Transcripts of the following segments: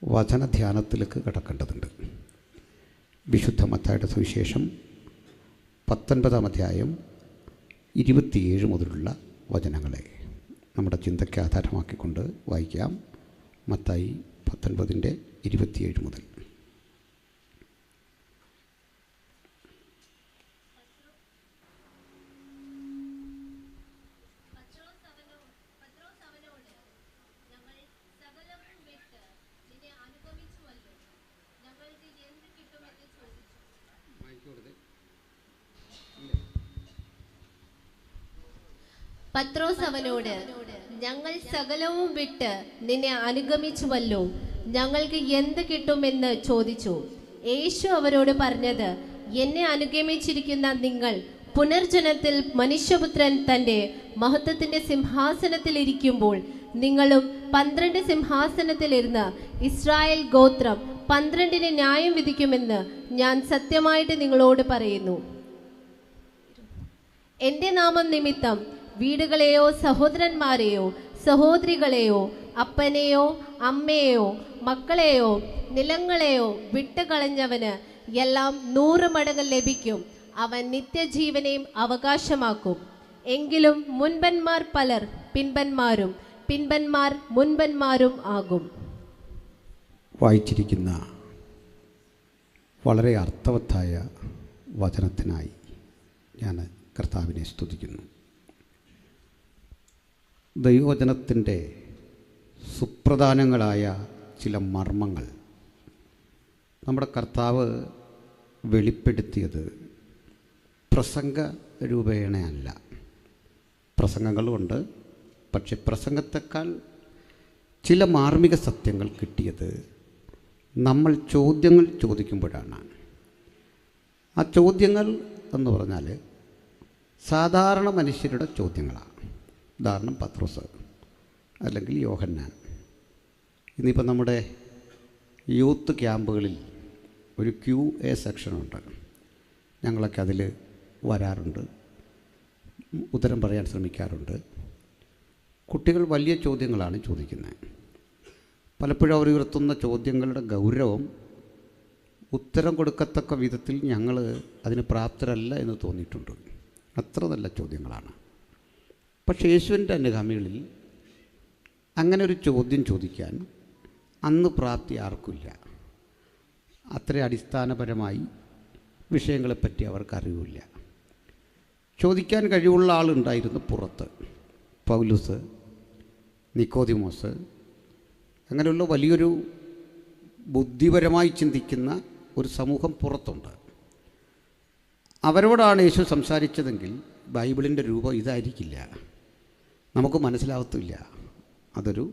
വചനധ്യാനത്തിലേക്ക് കടക്കേണ്ടതുണ്ട്. വിശുദ്ധ മത്തായിയുടെ സുവിശേഷം 19-ാം അധ്യായം 27 മുതലുള്ള വചനങ്ങളെ നമ്മുടെ ചിന്തയ്ക്ക് ആധാരമാക്കിക്കൊണ്ട് വായിക്കാം. മത്തായി 19:27 മുതൽ. പത്രോസ് അവനോട്, ഞങ്ങൾ സകലവും വിട്ട് നിന്നെ അനുഗമിച്ചുവല്ലോ, ഞങ്ങൾക്ക് എന്ത് കിട്ടുമെന്ന് ചോദിച്ചു. യേശു അവരോട് പറഞ്ഞത്, എന്നെ അനുഗമിച്ചിരിക്കുന്ന നിങ്ങൾ പുനർജനത്തിൽ മനുഷ്യപുത്രൻ തൻ്റെ മഹത്വത്തിൻ്റെ സിംഹാസനത്തിൽ ഇരിക്കുമ്പോൾ നിങ്ങളും 12 സിംഹാസനത്തിലിരുന്ന് ഇസ്രായേൽ ഗോത്രം 12 ന്യായം വിധിക്കുമെന്ന് ഞാൻ സത്യമായിട്ട് നിങ്ങളോട് പറയുന്നു. എൻ്റെ നാമം നിമിത്തം വീടുകളെയോ സഹോദരന്മാരെയോ സഹോദരികളെയോ അപ്പനെയോ അമ്മയെയോ മക്കളെയോ നിലങ്ങളെയോ വിട്ടുകളഞ്ഞവന് എല്ലാം 100 മടങ്ങ് ലഭിക്കും. അവൻ നിത്യജീവനെയും അവകാശമാക്കും. എങ്കിലും മുൻപന്മാർ പലർ പിൻപന്മാരും പിൻപന്മാർ മുൻപന്മാരും ആകും. വായിച്ചിരിക്കുന്ന വളരെ അർത്ഥവത്തായ വചനത്തിനായി ഞാൻ കർത്താവിനെ സ്തുതിക്കുന്നു. ദൈവവചനത്തിൻ്റെ സുപ്രധാനങ്ങളായ ചില മർമ്മങ്ങൾ നമ്മുടെ കർത്താവ് വെളിപ്പെടുത്തിയത് പ്രസംഗ രൂപേണയല്ല. പ്രസംഗങ്ങളുമുണ്ട്, പക്ഷെ പ്രസംഗത്തെക്കാൾ ചില മാർമിക സത്യങ്ങൾ കിട്ടിയത് നമ്മൾ ചോദ്യങ്ങൾ ചോദിക്കുമ്പോഴാണ്. ആ ചോദ്യങ്ങൾ എന്ന് പറഞ്ഞാൽ സാധാരണ മനുഷ്യരുടെ ചോദ്യങ്ങളാണ്. ഉദാഹരണം പത്രോസ് അല്ലെങ്കിൽ യോഹന്നാൻ. ഇന്നിപ്പോൾ നമ്മുടെ യൂത്ത് ക്യാമ്പുകളിൽ ഒരു QA സെക്ഷനുണ്ട്. ഞങ്ങളൊക്കെ അതിൽ വരാറുണ്ട്, ഉത്തരം പറയാൻ ശ്രമിക്കാറുണ്ട്. കുട്ടികൾ വലിയ ചോദ്യങ്ങളാണ് ചോദിക്കുന്നത്. പലപ്പോഴും അവർ ഉയർത്തുന്ന ചോദ്യങ്ങളുടെ ഗൗരവം ഉത്തരം കൊടുക്കത്തക്ക വിധത്തിൽ ഞങ്ങൾ അതിന് പ്രാപ്തരല്ല എന്ന് തോന്നിയിട്ടുണ്ട്. അത്ര നല്ല ചോദ്യങ്ങളാണ്. പക്ഷേ യേശുവിൻ്റെ അനുഗാമികളിൽ അങ്ങനെ ഒരു ചോദ്യം ചോദിക്കാൻ അന്ന് പ്രാപ്തി ആർക്കില്ല. അത്ര അടിസ്ഥാനപരമായി വിഷയങ്ങളെപ്പറ്റി അവർക്ക് അറിവില്ല. ചോദിക്കാൻ കഴിവുള്ള ആളുണ്ടായിരുന്നു പുറത്ത്. പൗലോസ്, നിക്കോദിമോസ്, അങ്ങനെയുള്ള വലിയൊരു ബുദ്ധിപരമായി ചിന്തിക്കുന്ന ഒരു സമൂഹം പുറത്തുണ്ട്. അവരോടാണ് യേശു സംസാരിച്ചതെങ്കിൽ ബൈബിളിൻ്റെ രൂപം ഇതായിരിക്കില്ല, നമുക്ക് മനസ്സിലാവത്തില്ല. അതൊരു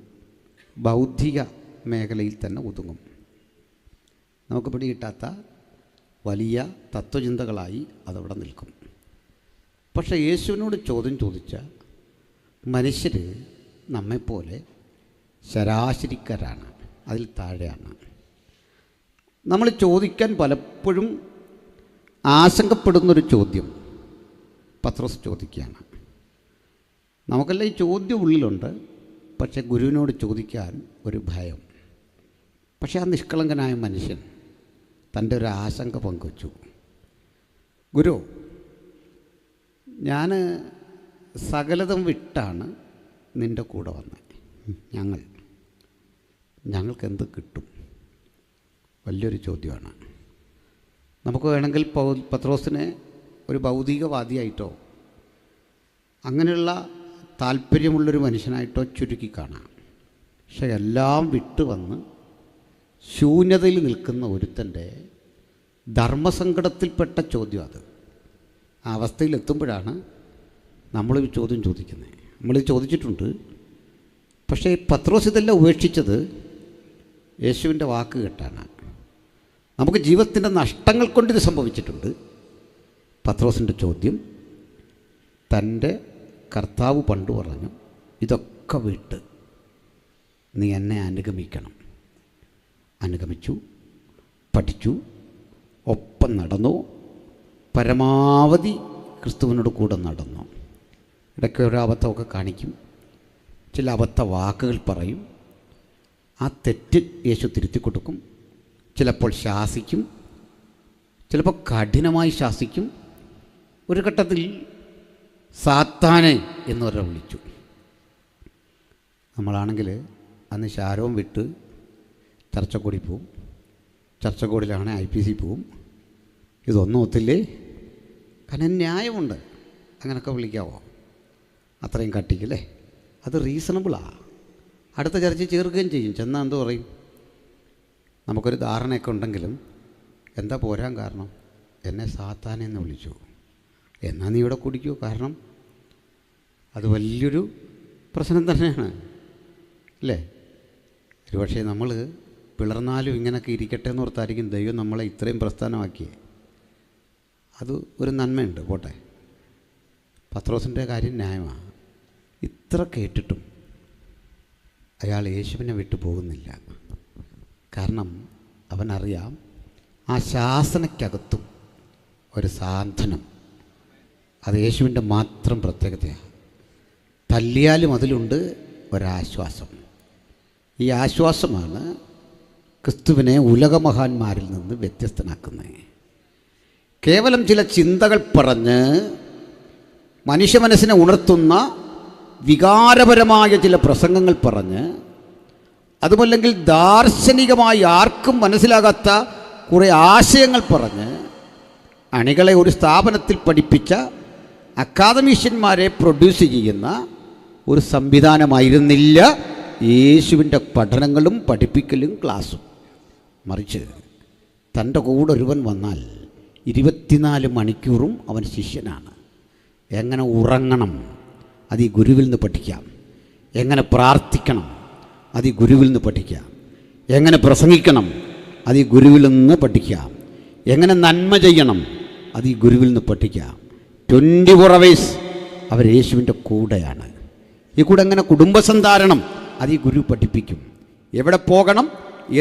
ബൗദ്ധിക മേഖലയിൽ തന്നെ ഒതുങ്ങും. നമുക്ക് പിടികിട്ടാത്ത വലിയ തത്വചിന്തകളായി അതവിടെ നിൽക്കും. പക്ഷേ യേശുവിനോട് ചോദ്യം ചോദിച്ച മനുഷ്യർ നമ്മെപ്പോലെ ശരാശരിക്കാരാണ്, അതിൽ താഴെയാണ്. നമ്മൾ ചോദിക്കാൻ പലപ്പോഴും ആശങ്കപ്പെടുന്നൊരു ചോദ്യം പത്രോസ് ചോദിക്കുകയാണ്. നമുക്കെല്ലാം ഈ ചോദ്യം ഉള്ളിലുണ്ട്, പക്ഷേ ഗുരുവിനോട് ചോദിക്കാൻ ഒരു ഭയം. പക്ഷേ ആ നിഷ്കളങ്കനായ മനുഷ്യൻ തൻ്റെ ഒരു ആശങ്ക പങ്കുവച്ചു. ഗുരു, ഞാൻ സകലതും വിട്ടാണ് നിൻ്റെ കൂടെ വന്നത്. ഞങ്ങൾക്ക് എന്ത് കിട്ടും? വലിയൊരു ചോദ്യമാണ്. നമുക്ക് വേണമെങ്കിൽ പത്രോസിനെ ഒരു ഭൗതികവാദിയായിട്ടോ അങ്ങനെയുള്ള താല്പര്യമുള്ളൊരു മനുഷ്യനായിട്ടോ ചുരുക്കി കാണാം. പക്ഷെ എല്ലാം വിട്ടുവന്ന് ശൂന്യതയിൽ നിൽക്കുന്ന ഒരുത്തൻ്റെ ധർമ്മസങ്കടത്തിൽപ്പെട്ട ചോദ്യം അത്. ആ അവസ്ഥയിലെത്തുമ്പോഴാണ് നമ്മളൊരു ചോദ്യം ചോദിക്കുന്നത്. നമ്മളിത് ചോദിച്ചിട്ടുണ്ട്. പക്ഷേ പത്രോസ് ഇതെല്ലാം ഉപേക്ഷിച്ചത് യേശുവിൻ്റെ വാക്ക് കേട്ടാണ്. നമുക്ക് ജീവിതത്തിൻ്റെ നഷ്ടങ്ങൾ കൊണ്ടിത് സംഭവിച്ചിട്ടുണ്ട്. പത്രോസിൻ്റെ ചോദ്യം, തൻ്റെ കർത്താവ് പണ്ട് പറഞ്ഞു, ഇതൊക്കെ വിട്ട് നീ എന്നെ അനുഗമിക്കണം. അനുഗമിച്ചു, പഠിച്ചു, ഒപ്പം നടന്നു, പരമാവധി ക്രിസ്തുവിനോട് കൂടെ നടന്നു. ഇടയ്ക്ക് ഒരു അബദ്ധമൊക്കെ കാണിക്കും, ചില അബദ്ധ വാക്കുകൾ പറയും. ആ തെറ്റ് യേശു തിരുത്തി കൊടുക്കും. ചിലപ്പോൾ ശാസിക്കും, ചിലപ്പോൾ കഠിനമായി ശാസിക്കും. ഒരു ഘട്ടത്തിൽ സാത്താനെ എന്നൊരാ വിളിച്ചു. നമ്മളാണെങ്കിൽ അന്ന് ശാരവും വിട്ട് ചർച്ചക്കോടി പോവും. ചർച്ചക്കോടിലാണ് IPC പോവും. ഇതൊന്നും ഒത്തില്ലേ? കാരണം ന്യായമുണ്ട്. അങ്ങനെയൊക്കെ വിളിക്കാവോ? അത്രയും കട്ടിക്കല്ലേ? അത് റീസണബിളാണ്. അടുത്ത ചർച്ച ചേർക്കുകയും ചെയ്യും. ചെന്നാൽ എന്തു പറയും? നമുക്കൊരു ധാരണയൊക്കെ ഉണ്ടെങ്കിലും എന്താ പോരാൻ കാരണം? എന്നെ സാത്താനെന്ന് വിളിച്ചു. എന്നാൽ നീ ഇവിടെ കുടിക്കൂ. കാരണം അത് വലിയൊരു പ്രശ്നം തന്നെയാണ്, അല്ലേ? ഒരുപക്ഷെ നമ്മൾ പിളർന്നാലും ഇങ്ങനെയൊക്കെ ഇരിക്കട്ടെ എന്ന് ഓർത്തായിരിക്കും ദൈവം നമ്മളെ ഇത്രയും പ്രസ്ഥാനമാക്കിയേ. അത് ഒരു നന്മയുണ്ട്, പോട്ടെ. പത്രോസിൻ്റെ കാര്യം ന്യായമാണ്. ഇത്ര കേട്ടിട്ടും അയാൾ യേശുവിനെ വിട്ടു പോകുന്നില്ല. കാരണം അവനറിയാം ആ ശാസനയ്ക്കകത്തും ഒരു സാന്ത്വനം, അത് യേശുവിൻ്റെ മാത്രം പ്രത്യേകതയാണ്. തല്ലിയാലും അതിലുണ്ട് ഒരാശ്വാസം. ഈ ആശ്വാസമാണ് ക്രിസ്തുവിനെ ഉലകമഹാന്മാരിൽ നിന്ന് വ്യത്യസ്തനാക്കുന്നത്. കേവലം ചില ചിന്തകൾ പറഞ്ഞ് മനുഷ്യ മനസ്സിനെ ഉണർത്തുന്ന വികാരപരമായ ചില പ്രസംഗങ്ങൾ പറഞ്ഞ്, അതുമല്ലെങ്കിൽ ദാർശനികമായി ആർക്കും മനസ്സിലാകാത്ത കുറേ ആശയങ്ങൾ പറഞ്ഞ് അണികളെ ഒരു സ്ഥാപനത്തിൽ പഠിപ്പിച്ച അക്കാദമീഷ്യന്മാരെ പ്രൊഡ്യൂസ് ചെയ്യുന്ന ഒരു സംവിധാനമായിരുന്നില്ല യേശുവിൻ്റെ പഠനങ്ങളും പഠിപ്പിക്കലും ക്ലാസ്സും. മറിച്ച് തൻ്റെ കൂടെ ഒരുവൻ വന്നാൽ 24 മണിക്കൂറും അവൻ ശിഷ്യനാണ്. എങ്ങനെ ഉറങ്ങണം അത് ഈ ഗുരുവിൽ നിന്ന് പഠിക്കാം. എങ്ങനെ പ്രാർത്ഥിക്കണം അത് ഈ ഗുരുവിൽ നിന്ന് പഠിക്കാം. എങ്ങനെ പ്രസംഗിക്കണം അത് ഈ ഗുരുവിൽ നിന്ന് പഠിക്കാം. എങ്ങനെ നന്മ ചെയ്യണം അത് ഈ ഗുരുവിൽ നിന്ന് പഠിക്കാം. 24 hours അവർ യേശുവിൻ്റെ കൂടെയാണ്. ഈ കൂടെ എങ്ങനെ കുടുംബസന്ധാരണം അത് ഈ ഗുരു പഠിപ്പിക്കും. എവിടെ പോകണം,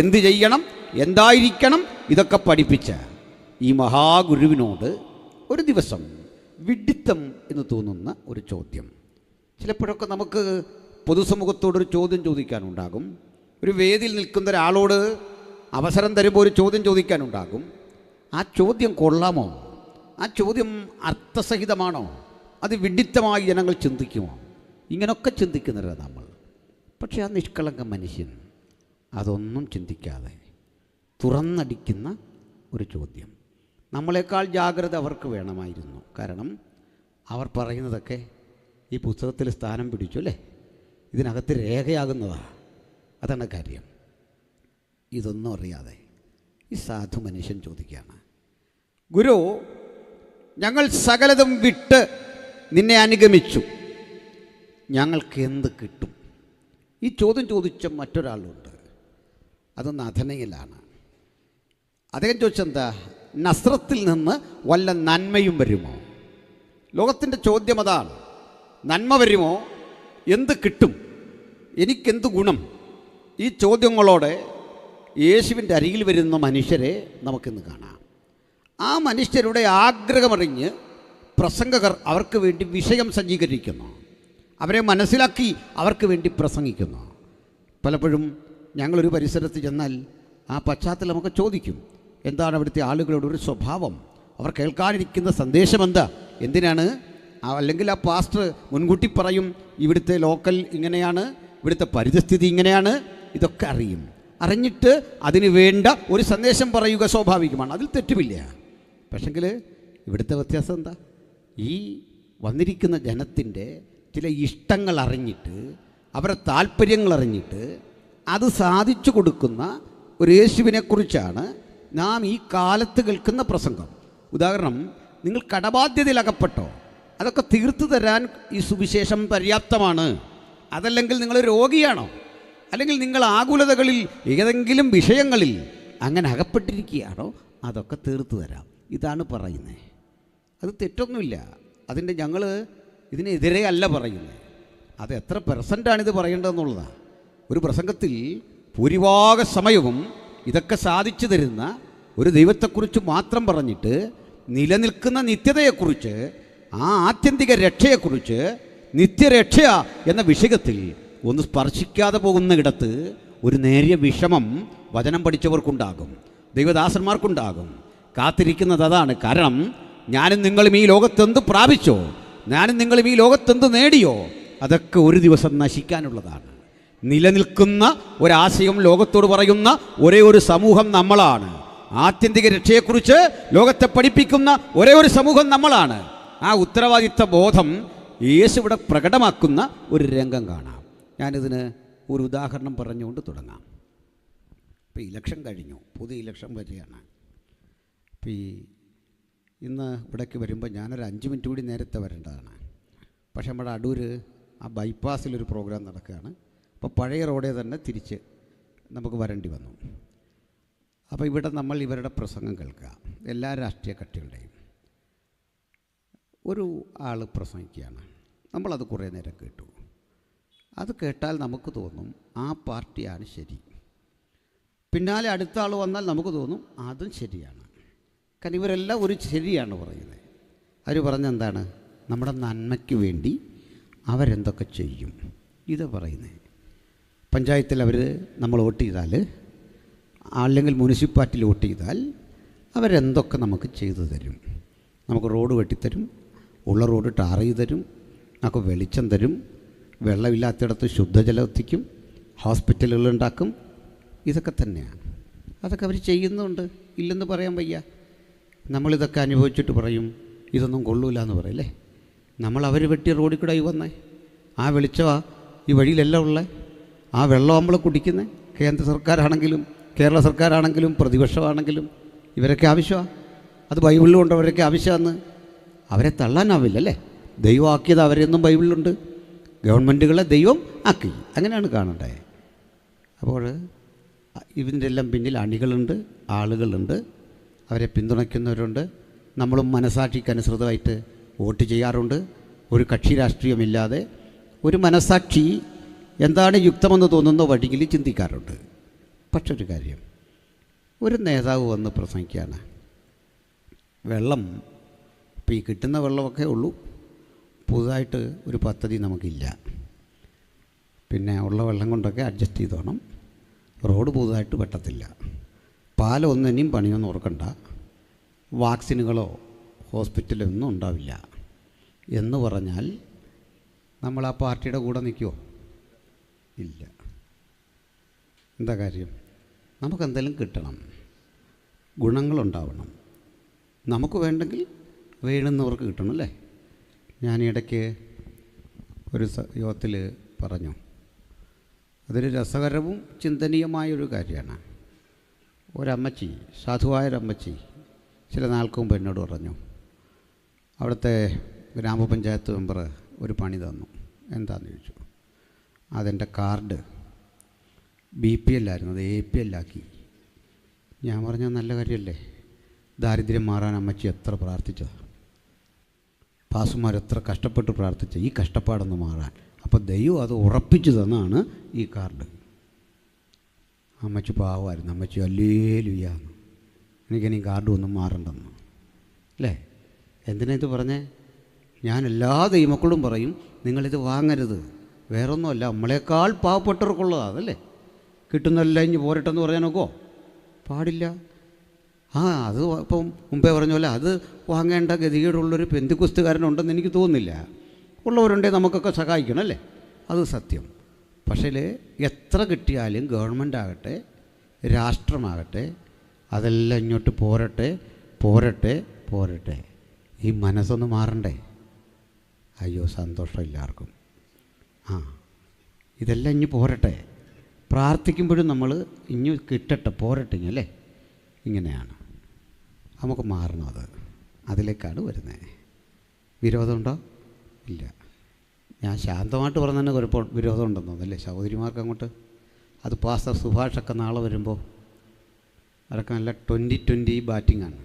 എന്ത് ചെയ്യണം, എന്തായിരിക്കണം, ഇതൊക്കെ പഠിപ്പിച്ച ഈ മഹാഗുരുവിനോട് ഒരു ദിവസം വിഡ്ഢിത്തം എന്ന് തോന്നുന്ന ഒരു ചോദ്യം. ചിലപ്പോഴൊക്കെ നമുക്ക് പൊതുസമൂഹത്തോടൊരു ചോദ്യം ചോദിക്കാനുണ്ടാകും. ഒരു വേദിയിൽ നിൽക്കുന്ന ഒരാളോട് അവസരം തരുമ്പോൾ ഒരു ചോദ്യം ചോദിക്കാനുണ്ടാകും. ആ ചോദ്യം കൊള്ളാമോ? ആ ചോദ്യം അർത്ഥസഹിതമാണോ? അത് വിഡ്ഢിത്തമായി ജനങ്ങൾ ചിന്തിക്കുമോ? ഇങ്ങനെയൊക്കെ ചിന്തിക്കുന്നവരാണ് നമ്മൾ. പക്ഷേ ആ നിഷ്കളങ്ക മനുഷ്യൻ അതൊന്നും ചിന്തിക്കാതെ തുറന്നടിക്കുന്ന ഒരു ചോദ്യം. നമ്മളെക്കാൾ ജാഗ്രത അവർക്ക് വേണമായിരുന്നു. കാരണം അവർ പറയുന്നതൊക്കെ ഈ പുസ്തകത്തിൽ സ്ഥാനം പിടിച്ചു, അല്ലേ? ഇതിനകത്ത് രേഖയാകുന്നതാണ്. അതാണ് കാര്യം. ഇതൊന്നും അറിയാതെ ഈ സാധു മനുഷ്യൻ ചോദിക്കുകയാണ്, ഗുരു, ഞങ്ങൾ സകലതും വിട്ട് നിന്നെ അനുഗമിച്ചു, ഞങ്ങൾക്ക് എന്ത് കിട്ടും? ഈ ചോദ്യം ചോദിച്ച മറ്റൊരാളുണ്ട്. അത് നഥനയിലാണ്. അദ്ദേഹം ചോദിച്ചെന്താ? നസ്രത്തിൽ നിന്ന് വല്ല നന്മയും വരുമോ? ലോകത്തിൻ്റെ ചോദ്യം അതാണ്. നന്മ വരുമോ? എന്ത് കിട്ടും? എനിക്കെന്ത് ഗുണം? ഈ ചോദ്യങ്ങളോടെ യേശുവിൻ്റെ അരികിൽ വരുന്ന മനുഷ്യരെ നമുക്കിന്ന് കാണാം. ആ മനുഷ്യരുടെ ആഗ്രഹമറിഞ്ഞ് പ്രസംഗകർ അവർക്ക് വേണ്ടി വിഷയം സജ്ജീകരിക്കുന്നു. അവരെ മനസ്സിലാക്കി അവർക്ക് വേണ്ടി പ്രസംഗിക്കുന്നു. പലപ്പോഴും ഞങ്ങളൊരു പരിസരത്ത് ചെന്നാൽ ആ പശ്ചാത്തലം നമുക്ക് ചോദിക്കും, എന്താണ് അവിടുത്തെ ആളുകളുടെ ഒരു സ്വഭാവം? അവർ കേൾക്കാനിരിക്കുന്ന സന്ദേശം എന്താ? എന്തിനാണ്? അല്ലെങ്കിൽ ആ പാസ്റ്റർ മുൻകൂട്ടി പറയും, ഇവിടുത്തെ ലോക്കൽ ഇങ്ങനെയാണ്, ഇവിടുത്തെ പരിതസ്ഥിതി ഇങ്ങനെയാണ്. ഇതൊക്കെ അറിഞ്ഞിട്ട് അതിന് വേണ്ട ഒരു സന്ദേശം പറയുക സ്വാഭാവികമാണ്. അതിൽ തെറ്റുമില്ല. പക്ഷെങ്കിൽ ഇവിടുത്തെ വ്യത്യാസം എന്താ? ഈ വന്നിരിക്കുന്ന ജനത്തിൻ്റെ ചില ഇഷ്ടങ്ങൾ അറിഞ്ഞിട്ട്, അവരുടെ താല്പര്യങ്ങൾ അറിഞ്ഞിട്ട് അത് സാധിച്ചു കൊടുക്കുന്ന ഒരു യേശുവിനെക്കുറിച്ചാണ് നാം ഈ കാലത്ത് കേൾക്കുന്ന പ്രസംഗം. ഉദാഹരണം, നിങ്ങൾ കടബാധ്യതയിൽ അകപ്പെട്ടോ? അതൊക്കെ തീർത്തു തരാൻ ഈ സുവിശേഷം പര്യാപ്തമാണ്. അതല്ലെങ്കിൽ നിങ്ങൾ രോഗിയാണോ? അല്ലെങ്കിൽ നിങ്ങൾ ആകുലതകളിൽ ഏതെങ്കിലും വിഷയങ്ങളിൽ അങ്ങനെ അകപ്പെട്ടിരിക്കുകയാണോ? അതൊക്കെ തീർത്തു തരാം. ഇതാണ് പറയുന്നത്. അത് തെറ്റൊന്നുമില്ല. ഞങ്ങൾ ഇതിനെതിരെ അല്ല പറയുന്നത്. അത് എത്ര പെർസെൻ്റാണിത് പറയേണ്ടതെന്നുള്ളതാണ്. ഒരു പ്രസംഗത്തിൽ ഭൂരിഭാഗ സമയവും ഇതൊക്കെ സാധിച്ചു തരുന്ന ഒരു ദൈവത്തെക്കുറിച്ച് മാത്രം പറഞ്ഞിട്ട് നിലനിൽക്കുന്ന നിത്യതയെക്കുറിച്ച്, ആ ആത്യന്തിക രക്ഷയെക്കുറിച്ച്, നിത്യരക്ഷ എന്ന വിഷയത്തിൽ ഒന്ന് സ്പർശിക്കാതെ പോകുന്ന ഇടത്ത് ഒരു നേരിയ വിഷമം വചനം പഠിച്ചവർക്കുണ്ടാകും, ദൈവദാസന്മാർക്കുണ്ടാകും. കാത്തിരിക്കുന്നത് അതാണ്. കാരണം ഞാനും നിങ്ങളും ഈ ലോകത്തെന്ത് പ്രാപിച്ചോ, ഞാനും നിങ്ങളും ഈ ലോകത്തെന്ത് നേടിയോ, അതൊക്കെ ഒരു ദിവസം നശിക്കാനുള്ളതാണ്. നിലനിൽക്കുന്ന ഒരാശയം ലോകത്തോട് പറയുന്ന ഒരേ ഒരു സമൂഹം നമ്മളാണ്. ആത്യന്തിക രക്ഷയെക്കുറിച്ച് ലോകത്തെ പഠിപ്പിക്കുന്ന ഒരേ ഒരു സമൂഹം നമ്മളാണ്. ആ ഉത്തരവാദിത്വ ബോധം യേശു ഇവിടെ പ്രകടമാക്കുന്ന ഒരു രംഗം കാണാം. ഞാനിതിന് ഒരു ഉദാഹരണം പറഞ്ഞുകൊണ്ട് തുടങ്ങാം. ഇപ്പോൾ ഇലക്ഷൻ കഴിഞ്ഞു, പുതിയ ഇലക്ഷൻ വരികയാണ്. ഇപ്പോൾ ഇന്ന് ഇവിടേക്ക് വരുമ്പോൾ ഞാനൊരു 5 മിനിറ്റ് കൂടി നേരത്തെ വരേണ്ടതാണ്. പക്ഷേ നമ്മുടെ അടൂർ ആ ബൈപ്പാസിലൊരു പ്രോഗ്രാം നടക്കുകയാണ്. അപ്പോൾ പഴയ റോഡേ തന്നെ തിരിച്ച് നമുക്ക് വരേണ്ടി വന്നു. അപ്പോൾ ഇവിടെ നമ്മൾ ഇവരുടെ പ്രസംഗം കേൾക്കുക, എല്ലാ രാഷ്ട്രീയ കക്ഷികളുടെയും. ഒരു ആൾ പ്രസംഗിക്കുകയാണ്, നമ്മളത് കുറേ നേരം കേട്ടു. അത് കേട്ടാൽ നമുക്ക് തോന്നും ആ പാർട്ടിയാണ് ശരി. പിന്നാലെ അടുത്ത ആൾ വന്നാൽ നമുക്ക് തോന്നും അതും ശരിയാണ്. കാരണം ഇവരെല്ലാം ഒരു ശരിയാണ് പറയുന്നത്. അവർ പറഞ്ഞെന്താണ്? നമ്മുടെ നന്മയ്ക്ക് വേണ്ടി അവരെന്തൊക്കെ ചെയ്യും ഇത് പറയുന്നത്. പഞ്ചായത്തിൽ നമ്മൾ വോട്ട് ചെയ്താൽ, അല്ലെങ്കിൽ മുനിസിപ്പാലിറ്റിയിൽ വോട്ട് ചെയ്താൽ അവരെന്തൊക്കെ നമുക്ക് ചെയ്തു തരും. നമുക്ക് റോഡ് വെട്ടിത്തരും, ഉള്ള റോഡ് ടാർ ചെയ്ത് തരും, നമുക്ക് വെളിച്ചം തരും, വെള്ളമില്ലാത്തിടത്ത് ശുദ്ധജലം എത്തിക്കും, ഹോസ്പിറ്റലുകളുണ്ടാക്കും. ഇതൊക്കെ തന്നെയാണ്. അതൊക്കെ അവർ ചെയ്യുന്നുണ്ട്, ഇല്ലെന്ന് പറയാൻ വയ്യ. നമ്മളിതൊക്കെ അനുഭവിച്ചിട്ട് പറയും ഇതൊന്നും കൊള്ളൂല എന്ന് പറയല്ലേ. നമ്മൾ അവർ വെട്ടിയ റോഡിൽ കൂടെ വന്നേ, ആ വെളിച്ചമാണ് ഈ വഴിയിലെല്ലാം ഉള്ളത്. ആ വെള്ളം നമ്മൾ കുടിക്കുന്നത്. കേന്ദ്ര സർക്കാരാണെങ്കിലും കേരള സർക്കാരാണെങ്കിലും പ്രതിപക്ഷമാണെങ്കിലും ഇവരൊക്കെ ആവശ്യമാണ്. അത് ബൈബിളിൽ കൊണ്ടവരൊക്കെ ആവശ്യമാണ്. അവരെ തള്ളാനാവില്ലല്ലേ. ദൈവം ആക്കിയത് അവരെന്നും ബൈബിളിലുണ്ട്. ഗവൺമെൻറ്റുകളെ ദൈവം ആക്കി, അങ്ങനെയാണ് കാണേണ്ടത്. അപ്പോൾ ഇതിൻ്റെ എല്ലാം പിന്നിൽ അണികളുണ്ട്, ആളുകളുണ്ട്, അവരെ പിന്തുണയ്ക്കുന്നവരുണ്ട്. നമ്മളും മനസാക്ഷിക്കനുസൃതമായിട്ട് വോട്ട് ചെയ്യാറുണ്ട്. ഒരു കക്ഷി രാഷ്ട്രീയമില്ലാതെ ഒരു മനസാക്ഷി എന്താണ് യുക്തമെന്ന് തോന്നുന്ന വഴിയിൽ ചിന്തിക്കാറുണ്ട്. പക്ഷെ ഒരു കാര്യം, ഒരു നേതാവ് വന്ന് പ്രസംഗിക്കുകയാണ്. വെള്ളം ഇപ്പോൾ ഈ കിട്ടുന്ന വെള്ളമൊക്കെ ഉള്ളൂ, പുതുതായിട്ട് ഒരു പദ്ധതി നമുക്കില്ല. പിന്നെ ഉള്ള വെള്ളം കൊണ്ടൊക്കെ അഡ്ജസ്റ്റ് ചെയ്തോണം. റോഡ് പുതുതായിട്ട് വെട്ടത്തില്ല, പാലമൊന്നും ഇനിയും പണിയൊന്നും ഓർക്കണ്ട, വാക്സിനുകളോ ഹോസ്പിറ്റലോ ഒന്നും ഉണ്ടാവില്ല എന്ന് പറഞ്ഞാൽ നമ്മൾ ആ പാർട്ടിയുടെ കൂടെ നിൽക്കുമോ? ഇല്ല. എന്താ കാര്യം? നമുക്കെന്തെങ്കിലും കിട്ടണം, ഗുണങ്ങളുണ്ടാവണം. നമുക്ക് വേണ്ടെങ്കിൽ വേണമെന്നവർക്ക് കിട്ടണം അല്ലേ. ഞാൻ ഇടയ്ക്ക് ഒരു യോഗത്തിൽ പറഞ്ഞു, അതൊരു രസകരവും ചിന്തനീയമായൊരു കാര്യമാണ്. ഒരമ്മച്ചി, സാധുവായൊരമ്മച്ചി ചില നാൾക്ക് മുമ്പ് എന്നോട് പറഞ്ഞു, അവിടുത്തെ ഗ്രാമപഞ്ചായത്ത് മെമ്പർ ഒരു പണി തന്നു. എന്താണെന്ന് ചോദിച്ചു. അതെൻ്റെ കാർഡ് BPL ആയിരുന്നു, അത് APL ആക്കി. ഞാൻ പറഞ്ഞ നല്ല കാര്യമല്ലേ, ദാരിദ്ര്യം മാറാൻ അമ്മച്ചി എത്ര പ്രാർത്ഥിച്ചതാണ്, പാസുമാർ എത്ര കഷ്ടപ്പെട്ട് പ്രാർത്ഥിച്ച ഈ കഷ്ടപ്പാടൊന്ന് മാറാൻ. അപ്പോൾ ദൈവം അത് ഉറപ്പിച്ചു തന്നാണ് ഈ കാർഡ്. അമ്മച്ചി പാവമായിരുന്നു. അമ്മച്ചി ഹല്ലേലൂയാന്ന്, എനിക്കിനി കാർഡ് ഒന്നും മാറണ്ടെന്ന് അല്ലേ. എന്തിനാ ഇത് പറഞ്ഞേ? ഞാൻ എല്ലാ ദൈവമക്കളും പറയും നിങ്ങളിത് വാങ്ങരുത്. വേറൊന്നുമല്ല, നമ്മളെക്കാൾ പാവപ്പെട്ടവർക്കുള്ളതാണ് അതല്ലേ. കിട്ടുന്നതെല്ലാം ഇനി പോരട്ടെന്ന് പറയാൻ നോക്കുമോ? പാടില്ല. അത് ഇപ്പം മുമ്പേ പറഞ്ഞ പോലെ അത് വാങ്ങേണ്ട ഗതികേടുള്ളൊരു പെന്തിക്കുസ്തുകാരനുണ്ടെന്ന് എനിക്ക് തോന്നുന്നില്ല. ഉള്ളവരുണ്ടെങ്കിൽ നമുക്കൊക്കെ സഹായിക്കണം അല്ലേ, അത് സത്യം. പക്ഷേ എത്ര കിട്ടിയാലും ഗവൺമെൻറ് ആകട്ടെ രാഷ്ട്രമാകട്ടെ അതെല്ലാം ഇങ്ങോട്ട് പോരട്ടെ പോരട്ടെ പോരട്ടെ. ഈ മനസ്സൊന്ന് മാറണ്ടേ? അയ്യോ സന്തോഷമില്ല ആർക്കും. ഇതെല്ലാം ഇനി പോരട്ടെ. പ്രാർത്ഥിക്കുമ്പോഴും നമ്മൾ ഇനി കിട്ടട്ടെ പോരട്ടെ അല്ലേ. ഇങ്ങനെയാണ് നമുക്ക് മാറണം. അതിലേക്കാണ് വരുന്നത്. വിരോധമുണ്ടോ? ഇല്ല. ഞാൻ ശാന്തമായിട്ട് പറഞ്ഞ തന്നെ വിരോധം ഉണ്ടെന്ന് തോന്നുന്നല്ലേ സഹോദരിമാർക്ക് അങ്ങോട്ട്. അത് പാസ്റ്റർ സുഭാഷൊക്കെ നാളെ വരുമ്പോൾ അതൊക്കെ നല്ല 20-20 ബാറ്റിങ്ങാണ്.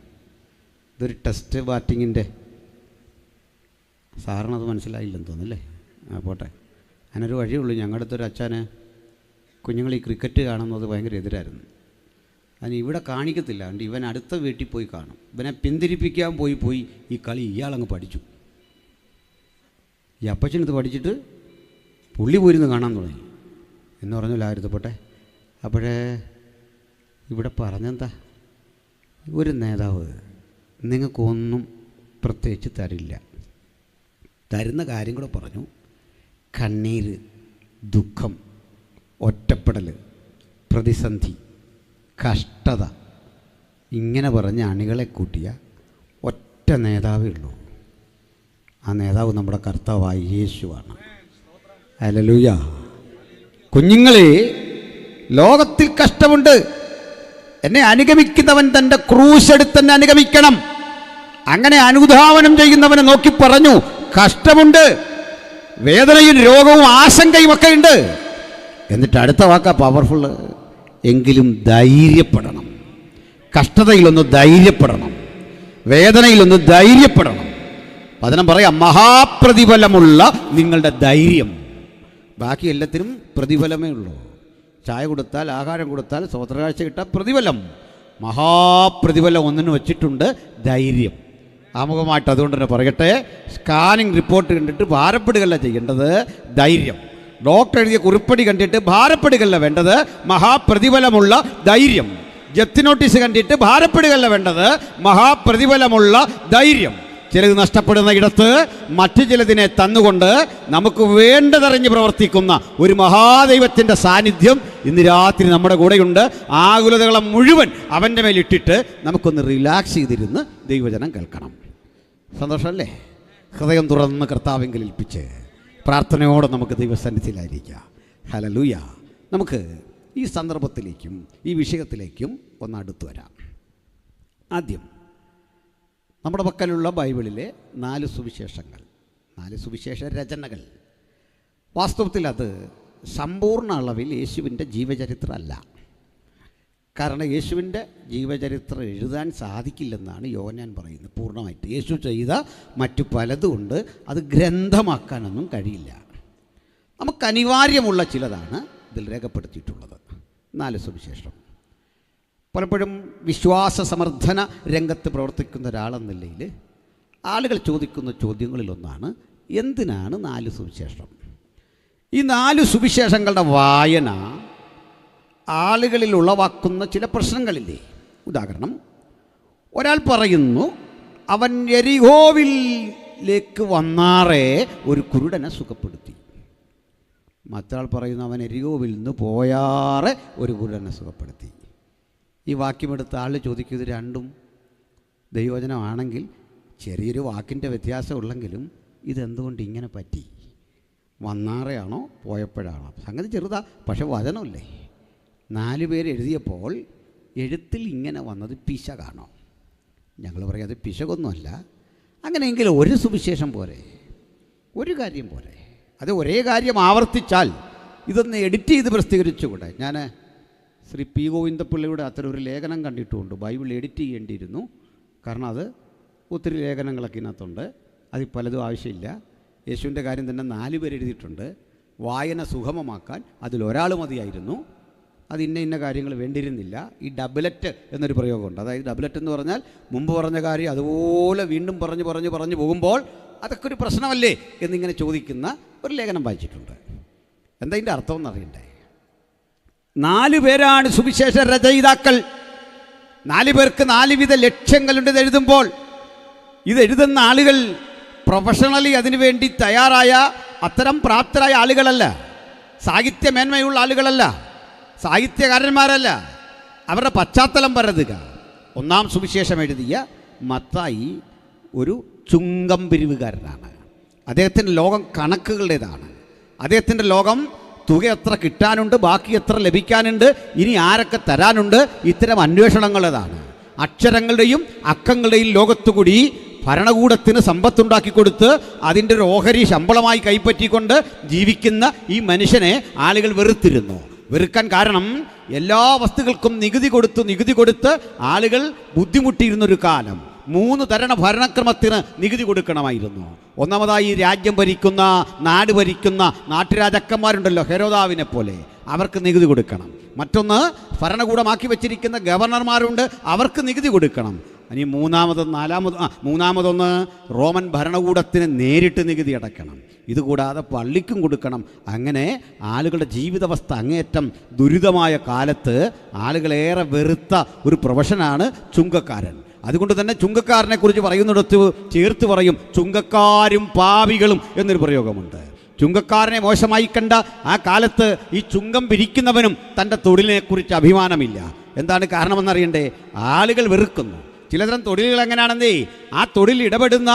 ഇതൊരു ടെസ്റ്റ് ബാറ്റിങ്ങിൻ്റെ സാറിനത് മനസ്സിലായില്ലെന്ന് തോന്നുന്നല്ലേ. പോട്ടെ. അതിനൊരു വഴിയുള്ളൂ. ഞങ്ങളുടെ അടുത്തൊരു അച്ഛന് കുഞ്ഞുങ്ങൾ ഈ ക്രിക്കറ്റ് കാണുന്നത് ഭയങ്കര എതിരായിരുന്നു. അതിന് ഇവിടെ കാണിക്കത്തില്ല. അതുകൊണ്ട് ഇവൻ അടുത്ത വീട്ടിൽ പോയി കാണും. ഇവനെ പിന്തിരിപ്പിക്കാൻ പോയി ഈ കളി ഇയാളങ്ങ് പഠിച്ചു. ഈ അപ്പച്ചനിത് പഠിച്ചിട്ട് പുള്ളി പോയിരുന്ന് കാണാൻ തുടങ്ങി എന്ന് പറഞ്ഞാൽ ആയിരുന്നപ്പോട്ടെ. അപ്പോഴേ ഇവിടെ പറഞ്ഞെന്താ, ഒരു നേതാവ് നിങ്ങൾക്കൊന്നും പ്രത്യേകിച്ച് തരില്ല. തരുന്ന കാര്യം കൂടെ പറഞ്ഞു. കണ്ണീര്, ദുഃഖം, ഒറ്റപ്പെടൽ, പ്രതിസന്ധി, കഷ്ടത, ഇങ്ങനെ പറഞ്ഞ അണികളെ കൂട്ടിയ ഒറ്റ നേതാവേ ഉള്ളൂ. ആ നേതാവ് നമ്മുടെ കർത്താവായ യേശുവാണ്. ഹല്ലേലൂയ. കുഞ്ഞുങ്ങളെ, ലോകത്തിൽ കഷ്ടമുണ്ട്. എന്നെ അനുഗമിക്കുന്നവൻ തൻ്റെ ക്രൂശ് എടുത്ത് എന്നെ അനുഗമിക്കണം. അങ്ങനെ അനുധാവനം ചെയ്യുന്നവനെ നോക്കി പറഞ്ഞു, കഷ്ടമുണ്ട്, വേദനയും രോഗവും ആശങ്കയും ഒക്കെ ഉണ്ട്. എന്നിട്ട് അടുത്ത വാക്കാ പവർഫുള്ള്, എങ്കിലും ധൈര്യപ്പെടണം. കഷ്ടതയിലൊന്ന് ധൈര്യപ്പെടണം, വേദനയിലൊന്ന് ധൈര്യപ്പെടണം. വചനം പറയാം, മഹാപ്രതിഫലമുള്ള നിങ്ങളുടെ ധൈര്യം. ബാക്കി എല്ലാത്തിനും പ്രതിഫലമേ ഉള്ളൂ. ചായ കൊടുത്താൽ, ആഹാരം കൊടുത്താൽ, സ്വതന്ത്രകാഴ്ച കിട്ടാൽ പ്രതിഫലം. മഹാപ്രതിഫലം ഒന്നിന് വച്ചിട്ടുണ്ട്, ധൈര്യം. ആമുഖമായിട്ട് അതുകൊണ്ട് തന്നെ പറയട്ടെ, സ്കാനിങ് റിപ്പോർട്ട് കണ്ടിട്ട് ഭാരപ്പെടുകയല്ല ചെയ്യേണ്ടത്, ധൈര്യം. ഡോക്ടർ എഴുതിയ കുറിപ്പടി കണ്ടിട്ട് ഭാരപ്പെടുകയല്ല വേണ്ടത്, മഹാപ്രതിഫലമുള്ള ധൈര്യം. ജപ്തി നോട്ടീസ് കണ്ടിട്ട് ഭാരപ്പെടുകയല്ല വേണ്ടത്, മഹാപ്രതിഫലമുള്ള ധൈര്യം. ചിലത് നഷ്ടപ്പെടുന്ന ഇടത്ത് മറ്റു ചിലതിനെ തന്നുകൊണ്ട് നമുക്ക് വേണ്ടതറിഞ്ഞ് പ്രവർത്തിക്കുന്ന ഒരു മഹാദൈവത്തിൻ്റെ സാന്നിധ്യം ഇന്ന് രാത്രി നമ്മുടെ കൂടെയുണ്ട്. ആകുലതകളെ മുഴുവൻ അവൻ്റെ മേലിട്ടിട്ട് നമുക്കൊന്ന് റിലാക്സ് ചെയ്തിരുന്ന് ദൈവവചനം കേൾക്കണം. സന്തോഷമല്ലേ? ഹൃദയം തുറന്ന് കർത്താവിങ്കിൽ ഏൽപ്പിച്ച് പ്രാർത്ഥനയോടെ നമുക്ക് ദൈവസന്നിധിയിലായിരിക്കാം. ഹല്ലേലൂയ. നമുക്ക് ഈ സന്ദർഭത്തിലേക്കും ഈ വിഷയത്തിലേക്കും ഒന്ന് അടുത്തു വരാം. ആദ്യം നമ്മുടെ പക്കലുള്ള ബൈബിളിലെ 4 സുവിശേഷങ്ങൾ, 4 സുവിശേഷ രചനകൾ. വാസ്തവത്തിൽ അത് സമ്പൂർണ്ണ അളവിൽ യേശുവിൻ്റെ ജീവചരിത്രമല്ല. കാരണം യേശുവിൻ്റെ ജീവചരിത്രം എഴുതാൻ സാധിക്കില്ലെന്നാണ് യോഹന്നാൻ പറയുന്നത്. പൂർണ്ണമായിട്ട് യേശു ചെയ്ത മറ്റു പലതുകൊണ്ട് അത് ഗ്രന്ഥമാക്കാനൊന്നും കഴിയില്ല. നമുക്ക് അനിവാര്യമുള്ള ചിലതാണ് ഇതിൽ രേഖപ്പെടുത്തിയിട്ടുള്ളത്. 4 സുവിശേഷം. പലപ്പോഴും വിശ്വാസ സമർത്ഥന രംഗത്ത് പ്രവർത്തിക്കുന്ന ഒരാളെന്ന നിലയിൽ ആളുകൾ ചോദിക്കുന്ന ചോദ്യങ്ങളിലൊന്നാണ്, എന്തിനാണ് 4 സുവിശേഷം? ഈ 4 സുവിശേഷങ്ങളുടെ വായന ആളുകളിൽ ഉളവാക്കുന്ന ചില പ്രശ്നങ്ങളില്ലേ? ഉദാഹരണം, ഒരാൾ പറയുന്നു, അവൻ യെരിഹോവിലേക്ക് വന്നാറേ ഒരു കുരുടനെ സുഖപ്പെടുത്തി. മറ്റൊരാൾ പറയുന്നു, അവൻ യെരിഹോവിൽ നിന്ന് പോയാറെ ഒരു കുരുടനെ സുഖപ്പെടുത്തി. ഈ വാക്യമെടുത്ത ആൾ ചോദിക്കും, ഇത് രണ്ടും ദൈവവചനമാണെങ്കിൽ ചെറിയൊരു വാക്കിൻ്റെ വ്യത്യാസമുള്ളെങ്കിലും ഇതെന്തുകൊണ്ട് ഇങ്ങനെ പറ്റി? വന്നാറെയാണോ പോയപ്പോഴാണോ? സംഗതി ചെറുതാ, പക്ഷെ വചനമല്ലേ. 4 പേര് എഴുതിയപ്പോൾ എഴുത്തിൽ ഇങ്ങനെ വന്നത് പിശകാണോ? ഞങ്ങൾ പറയാം, അത് പിശകൊന്നുമല്ല. അങ്ങനെയെങ്കിൽ ഒരു സുവിശേഷം പോരെ, ഒരു കാര്യം പോരെ. അത് ഒരേ കാര്യം ആവർത്തിച്ചാൽ ഇതൊന്ന് എഡിറ്റ് ചെയ്ത് പ്രസിദ്ധീകരിച്ചുകൂടെ? ഞാൻ ശ്രീ പി ഗോവിന്ദപിള്ളയുടെ അത്തരം ഒരു ലേഖനം കണ്ടിട്ടുമുണ്ട്. Bible edit ചെയ്യേണ്ടിയിരുന്നു. കാരണം അത് ഒത്തിരി ലേഖനങ്ങളൊക്കെ ഇതിനകത്തുണ്ട്. അതിൽ പലതും ആവശ്യമില്ല. യേശുവിൻ്റെ കാര്യം തന്നെ 4 പേര് എഴുതിയിട്ടുണ്ട്. വായന സുഗമമാക്കാൻ അതിലൊരാൾ മതിയായിരുന്നു. അത് ഇന്ന കാര്യങ്ങൾ വേണ്ടിയിരുന്നില്ല. ഈ ഡബിലറ്റ് എന്നൊരു പ്രയോഗമുണ്ട്. അതായത് ഡബിലറ്റ് എന്ന് പറഞ്ഞാൽ മുമ്പ് പറഞ്ഞ കാര്യം അതുപോലെ വീണ്ടും പറഞ്ഞു പോകുമ്പോൾ അതൊക്കെ ഒരു പ്രശ്നമല്ലേ എന്നിങ്ങനെ ചോദിക്കുന്ന ഒരു ലേഖനം വായിച്ചിട്ടുണ്ട്. എന്താ ഇതിൻ്റെ അർത്ഥം എന്നറിയണ്ടേ? 4 പേരാണ് സുവിശേഷ രചയിതാക്കൾ. 4 പേർക്ക് 4 വിധ ലക്ഷ്യങ്ങളുണ്ട് ഇതെഴുതുമ്പോൾ. ഇതെഴുതുന്ന ആളുകൾ പ്രൊഫഷണലി അതിനുവേണ്ടി തയ്യാറായ അത്തരം പ്രാപ്തരായ ആളുകളല്ല, സാഹിത്യമേന്മയുള്ള ആളുകളല്ല, സാഹിത്യകാരന്മാരല്ല. അവരുടെ പശ്ചാത്തലം പരതുക. 1-ാം സുവിശേഷം എഴുതിയ മത്തായി ഒരു ചുങ്കം പിരിവുകാരനാണ്. അദ്ദേഹത്തിൻ്റെ ലോകം കണക്കുകളുടേതാണ്. അദ്ദേഹത്തിൻ്റെ ലോകം തുക എത്ര കിട്ടാനുണ്ട്, ബാക്കി എത്ര ലഭിക്കാനുണ്ട്, ഇനി ആരൊക്കെ തരാനുണ്ട്, ഇത്തരം അന്വേഷണങ്ങളതാണ്. അക്ഷരങ്ങളുടെയും അക്കങ്ങളുടെയും ലോകത്തുകൂടി ഭരണകൂടത്തിന് സമ്പത്തുണ്ടാക്കി കൊടുത്ത് അതിൻ്റെ ഒരു ഓഹരി ശമ്പളമായി കൈപ്പറ്റിക്കൊണ്ട് ജീവിക്കുന്ന ഈ മനുഷ്യനെ ആളുകൾ വെറുത്തിരുന്നു. വെറുക്കാൻ കാരണം എല്ലാ വസ്തുക്കൾക്കും നികുതി കൊടുത്ത് ആളുകൾ ബുദ്ധിമുട്ടിയിരുന്നൊരു കാലം. 3 തരണ ഭരണക്രമത്തിന് നികുതി കൊടുക്കണമായിരുന്നു. ഒന്നാമതായി രാജ്യം ഭരിക്കുന്ന, നാട് ഭരിക്കുന്ന നാട്ടുരാജാക്കന്മാരുണ്ടല്ലോ, ഹെരോദാവിനെ പോലെ, അവർക്ക് നികുതി കൊടുക്കണം. മറ്റൊന്ന്, ഭരണകൂടമാക്കി വെച്ചിരിക്കുന്ന ഗവർണർമാരുണ്ട്, അവർക്ക് നികുതി കൊടുക്കണം. ഇനി മൂന്നാമതൊന്ന് റോമൻ ഭരണകൂടത്തിന് നേരിട്ട് നികുതി അടയ്ക്കണം. ഇതുകൂടാതെ പള്ളിക്കും കൊടുക്കണം. അങ്ങനെ ആളുകളുടെ ജീവിതാവസ്ഥ അങ്ങേയറ്റം ദുരിതമായ കാലത്ത് ആളുകളേറെ വെറുത്ത ഒരു പ്രൊഫഷനാണ് ചുങ്കക്കാരൻ. അതുകൊണ്ട് തന്നെ ചുങ്കക്കാരനെക്കുറിച്ച് പറയുന്നിടത്ത് ചേർത്ത് പറയും ചുങ്കക്കാരും പാപികളും എന്നൊരു പ്രയോഗമുണ്ട്. ചുങ്കക്കാരനെ മോശമായി കണ്ട ആ കാലത്ത് ഈ ചുങ്കം പിരിക്കുന്നവനും തൻ്റെ തൊഴിലിനെക്കുറിച്ച് അഭിമാനമില്ല. എന്താണ് കാരണമെന്നറിയണ്ടേ? ആളുകൾ വെറുക്കുന്നു. ചിലതരം തൊഴിലുകൾ എങ്ങനെയാണെന്നേ, ആ തൊഴിൽ ഇടപെടുന്ന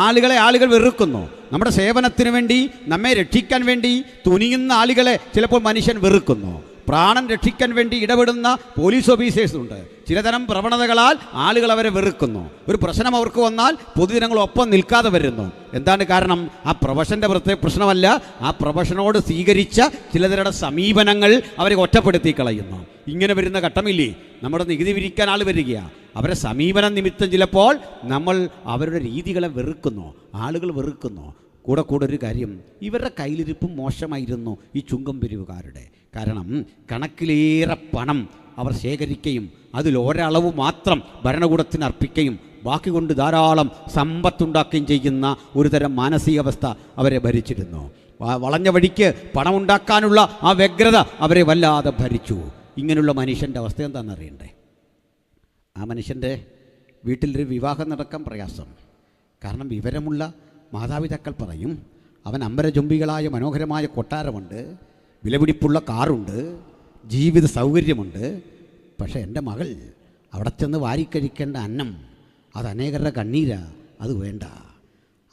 ആളുകളെ ആളുകൾ വെറുക്കുന്നു. നമ്മുടെ സേവനത്തിന് വേണ്ടി, നമ്മെ രക്ഷിക്കാൻ വേണ്ടി തുനിയുന്ന ആളുകളെ ചിലപ്പോൾ മനുഷ്യൻ വെറുക്കുന്നു. പ്രാണൻ രക്ഷിക്കാൻ വേണ്ടി ഇടപെടുന്ന പോലീസ് ഓഫീസേഴ്സുണ്ട്. ചിലതരം പ്രവണതകളാൽ ആളുകൾ അവരെ വെറുക്കുന്നു. ഒരു പ്രശ്നം അവർക്ക് വന്നാൽ പൊതുജനങ്ങളൊപ്പം നിൽക്കാതെ വരുന്നു. എന്താണ് കാരണം? ആ പ്രൊഫഷൻ്റെ പ്രശ്നമല്ല, ആ പ്രൊഫഷനോട് സ്വീകരിച്ച ചിലതരുടെ സമീപനങ്ങൾ അവരെ ഒറ്റപ്പെടുത്തി കളയുന്നു. ഇങ്ങനെ വരുന്ന ഘട്ടമില്ലേ? നമ്മുടെ നികുതി പിരിക്കാൻ ആൾ വരികയാണ്, അവരെ സമീപനം നിമിത്തം ചിലപ്പോൾ നമ്മൾ അവരുടെ രീതികളെ വെറുക്കുന്നു, ആളുകൾ വെറുക്കുന്നു. കൂടെ ഒരു കാര്യം, ഇവരുടെ കയ്യിലിരിപ്പും മോശമായിരുന്നു ഈ ചുങ്കം പിരിവുകാരുടെ. കാരണം കണക്കിലേറെ പണം അവർ ശേഖരിക്കുകയും അതിലൊരളവ് മാത്രം ഭരണകൂടത്തിന് അർപ്പിക്കുകയും ബാക്കി കൊണ്ട് ധാരാളം സമ്പത്തുണ്ടാക്കുകയും ചെയ്യുന്ന ഒരുതരം മാനസികാവസ്ഥ അവരെ ഭരിച്ചിരുന്നു. വളഞ്ഞ വഴിക്ക് പണമുണ്ടാക്കാനുള്ള ആ വ്യഗ്രത അവരെ വല്ലാതെ ഭരിച്ചു. ഇങ്ങനെയുള്ള മനുഷ്യൻ്റെ അവസ്ഥ എന്താണെന്നറിയണ്ടേ? ആ മനുഷ്യൻ്റെ വീട്ടിലൊരു വിവാഹം നടക്കാൻ പ്രയാസം. കാരണം വിവരമുള്ള മാതാപിതാക്കൾ പറയും, അവൻ അമ്പരചുംബികളായ മനോഹരമായ കൊട്ടാരമുണ്ട്, വിലപിടിപ്പുള്ള കാറുണ്ട്, ജീവിത സൗകര്യമുണ്ട്. പക്ഷേ എൻ്റെ മകൾ അവിടെ ചെന്ന് വാരിക്കഴിക്കേണ്ട അന്നം അത് അനേകരുടെ കണ്ണീരാ, അത് വേണ്ട.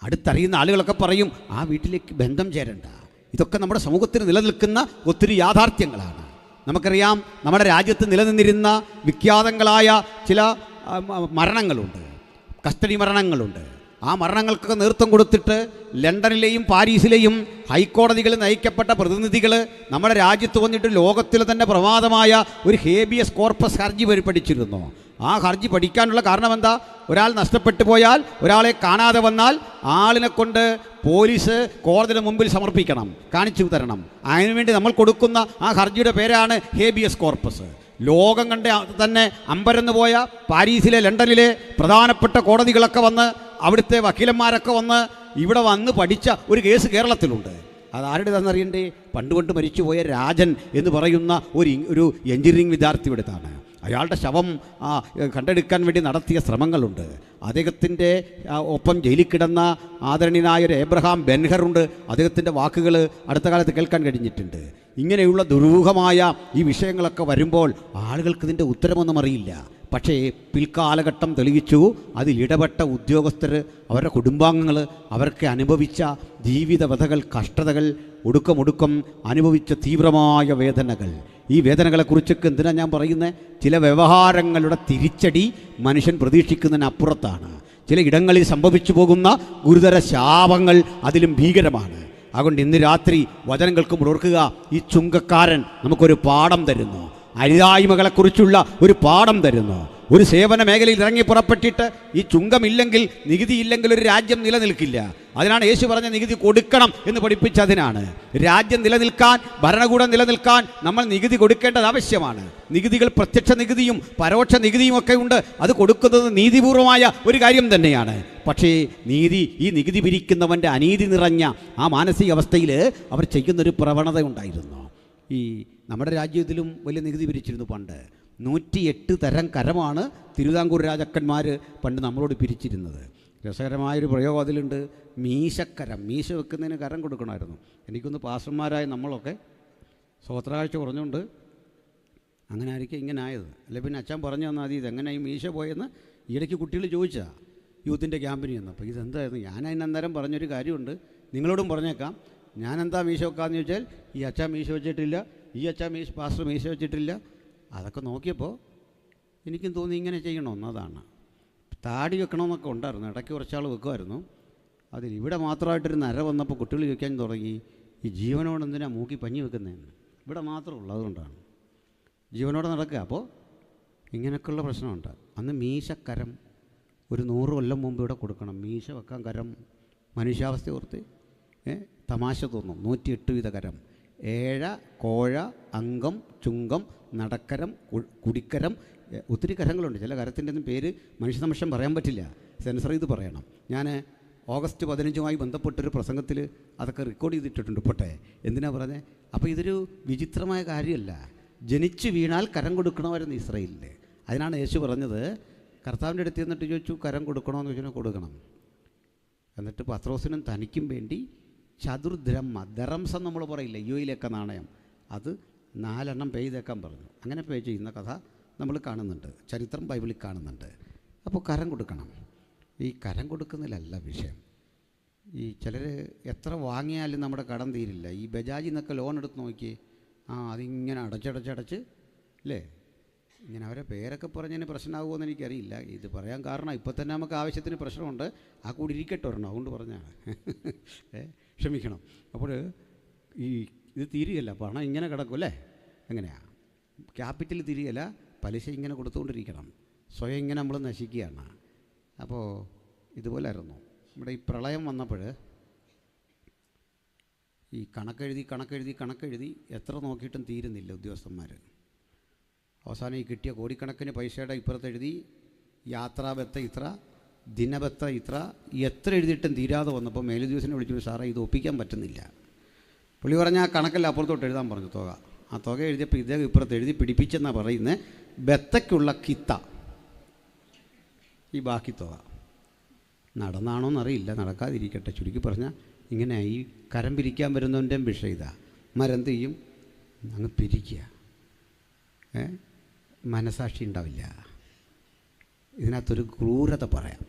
അടുത്തറിയുന്ന ആളുകളൊക്കെ പറയും ആ വീട്ടിലേക്ക് ബന്ധം ചേരണ്ട. ഇതൊക്കെ നമ്മുടെ സമൂഹത്തിന് നിലനിൽക്കുന്ന ഒത്തിരി യാഥാർത്ഥ്യങ്ങളാണ്. നമുക്കറിയാം, നമ്മുടെ രാജ്യത്ത് നിലനിന്നിരുന്ന വിഖ്യാതങ്ങളായ ചില മരണങ്ങളുണ്ട്, കസ്റ്റഡി മരണങ്ങളുണ്ട്. ആ മരണങ്ങൾക്കൊക്കെ നേതൃത്വം കൊടുത്തിട്ട് ലണ്ടനിലെയും പാരീസിലെയും ഹൈക്കോടതികളിൽ നയിക്കപ്പെട്ട പ്രതിനിധികൾ നമ്മുടെ രാജ്യത്ത് വന്നിട്ട് ലോകത്തിലെ തന്നെ പ്രമാദമായ ഒരു ഹേബിയസ് കോർപ്പസ് ഹർജി പഠിച്ചിരുന്നു. ആ ഹർജി പഠിക്കാനുള്ള കാരണം എന്താ? ഒരാൾ നഷ്ടപ്പെട്ടു പോയാൽ, ഒരാളെ കാണാതെ വന്നാൽ ആളിനെ കൊണ്ട് പോലീസ് കോടതിയുടെ മുമ്പിൽ സമർപ്പിക്കണം, കാണിച്ചു തരണം. അതിനുവേണ്ടി നമ്മൾ കൊടുക്കുന്ന ആ ഹർജിയുടെ പേരാണ് ഹേബിയസ് കോർപ്പസ്. ലോകം കണ്ട തന്നെ അമ്പരന്ന് പോയ പാരീസിലെ, ലണ്ടനിലെ പ്രധാനപ്പെട്ട കോടതികളൊക്കെ വന്ന്, അവിടുത്തെ വക്കീലന്മാരൊക്കെ വന്ന് ഇവിടെ വന്ന് പഠിച്ച ഒരു കേസ് കേരളത്തിലുണ്ട്. അതാരുടേതാണെന്നറിയണ്ടേ? പണ്ടുകൊണ്ട് മരിച്ചുപോയ രാജൻ എന്ന് പറയുന്ന ഒരു എഞ്ചിനീയറിംഗ് വിദ്യാർത്ഥിയുടേതാണ്. അയാളുടെ ശവം കണ്ടെടുക്കാൻ വേണ്ടി നടത്തിയ ശ്രമങ്ങളുണ്ട്. അദ്ദേഹത്തിൻ്റെ ഒപ്പം ജയിലിൽ കിടന്ന ആദരണീയനായ ഒരു എബ്രഹാം ബെൻഹറുണ്ട്. അദ്ദേഹത്തിൻ്റെ വാക്കുകൾ അടുത്ത കാലത്ത് കേൾക്കാൻ കഴിഞ്ഞിട്ടുണ്ട്. ഇങ്ങനെയുള്ള ദുരൂഹമായ ഈ വിഷയങ്ങളൊക്കെ വരുമ്പോൾ ആളുകൾക്ക് ഇതിൻ്റെ ഉത്തരമൊന്നും അറിയില്ല. പക്ഷേ പിൽക്കാലഘട്ടം തെളിയിച്ചു, അതിലിടപെട്ട ഉദ്യോഗസ്ഥർ, അവരുടെ കുടുംബാംഗങ്ങൾ, അവർക്ക് അനുഭവിച്ച ജീവിതവ്യഥകൾ, കഷ്ടതകൾ, ഒടുക്കം അനുഭവിച്ച തീവ്രമായ വേദനകൾ. ഈ വേദനകളെക്കുറിച്ചൊക്കെ എന്തിനാണ് ഞാൻ പറയുന്നത്? ചില വ്യവഹാരങ്ങളുടെ തിരിച്ചടി മനുഷ്യൻ പ്രതീക്ഷിക്കുന്നതിനപ്പുറത്താണ്. ചില ഇടങ്ങളിൽ സംഭവിച്ചു പോകുന്ന ഗുരുതര ശാപങ്ങൾ അതിലും ഭീകരമാണ്. അതുകൊണ്ട് ഇന്ന് രാത്രി വചനം കേൾക്കുമ്പോൾ ഓർക്കുക, ഈ ചുങ്കക്കാരൻ നമുക്കൊരു പാഠം തരുന്നു. അരുതായ്മകളെക്കുറിച്ചുള്ള ഒരു പാഠം തരുന്നു. ഒരു സേവന മേഖലയിൽ ഇറങ്ങി പുറപ്പെട്ടിട്ട് ഈ ചുങ്കമില്ലെങ്കിൽ, നികുതിയില്ലെങ്കിൽ ഒരു രാജ്യം നിലനിൽക്കില്ല. അതിനാണ് യേശു പറഞ്ഞ നികുതി കൊടുക്കണം എന്ന് പഠിപ്പിച്ചതിനാണ്. രാജ്യം നിലനിൽക്കാൻ, ഭരണകൂടം നിലനിൽക്കാൻ നമ്മൾ നികുതി കൊടുക്കേണ്ടത് ആവശ്യമാണ്. നികുതികൾ പ്രത്യക്ഷ നികുതിയും പരോക്ഷ നികുതിയും ഒക്കെ ഉണ്ട്. അത് കൊടുക്കുന്നത് നീതിപൂർവമായ ഒരു കാര്യം തന്നെയാണ്. പക്ഷേ ഈ നികുതി പിരിക്കുന്നവൻ്റെ അനീതി നിറഞ്ഞ ആ മാനസികാവസ്ഥയിൽ അവർ ചെയ്യുന്നൊരു പ്രവണത ഉണ്ടായിരുന്നു. ഈ നമ്മുടെ രാജ്യത്തിലും വലിയ നികുതി പിരിച്ചിരുന്നു പണ്ട്. 108 തരം കരമാണ് തിരുവിതാംകൂർ രാജാക്കന്മാർ പണ്ട് നമ്മളോട് പിരിച്ചിരുന്നത്. രസകരമായൊരു പ്രയോഗം അതിലുണ്ട്, മീശക്കരം. മീശ വെക്കുന്നതിന് കരം കൊടുക്കണമായിരുന്നു. എനിക്കൊന്ന് പാസ്റ്റർമാരായ നമ്മളൊക്കെ സ്വോത്രകാഴ്ച കുറഞ്ഞുകൊണ്ട് അങ്ങനെ ആയിരിക്കും ഇങ്ങനെ ആയത്. അല്ലെ പിന്നെ അച്ഛൻ പറഞ്ഞു തന്നാൽ മതി ഇതെങ്ങനെ ഈ മീശ പോയെന്ന് ഈയിടയ്ക്ക് കുട്ടികൾ ചോദിച്ചാൽ യൂത്തിൻ്റെ ക്യാമ്പിന് ചെന്നു. അപ്പോൾ ഇതെന്തായിരുന്നു? ഞാൻ അതിനന്നേരം പറഞ്ഞൊരു കാര്യമുണ്ട്, നിങ്ങളോടും പറഞ്ഞേക്കാം. ഞാനെന്താ മീശ വെക്കാമെന്ന് ചോദിച്ചാൽ, ഈ അച്ഛൻ മീശ വെച്ചിട്ടില്ല, ഈ അച്ഛൻ പാസ്റ്റർ മീശ വെച്ചിട്ടില്ല. അതൊക്കെ നോക്കിയപ്പോൾ എനിക്കും തോന്നി ഇങ്ങനെ ചെയ്യണമെന്ന്. അതാണ് താടി വെക്കണമെന്നൊക്കെ ഉണ്ടായിരുന്നു, ഇടയ്ക്ക് കുറച്ചാൾ വെക്കുമായിരുന്നു. അതിൽ ഇവിടെ മാത്രമായിട്ടൊരു നര വന്നപ്പോൾ കുട്ടികൾ ചോദിക്കാൻ തുടങ്ങി, ഈ ജീവനോട് എന്തിനാണ് മൂക്കി പഞ്ഞി വെക്കുന്നതെന്ന്. ഇവിടെ മാത്രമുള്ളൂ, അതുകൊണ്ടാണ് ജീവനോടെ നടക്കുക. അപ്പോൾ ഇങ്ങനെയൊക്കെയുള്ള പ്രശ്നമുണ്ട്. അന്ന് മീശക്കരം ഒരു 100 കൊല്ലം മുമ്പ് ഇവിടെ കൊടുക്കണം. മീശ വെക്കാൻ കരം, മനുഷ്യാവസ്ഥ ഓർത്ത് തമാശ തോന്നും. 108 വിധ കരം. ഏഴ, കോഴ, അങ്കം, ചുങ്കം, നടക്കരം, കുടിക്കരം, ഒത്തിരി കരങ്ങളുണ്ട്. ചില കരത്തിൻ്റെ ഒന്നും പേര് മനുഷ്യസമക്ഷം പറയാൻ പറ്റില്ല, സെൻസർ ചെയ്ത് പറയണം. ഞാൻ ഓഗസ്റ്റ് 15 ബന്ധപ്പെട്ടൊരു പ്രസംഗത്തിൽ അതൊക്കെ റെക്കോർഡ് ചെയ്തിട്ടുണ്ട്. പോട്ടെ, എന്തിനാ പറഞ്ഞത്? അപ്പോൾ ഇതൊരു വിചിത്രമായ കാര്യമല്ല. ജനിച്ചു വീണാൽ കരം കൊടുക്കണമായിരുന്നു ഇസ്രായേലിൽ. അതിനാണ് യേശു പറഞ്ഞത്, കർത്താവിൻ്റെ അടുത്ത് എന്നിട്ട് ചോദിച്ചു കരം കൊടുക്കണമെന്ന് ചോദിച്ചാൽ കൊടുക്കണം. എന്നിട്ട് പത്രോസിനും തനിക്കും വേണ്ടി ചതുർദ്രഹ്മ, ദറംസം നമ്മൾ പറയില്ല, യുയിലൊക്കെ നാണയം, അത് 4 പേ ചെയ്തേക്കാൻ പറഞ്ഞു. അങ്ങനെ പേ ചെയ്യുന്ന കഥ നമ്മൾ കാണുന്നുണ്ട്, ചരിത്രം ബൈബിളിൽ കാണുന്നുണ്ട്. അപ്പോൾ കരം കൊടുക്കണം. ഈ കരം കൊടുക്കുന്നതിലല്ല വിഷയം. ഈ ചിലർ എത്ര വാങ്ങിയാലും നമ്മുടെ കടം തീരില്ല. ഈ ബജാജിൽ നിന്നൊക്കെ ലോൺ എടുത്ത് നോക്കി, അതിങ്ങനെ അടച്ചടച്ചടച്ച് അല്ലേ, ഇങ്ങനെ അവരെ പേരൊക്കെ പറഞ്ഞതിന് പ്രശ്നമാകുമെന്ന് എനിക്കറിയില്ല. ഇത് പറയാൻ കാരണം ഇപ്പോൾ തന്നെ നമുക്ക് ആവശ്യത്തിന് പ്രശ്നമുണ്ട്, ആ കൂടി ഇരിക്കട്ടെ ഒരെണ്ണം, അതുകൊണ്ട് പറഞ്ഞാണ്. ക്ഷമിക്കണം. അപ്പോൾ ഇത് തീരുകയല്ല, പണം ഇങ്ങനെ കിടക്കും അല്ലേ, എങ്ങനെയാണ് ക്യാപിറ്റൽ തിരികല്ല, പലിശ ഇങ്ങനെ കൊടുത്തുകൊണ്ടിരിക്കണം, സ്വയം ഇങ്ങനെ നമ്മൾ നശിക്കുകയാണ്. അപ്പോൾ ഇതുപോലായിരുന്നു ഇവിടെ ഈ പ്രളയം വന്നപ്പോൾ ഈ കണക്കെഴുതി എത്ര നോക്കിയിട്ടും തീരുന്നില്ല ഉദ്യോഗസ്ഥന്മാർ. അവസാനം ഈ കിട്ടിയ കോടിക്കണക്കിന് പൈസയുടെ ഇപ്പുറത്തെഴുതി യാത്രാബത്ത ഇത്ര, ദിനബത്ത ഇത്ര, എത്ര എഴുതിയിട്ടും തീരാതെ വന്നപ്പോൾ മേലുദ്യോഗസ്ഥനെ വിളിച്ചു, സാറേ ഇത് ഒപ്പിക്കാൻ പറ്റുന്നില്ല. പുള്ളി പറഞ്ഞാൽ ആ കണക്കല്ല അപ്പുറത്തോട്ട് എഴുതാൻ പറഞ്ഞു തുക. ആ തുക എഴുതിയപ്പോൾ ഇദ്ദേഹം ഇപ്പുറത്ത് എഴുതി പിടിപ്പിച്ചെന്നാണ് പറയുന്നത്, ബത്തയ്ക്കുള്ള കിത്ത, ഈ ബാക്കി തുക. നടന്നാണോന്നറിയില്ല, നടക്കാതിരിക്കട്ടെ. ചുരുക്കി പറഞ്ഞാൽ ഇങ്ങനെ ഈ കരം പിരിക്കാൻ വരുന്നവൻ്റെ വിഷയം ഇതാ. മരെന്ത് ചെയ്യും? അങ്ങ് പിരിക്കുക, മനസാക്ഷി ഉണ്ടാവില്ല. ഇതിനകത്തൊരു ക്രൂരത പറയാം.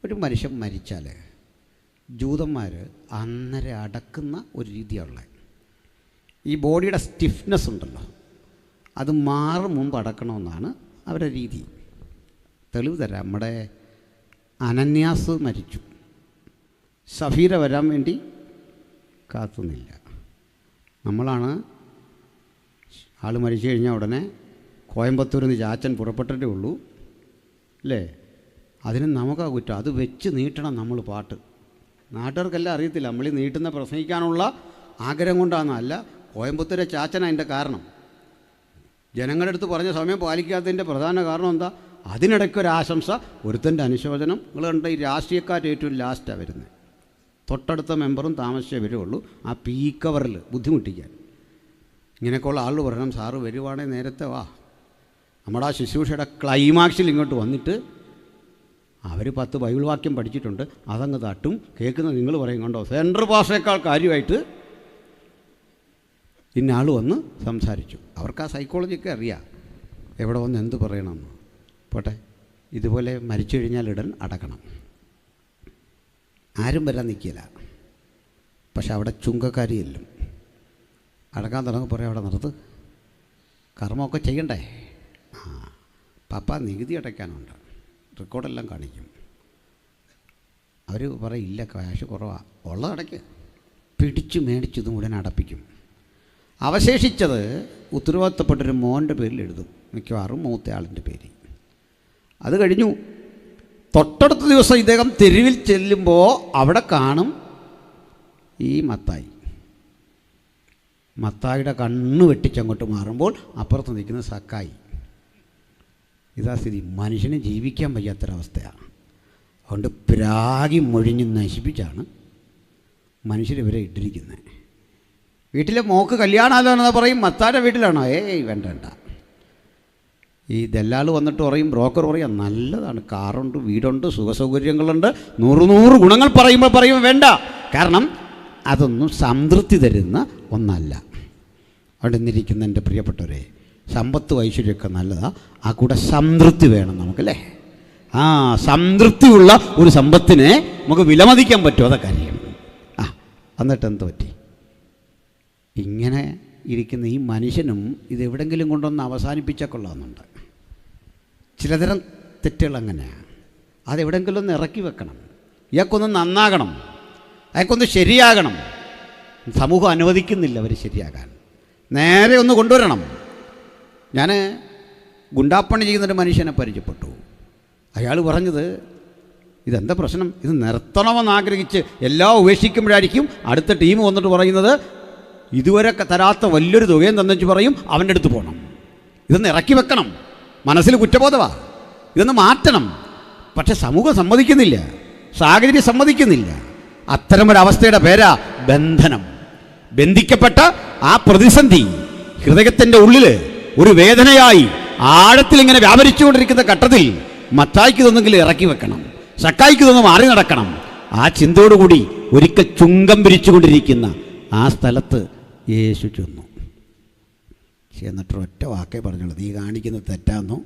ഒരു മനുഷ്യൻ മരിച്ചാൽ ജൂതന്മാർ അന്നേരം അടക്കുന്ന ഒരു രീതിയാണുള്ളത്. ഈ ബോഡിയുടെ സ്റ്റിഫ്നെസ് ഉണ്ടല്ലോ, അത് മാറും മുമ്പ് അടക്കണമെന്നാണ് അവരുടെ രീതി. തെളിവ് തരാം. നമ്മുടെ അനന്യാസ് മരിച്ചു, സഫീര വരാൻ വേണ്ടി കാത്തുന്നില്ല. നമ്മളാണ് ആൾ മരിച്ചു കഴിഞ്ഞാൽ ഉടനെ കോയമ്പത്തൂരിൽ നിന്ന് ചാച്ചൻ പുറപ്പെട്ടിട്ടേ ഉള്ളൂ അല്ലേ, അതിന് നമുക്കാ കുറ്റം. അത് വെച്ച് നീട്ടണം നമ്മൾ പാട്ട്. നാട്ടുകാർക്കെല്ലാം അറിയത്തില്ല, നമ്മളീ നീട്ടുന്ന പ്രസംഗിക്കാനുള്ള ആഗ്രഹം കൊണ്ടാണെന്നല്ല, കോയമ്പത്തൂരെ ചാച്ചൻ അതിൻ്റെ കാരണം. ജനങ്ങളുടെ അടുത്ത് പറഞ്ഞ സമയം പാലിക്കാത്തതിൻ്റെ പ്രധാന കാരണം എന്താ? അതിനിടയ്ക്കൊരാശംസ, ഒരുത്തൻ്റെ അനുശോചനം. നിങ്ങൾ കണ്ട ഈ രാഷ്ട്രീയക്കാർ ഏറ്റവും ലാസ്റ്റാണ് വരുന്നത്. തൊട്ടടുത്ത മെമ്പറും താമസിച്ചേ വരുള്ളൂ. ആ പീക്കവറിൽ ബുദ്ധിമുട്ടിക്കാൻ ഇങ്ങനെയൊക്കെയുള്ള ആൾ പറയണം, സാറ് വരുവാണെങ്കിൽ നേരത്തെ വാ. നമ്മുടെ ആ ശുശ്രൂഷയുടെ ക്ലൈമാക്സിൽ ഇങ്ങോട്ട് വന്നിട്ട് അവർ 10 ബൈബിൾ വാക്യം പഠിച്ചിട്ടുണ്ട്, അതങ്ങ് തട്ടും. കേൾക്കുന്നത് നിങ്ങൾ പറയും, കണ്ടോ സെൻട്രൽ പാസ്റ്റേക്കാൾ കാര്യമായിട്ട് ഇന്ന ആൾ വന്ന് സംസാരിച്ചു. അവർക്ക് ആ സൈക്കോളജിയൊക്കെ അറിയാം, എവിടെ വന്ന് എന്ത് പറയണമെന്ന്. പോട്ടെ, ഇതുപോലെ മരിച്ചു കഴിഞ്ഞാൽ ഉടൻ അടക്കണം. ആരും വരാൻ നിൽക്കില്ല. പക്ഷെ അവിടെ ചുങ്കക്കാരിയെല്ലും അടക്കാൻ തുടങ്ങി പറയാം, അവിടെ നിർത്ത്, കർമ്മമൊക്കെ ചെയ്യണ്ടേ. പപ്പ നികുതി അടയ്ക്കാനുണ്ട്, റെക്കോർഡെല്ലാം കാണിക്കും. അവർ പറയും, ഇല്ല കാശ് കുറവാണ്, ഉള്ളത് അടയ്ക്ക്. പിടിച്ചു മേടിച്ചതും ഉടനെ അടപ്പിക്കും. അവശേഷിച്ചത് ഉത്തരവാദിത്തപ്പെട്ടൊരു മോൻ്റെ പേരിൽ എഴുതും, മിക്കവാറും മൂത്ത ആളിൻ്റെ പേര്. അത് കഴിഞ്ഞു. തൊട്ടടുത്ത ദിവസം ഇദ്ദേഹം തെരുവിൽ ചെല്ലുമ്പോൾ അവിടെ കാണും ഈ മത്തായിയുടെ കണ്ണ് വെട്ടിച്ചങ്ങോട്ട് മാറുമ്പോൾ അപ്പുറത്ത് നിൽക്കുന്ന സക്കായി. ഇതാ സ്ഥിതി. മനുഷ്യന് ജീവിക്കാൻ വയ്യാത്തൊരവസ്ഥയാണ്. അതുകൊണ്ട് പ്രാഗി മൊഴിഞ്ഞ് നശിപ്പിച്ചാണ് മനുഷ്യരിവരെ ഇട്ടിരിക്കുന്നത്. വീട്ടിലെ മോക്ക് കല്യാണമാലോന്ന് പറയും, മത്തായുടെ വീട്ടിലാണോ? വേണ്ട. ഈ ദല്ലാൾ വന്നിട്ട് പറയും, ബ്രോക്കർ പറയും, നല്ലതാണ്, കാറുണ്ട്, വീടുണ്ട്, സുഖസൗകര്യങ്ങളുണ്ട്, 100 ഗുണങ്ങൾ പറയുമ്പോൾ വേണ്ട. കാരണം അതൊന്നും സംതൃപ്തി തരുന്ന ഒന്നല്ല. അവിടെ നിന്നിരിക്കുന്ന എൻ്റെ പ്രിയപ്പെട്ടവരെ, സമ്പത്ത് ഐശ്വര്യമൊക്കെ നല്ലതാണ്, ആ കൂടെ സംതൃപ്തി വേണം നമുക്കല്ലേ. ആ സംതൃപ്തിയുള്ള ഒരു സമ്പത്തിനെ നമുക്ക് വിലമതിക്കാൻ പറ്റുമോ? അതൊക്കെ അറിയണം. എന്നിട്ട് എന്ത് പറ്റി? ഇങ്ങനെ ഇരിക്കുന്ന ഈ മനുഷ്യനും ഇതെവിടെങ്കിലും കൊണ്ടൊന്ന് അവസാനിപ്പിച്ചാൽ കൊള്ളാമെന്നുണ്ട്. ചിലതരം തെറ്റുകൾ അങ്ങനെയാണ്. അതെവിടെയെങ്കിലും ഒന്ന് ഇറക്കി വെക്കണം. ഇയാൾക്കൊന്ന് നന്നാകണം, അയാൾക്കൊന്ന് ശരിയാകണം. സമൂഹം അനുവദിക്കുന്നില്ല അവർ ശരിയാകാൻ. നേരെ ഒന്ന് കൊണ്ടുവരണം. ഞാൻ ഗുണ്ടാപ്പണി ചെയ്യുന്നൊരു മനുഷ്യനെ പരിചയപ്പെട്ടു. അയാൾ പറഞ്ഞത്, ഇതെന്താ പ്രശ്നം, ഇത് നിർത്തണമെന്ന് ആഗ്രഹിച്ച് എല്ലാം ഉപേക്ഷിക്കുമ്പോഴായിരിക്കും അടുത്ത ടീം വന്നിട്ട് പറയുന്നത്, ഇതുവരെ തരാത്ത വലിയൊരു തുകയും തന്നെച്ച് പറയും അവൻ്റെ അടുത്ത് പോകണം. ഇതൊന്ന് ഇറക്കി വെക്കണം. മനസ്സിൽ കുറ്റബോധമാണ്, ഇതൊന്ന് മാറ്റണം. പക്ഷെ സമൂഹം സമ്മതിക്കുന്നില്ല, സാഹചര്യം സമ്മതിക്കുന്നില്ല. അത്തരമൊരവസ്ഥയുടെ പേരാ ബന്ധനം. ബന്ധിക്കപ്പെട്ട ആ പ്രതിസന്ധി ഹൃദയത്തിൻ്റെ ഉള്ളിൽ ഒരു വേദനയായി ആഴത്തിൽ ഇങ്ങനെ വ്യാപരിച്ചുകൊണ്ടിരിക്കുന്ന ഘട്ടത്തിൽ മത്തായിക്ക് ഇതൊന്നെങ്കിലും ഇറക്കി വെക്കണം, സക്കായിക്ക് ഇതൊന്ന് മാറി നടക്കണം. ആ ചിന്തയോടുകൂടി ഒരിക്കൽ ചുങ്കം പിരിച്ചുകൊണ്ടിരിക്കുന്ന ആ സ്ഥലത്ത് യേശു ചെന്നു. എന്നിട്ട് ഒറ്റ വാക്കേ പറഞ്ഞുള്ളൂ, നീ കാണിക്കുന്നത് തെറ്റാന്നോ,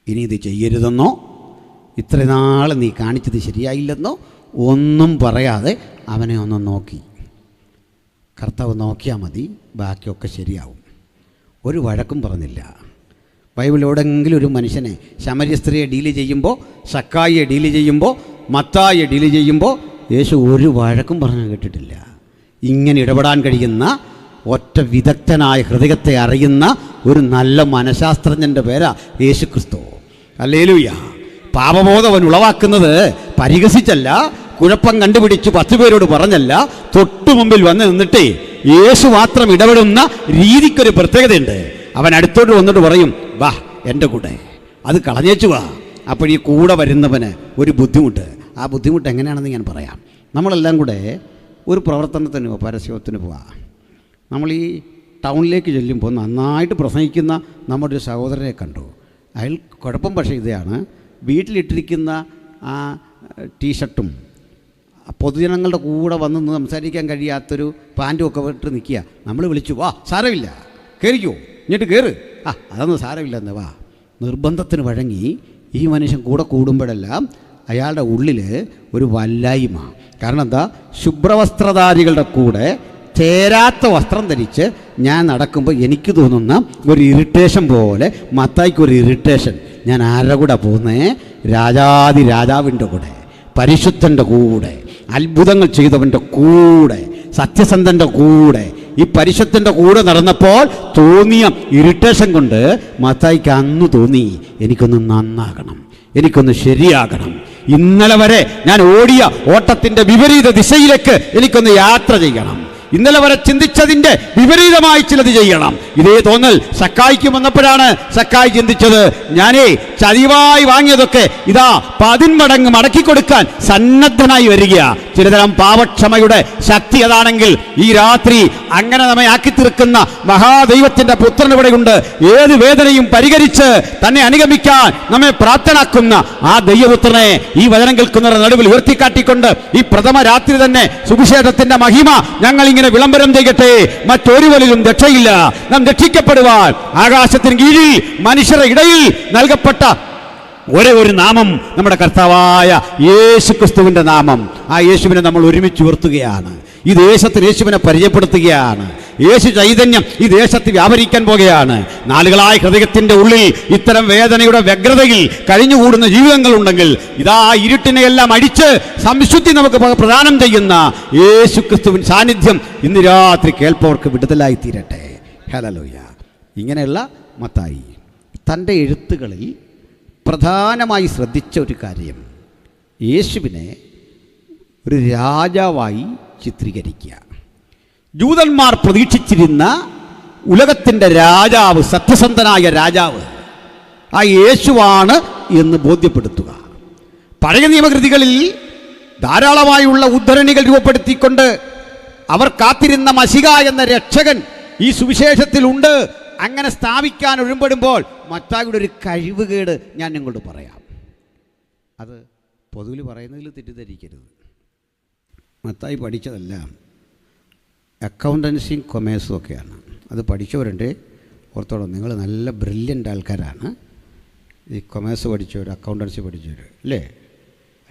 ഇനി ഇത് ചെയ്യരുതെന്നോ, ഇത്ര നാൾ നീ കാണിച്ചത് ശരിയായില്ലെന്നോ ഒന്നും പറയാതെ അവനെ ഒന്ന് നോക്കി. കർത്താവ് നോക്കിയാൽ മതി, ബാക്കിയൊക്കെ ശരിയാവും. ഒരു വഴക്കും പറഞ്ഞില്ല. ബൈബിളിലെവിടെങ്കിലും ഒരു മനുഷ്യനെ ശമര്യ സ്ത്രീയെ ഡീല് ചെയ്യുമ്പോൾ, സക്കായിയെ ഡീല് ചെയ്യുമ്പോൾ, മത്തായിയെ ഡീല് ചെയ്യുമ്പോൾ യേശു ഒരു വഴക്കും പറഞ്ഞു കേട്ടിട്ടില്ല. ഇങ്ങനെ ഇടപെടാൻ കഴിയുന്ന ഒറ്റ വിദഗ്ധനായ ഹൃദയത്തെ അറിയുന്ന ഒരു നല്ല മനഃശാസ്ത്രജ്ഞൻ്റെ പേരാ യേശു ക്രിസ്തു. ഹല്ലേലൂയ. പാപബോധം അവൻ ഉളവാക്കുന്നത് പരിഹസിച്ചല്ല, കുഴപ്പം കണ്ടുപിടിച്ച് 10 പേരോട് പറഞ്ഞല്ല, തൊട്ടു മുമ്പിൽ വന്ന് നിന്നിട്ടേ യേശു മാത്രം ഇടപെടുന്ന രീതിക്കൊരു പ്രത്യേകതയുണ്ട്. അവൻ അടുത്തോട്ട് വന്നിട്ട് പറയും, വാ എൻ്റെ കൂടെ, അത് കളഞ്ഞേച്ചു വാ. അപ്പോഴീ കൂടെ വരുന്നവന് ഒരു ബുദ്ധിമുട്ട്. ആ ബുദ്ധിമുട്ട് എങ്ങനെയാണെന്ന് ഞാൻ പറയാം. നമ്മളെല്ലാം കൂടെ ഒരു പ്രവർത്തനത്തിന് പരസ്യത്തിന് പോവാം. നമ്മൾ ഈ ടൗണിലേക്ക് ചെല്ലുമ്പോൾ നന്നായിട്ട് പ്രസംഗിക്കുന്ന നമ്മുടെ ഒരു സഹോദരനെ കണ്ടു. അയാൾ കുഴപ്പം പക്ഷേ ഇതാണ്, വീട്ടിലിട്ടിരിക്കുന്ന ആ ടീഷർട്ടും പൊതുജനങ്ങളുടെ കൂടെ വന്ന് സംസാരിക്കാൻ കഴിയാത്തൊരു പാൻറ്റും ഒക്കെ ഇട്ട് നിൽക്കുക. നമ്മൾ വിളിച്ചു, വാ സാരമില്ല, കയറിക്കോ, ഇങ്ങോട്ട് കയറ്, അതൊന്നും സാരമില്ല എന്ന് വാ. നിർബന്ധത്തിന് വഴങ്ങി ഈ മനുഷ്യൻ കൂടെ കൂടുമ്പോഴെല്ലാം അയാളുടെ ഉള്ളിൽ ഒരു വല്ലായ്മ. കാരണം എന്താ, ശുഭ്രവസ്ത്രധാരികളുടെ കൂടെ ചേരാത്ത വസ്ത്രം ധരിച്ച് ഞാൻ നടക്കുമ്പോൾ എനിക്ക് തോന്നുന്ന ഒരു ഇറിറ്റേഷൻ പോലെ, മത്തായിക്കൊരു ഇറിറ്റേഷൻ. ഞാൻ ആരുടെ കൂടെ പോകുന്നേ? രാജാതി രാജാവിൻ്റെ കൂടെ, പരിശുദ്ധൻ്റെ കൂടെ, അത്ഭുതങ്ങൾ ചെയ്തവൻ്റെ കൂടെ, സത്യസന്ധൻ്റെ കൂടെ. ഈ പരിശുദ്ധൻ്റെ കൂടെ നടന്നപ്പോൾ തോന്നിയ ഇറിറ്റേഷൻ കൊണ്ട് മത്തായിക്ക് അന്ന് തോന്നി, എനിക്കൊന്ന് നന്നാകണം, എനിക്കൊന്ന് ശരിയാകണം. ഇന്നലെ വരെ ഞാൻ ഓടിയ ഓട്ടത്തിൻ്റെ വിപരീത ദിശയിലേക്ക് എനിക്കൊന്ന് യാത്ര ചെയ്യണം. ഇന്നലെ വരെ ചിന്തിച്ചതിൻ്റെ വിപരീതമായി ചിലത് ചെയ്യണം. ഇതേ തോന്നൽ സക്കായിക്ക് വന്നപ്പോഴാണ് സക്കായി ചിന്തിച്ചത്, ഞാനേ ചതിവായി വാങ്ങിയതൊക്കെ ഇതാ 10 മടങ്ങ് മടക്കി കൊടുക്കാൻ സന്നദ്ധനായി വരിക. ചിലതരം പാപക്ഷമയുടെ ശക്തി അതാണെങ്കിൽ ഈ രാത്രി അങ്ങനെ നമ്മെ ആക്കി തീർക്കുന്ന മഹാദൈവത്തിൻ്റെ പുത്രൻ ഇവിടെയുണ്ട്. ഏത് വേദനയും പരിഹരിച്ച് തന്നെ അനുഗമിക്കാൻ നമ്മെ പ്രാപ്തനാക്കുന്ന ആ ദൈവപുത്രനെ ഈ വചനം കേൾക്കുന്നവരുടെ നടുവിൽ ഉയർത്തിക്കാട്ടിക്കൊണ്ട് ഈ പ്രഥമ രാത്രി തന്നെ സുവിശേഷത്തിന്റെ മഹിമ ഞങ്ങൾ ഇങ്ങനെ വിളംബരം ചെയ്യട്ടെ. മറ്റൊരു വഴിയിലും രക്ഷയില്ല. നാം രക്ഷിക്കപ്പെടുവാൻ ആകാശത്തിന് കീഴിൽ മനുഷ്യരുടെ ഇടയിൽ നൽകപ്പെട്ട ഒരേ ഒരു നാമം നമ്മുടെ കർത്താവായ യേശു ക്രിസ്തുവിൻ്റെ നാമം. ആ യേശുവിനെ നമ്മൾ ഒരുമിച്ച് ഉയർത്തുകയാണ്. ഈ ദേശത്തിന് യേശുവിനെ പരിചയപ്പെടുത്തുകയാണ്. യേശു ചൈതന്യം ഈ ദേശത്ത് വ്യാപരിക്കാൻ പോകുകയാണ്. നാളുകളായി ഹൃദയത്തിൻ്റെ ഉള്ളിൽ ഇത്തരം വേദനയുടെ വ്യഗ്രതയിൽ കഴിഞ്ഞുകൂടുന്ന ജീവിതങ്ങളുണ്ടെങ്കിൽ ഇതാ ഇരുട്ടിനെയെല്ലാം അടിച്ച് സംശുദ്ധി നമുക്ക് പ്രദാനം ചെയ്യുന്ന യേശു ക്രിസ്തുവിൻ സാന്നിധ്യം ഇന്ന് രാത്രി കേൾപ്പവർക്ക് വിടുതലായി തീരട്ടെ. ഹല്ലേലൂയ. ഇങ്ങനെയുള്ള മത്തായി തൻ്റെ എഴുത്തുകളിൽ പ്രധാനമായി ശ്രദ്ധിച്ച ഒരു കാര്യം, യേശുവിനെ ഒരു രാജാവായി ചിത്രീകരിക്കുക. ജൂതന്മാർ പ്രതീക്ഷിച്ചിരുന്ന ഉലകത്തിൻ്റെ രാജാവ്, സത്യസന്ധനായ രാജാവ് ആ യേശുവാണ് എന്ന് ബോധ്യപ്പെടുത്തുക. പഴയ നിയമകൃതികളിൽ ധാരാളമായുള്ള ഉദ്ധരണികൾ രൂപപ്പെടുത്തിക്കൊണ്ട് അവർ കാത്തിരുന്ന മശിഹ എന്ന രക്ഷകൻ ഈ സുവിശേഷത്തിലുണ്ട് അങ്ങനെ സ്ഥാപിക്കാൻ ഒരുമ്പെടുമ്പോൾ മത്തായിയുടെ ഒരു കഴിവുകേട് ഞാൻ നിങ്ങളോട് പറയാം. അത് പൊതുവിൽ പറയുന്നതിൽ തെറ്റിദ്ധരിക്കരുത്. മത്തായി പഠിച്ചതെല്ലാം അക്കൗണ്ടൻസിയും കൊമേഴ്സും ഒക്കെയാണ്. അത് പഠിച്ചവരുണ്ട്, ഓർത്തോളം നിങ്ങൾ നല്ല ബ്രില്യൻ്റ് ആൾക്കാരാണ്. ഈ കൊമേഴ്സ് പഠിച്ചവർ, അക്കൗണ്ടൻസി പഠിച്ചവർ അല്ലേ,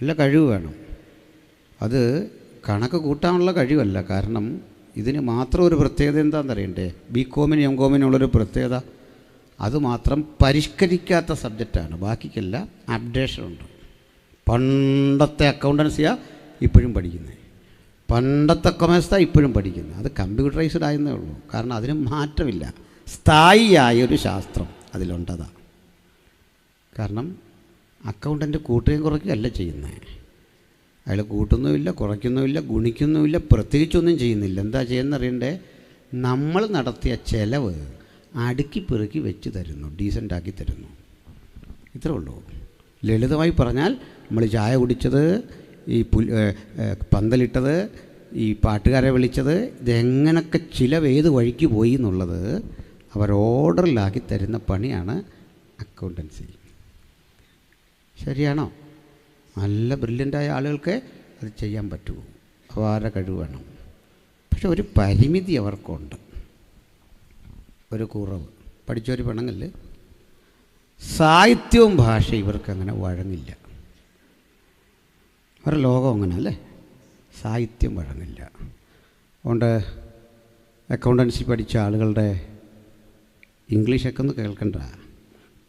നല്ല കഴിവ് വേണം. അത് കണക്ക് കൂട്ടാനുള്ള കഴിവല്ല. കാരണം ഇതിന് മാത്രം ഒരു പ്രത്യേകത എന്താണെന്നറിയണ്ടേ, ബികോമിനും എംകോമിനുള്ളൊരു പ്രത്യേകത, അതുമാത്രം പരിഷ്കരിക്കാത്ത സബ്ജക്റ്റാണ്. ബാക്കിക്കെല്ലാം അപ്ഡേഷനുണ്ട്. പണ്ടത്തെ അക്കൗണ്ടൻസിയാണ് ഇപ്പോഴും പഠിക്കുന്നത്, പണ്ടത്തെ കൊമേഴ്സാണ് ഇപ്പോഴും പഠിക്കുന്നത്. അത് കമ്പ്യൂട്ടറൈസ്ഡ് ആയെന്നേ ഉള്ളൂ. കാരണം അതിന് മാറ്റമില്ല. സ്ഥായിയായൊരു ശാസ്ത്രം അതിലുണ്ടതാ. കാരണം അക്കൗണ്ടൻ്റ് കൂട്ടുകയും കുറയ്ക്കുകയല്ല ചെയ്യുന്നത്. അയാൾ കൂട്ടുന്നുമില്ല, കുറയ്ക്കുന്നുമില്ല, ഗുണിക്കുന്നുമില്ല, പ്രത്യേകിച്ചൊന്നും ചെയ്യുന്നില്ല. എന്താ ചെയ്യുന്നറിയണ്ടേ, നമ്മൾ നടത്തിയ ചെലവ് അടുക്കി പെറുക്കി വെച്ച് തരുന്നു, ഡീസൻ്റാക്കി തരുന്നു. ഇത്രേ ഉള്ളൂ. ലളിതമായി പറഞ്ഞാൽ നമ്മൾ ചായ കുടിച്ചത്, ഈ പന്തലിട്ടത്, ഈ പാട്ടുകാരെ വിളിച്ചത്, ഇതെങ്ങനൊക്കെ ചിലവ് ഏത് വഴിക്ക് പോയി എന്നുള്ളത് അവർ ഓർഡറിലാക്കി തരുന്ന പണിയാണ് അക്കൗണ്ടൻസി. ശരിയാണോ? നല്ല ബ്രില്യൻ്റായ ആളുകൾക്ക് അത് ചെയ്യാൻ പറ്റുമോ? അപാര കഴിവ് വേണം. പക്ഷെ ഒരു പരിമിതി അവർക്കുണ്ട്, ഒരു കുറവ്. പഠിച്ചൊരു പെണ്ണുങ്ങളിൽ സാഹിത്യവും ഭാഷ ഇവർക്കങ്ങനെ വഴങ്ങില്ല. അവരുടെ ലോകം അങ്ങനെ അല്ലേ, സാഹിത്യം വഴങ്ങില്ല. അതുകൊണ്ട് അക്കൗണ്ടൻസി പഠിച്ച ആളുകളുടെ ഇംഗ്ലീഷൊക്കെ ഒന്ന് കേൾക്കണ്ട.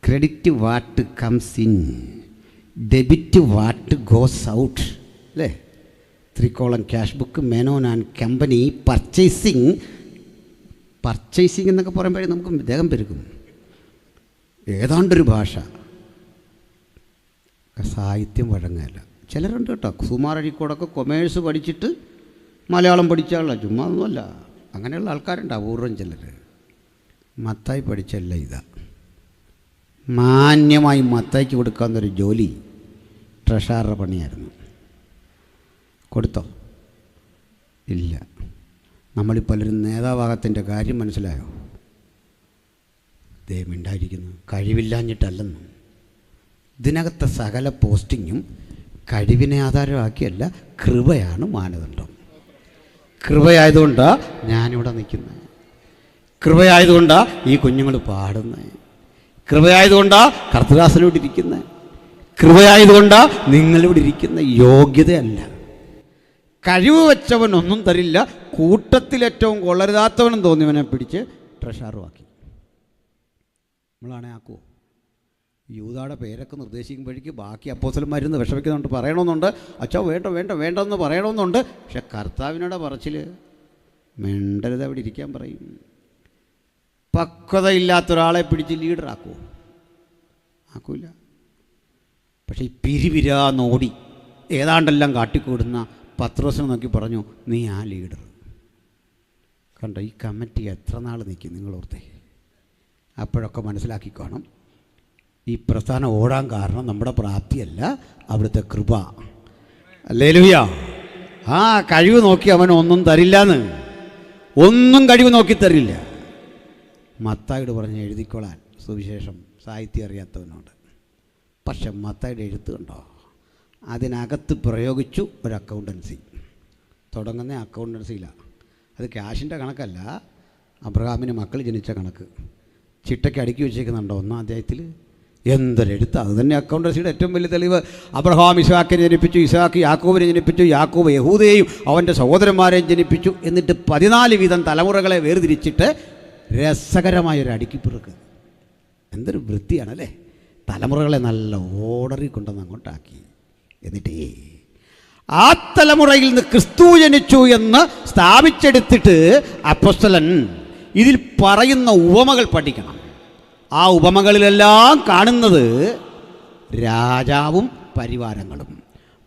Credit what comes in, debit what goes out അല്ലേ. 3 column cash book, Menon and company, purchasing എന്നൊക്കെ പറയുമ്പോഴേ നമുക്ക് ദേഹം പെരുക്കും. ഏതാണ്ടൊരു ഭാഷ, സാഹിത്യം വഴങ്ങല്ല. ചിലരുണ്ട് കേട്ടോ, സുമാർ അഴീക്കോടൊക്കെ കൊമേഴ്സ് പഠിച്ചിട്ട് മലയാളം പഠിച്ച ആളല്ല, ചുമ്മാ ഒന്നുമല്ല. അങ്ങനെയുള്ള ആൾക്കാരുണ്ട്, അപൂർവം ചിലർ. മത്തായി പഠിച്ചല്ല ഇതാ. മാന്യമായി മത്തായിക്ക് കൊടുക്കാവുന്നൊരു ജോലി ട്രഷററുടെ പണിയായിരുന്നു. കൊടുത്തോ? ഇല്ല. നമ്മളീ പലരും നേതാവാകത്തിൻ്റെ കാര്യം മനസ്സിലായോ? ദൈവമുണ്ടായിരിക്കുന്നു, കഴിവില്ലാഞ്ഞിട്ടല്ലെന്നും. ഇതിനകത്തെ സകല പോസ്റ്റിങ്ങും കഴിവിനെ ആധാരമാക്കിയല്ല, കൃപയാണ് മാനദണ്ഡം. കൃപയായതുകൊണ്ടാണ് ഞാനിവിടെ നിൽക്കുന്നത്, കൃപയായതുകൊണ്ടാണ് ഈ കുഞ്ഞുങ്ങൾ പാടുന്നത്, കൃപയായതുകൊണ്ടാണ് കർത്തദാസനോട് ഇരിക്കുന്നത്, കൃപയായതുകൊണ്ടാണ് നിങ്ങളിവിടെ ഇരിക്കുന്ന. യോഗ്യതയല്ല. കഴിവ് വെച്ചവൻ ഒന്നും തരില്ല, കൂട്ടത്തിലേറ്റവും കൊള്ളരുതാത്തവനും തോന്നിയവനെ പിടിച്ച് ട്രഷറുമാക്കി. നമ്മളാണെ ആക്കുമോ? യൂദായുടെ പേരൊക്കെ നിർദ്ദേശിക്കുമ്പോഴേക്ക് ബാക്കി അപ്പോസ്തലന്മാരിന്ന് വിഷമിക്കുന്നുണ്ട്, പറയണമെന്നുണ്ട്, അച്ഛാ വേണ്ട വേണ്ട വേണ്ടെന്ന് പറയണമെന്നുണ്ട്. പക്ഷെ കർത്താവിനോട് പറച്ചിൽ മിണ്ടരുത്, അവിടെ ഇരിക്കാൻ പറയും. പക്വതയില്ലാത്ത ഒരാളെ പിടിച്ച് ലീഡറാക്കുമോ? ആക്കൂല. പക്ഷെ ഈ പിരിവിരാന്നോടി ഏതാണ്ടെല്ലാം കാട്ടിക്കൂടുന്ന പത്രോസിനെ നോക്കി പറഞ്ഞു, നീ ആ ലീഡർ. കണ്ടോ, ഈ കമ്മിറ്റി എത്ര നാൾ നിൽക്കും നിങ്ങളോർത്തേ? അപ്പോഴൊക്കെ മനസ്സിലാക്കിക്കോണം, ഈ പ്രസ്ഥാനം ഓടാൻ കാരണം നമ്മുടെ പ്രാപ്തിയല്ല, അവിടുത്തെ കൃപ. ഹല്ലേലൂയ. ആ കഴിവ് നോക്കി അവൻ ഒന്നും തരില്ലാന്ന്, ഒന്നും കഴിവ് നോക്കി തരില്ല. മത്തായിയോട് പറഞ്ഞ് എഴുതിക്കോളാൻ സുവിശേഷം സാഹിത്യം അറിയാത്തവനോട്. പക്ഷെ മത്തായിയുടെ എഴുത്ത് കണ്ടോ, അതിനകത്ത് പ്രയോഗിച്ചു ഒരു അക്കൗണ്ടൻസി. തുടങ്ങുന്ന അക്കൗണ്ടൻസിയിലാണ്. അത് ക്യാഷിൻ്റെ കണക്കല്ല, അബ്രഹാമിന് മക്കൾ ജനിച്ച കണക്ക്. ചിട്ടയ്ക്ക് അടുക്കി വെച്ചേക്കുന്നുണ്ടോ 1-ാം അധ്യായത്തിൽ? എന്തൊരെഴുത്ത്! അത് തന്നെ അക്കൗണ്ടൻസിയുടെ ഏറ്റവും വലിയ തെളിവ്. അബ്രഹാം ഇസ്ഹാക്കിനെ ജനിപ്പിച്ചു, ഇസ്ഹാക്ക് യാക്കോബിനെ ജനിപ്പിച്ചു, യാക്കോബ് യഹൂദയെയും അവൻ്റെ സഹോദരന്മാരെയും ജനിപ്പിച്ചു. എന്നിട്ട് 14 വീതം തലമുറകളെ വേർതിരിച്ചിട്ട് രസകരമായൊരു അടുക്കിപ്പിറുക്ക്. എന്തൊരു വൃത്തിയാണല്ലേ! തലമുറകളെ നല്ല ഓർഡറിൽ കൊണ്ടുവന്ന് അങ്ങോട്ടാക്കി. എന്നിട്ടേ ആ തലമുറയിൽ നിന്ന് ക്രിസ്തു ജനിച്ചു എന്ന് സ്ഥാപിച്ചെടുത്തിട്ട് അപ്പോസ്തലൻ ഇതിൽ പറയുന്ന ഉപമകൾ പഠിക്കണം. ആ ഉപമകളിലെല്ലാം കാണുന്നത് രാജാവും പരിവാരങ്ങളും.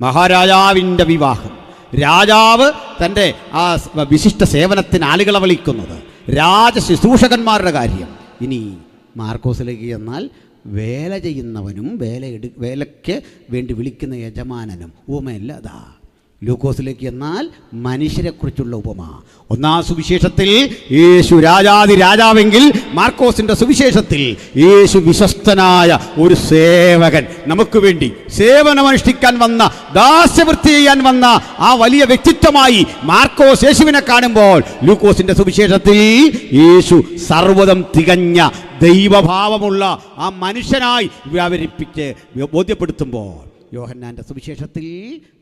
മഹാരാജാവിൻ്റെ വിവാഹം, രാജാവ് തൻ്റെ ആ വിശിഷ്ട സേവനത്തിന് ആളുകളെ വിളിക്കുന്നത്, രാജശുശ്രൂഷകന്മാരുടെ കാര്യം. ഇനി മാർക്കോസിലേക്ക് എന്നാൽ വേല ചെയ്യുന്നവനും വേലയ്ക്ക് വേണ്ടി വിളിക്കുന്ന യജമാനനും ഉപമയല്ല അതാ. ലൂക്കോസിലേക്ക് എന്നാൽ മനുഷ്യരെക്കുറിച്ചുള്ള ഉപമ. 1-ാം സുവിശേഷത്തിൽ യേശു രാജാതി രാജാവെങ്കിൽ മാർക്കോസിൻ്റെ സുവിശേഷത്തിൽ യേശു വിശ്വസ്തനായ ഒരു സേവകൻ, നമുക്ക് വേണ്ടി സേവനമനുഷ്ഠിക്കാൻ വന്ന, ദാസ്യവൃത്തി ചെയ്യാൻ വന്ന ആ വലിയ വ്യക്തിത്വമായി മാർക്കോസ് യേശുവിനെ കാണുമ്പോൾ, ലൂക്കോസിൻ്റെ സുവിശേഷത്തിൽ യേശു സർവ്വതും തികഞ്ഞ ദൈവഭാവമുള്ള ആ മനുഷ്യനായി വ്യാപരിപ്പിച്ച് ബോധ്യപ്പെടുത്തുമ്പോൾ, യോഹന്നാൻ്റെ സുവിശേഷത്തിൽ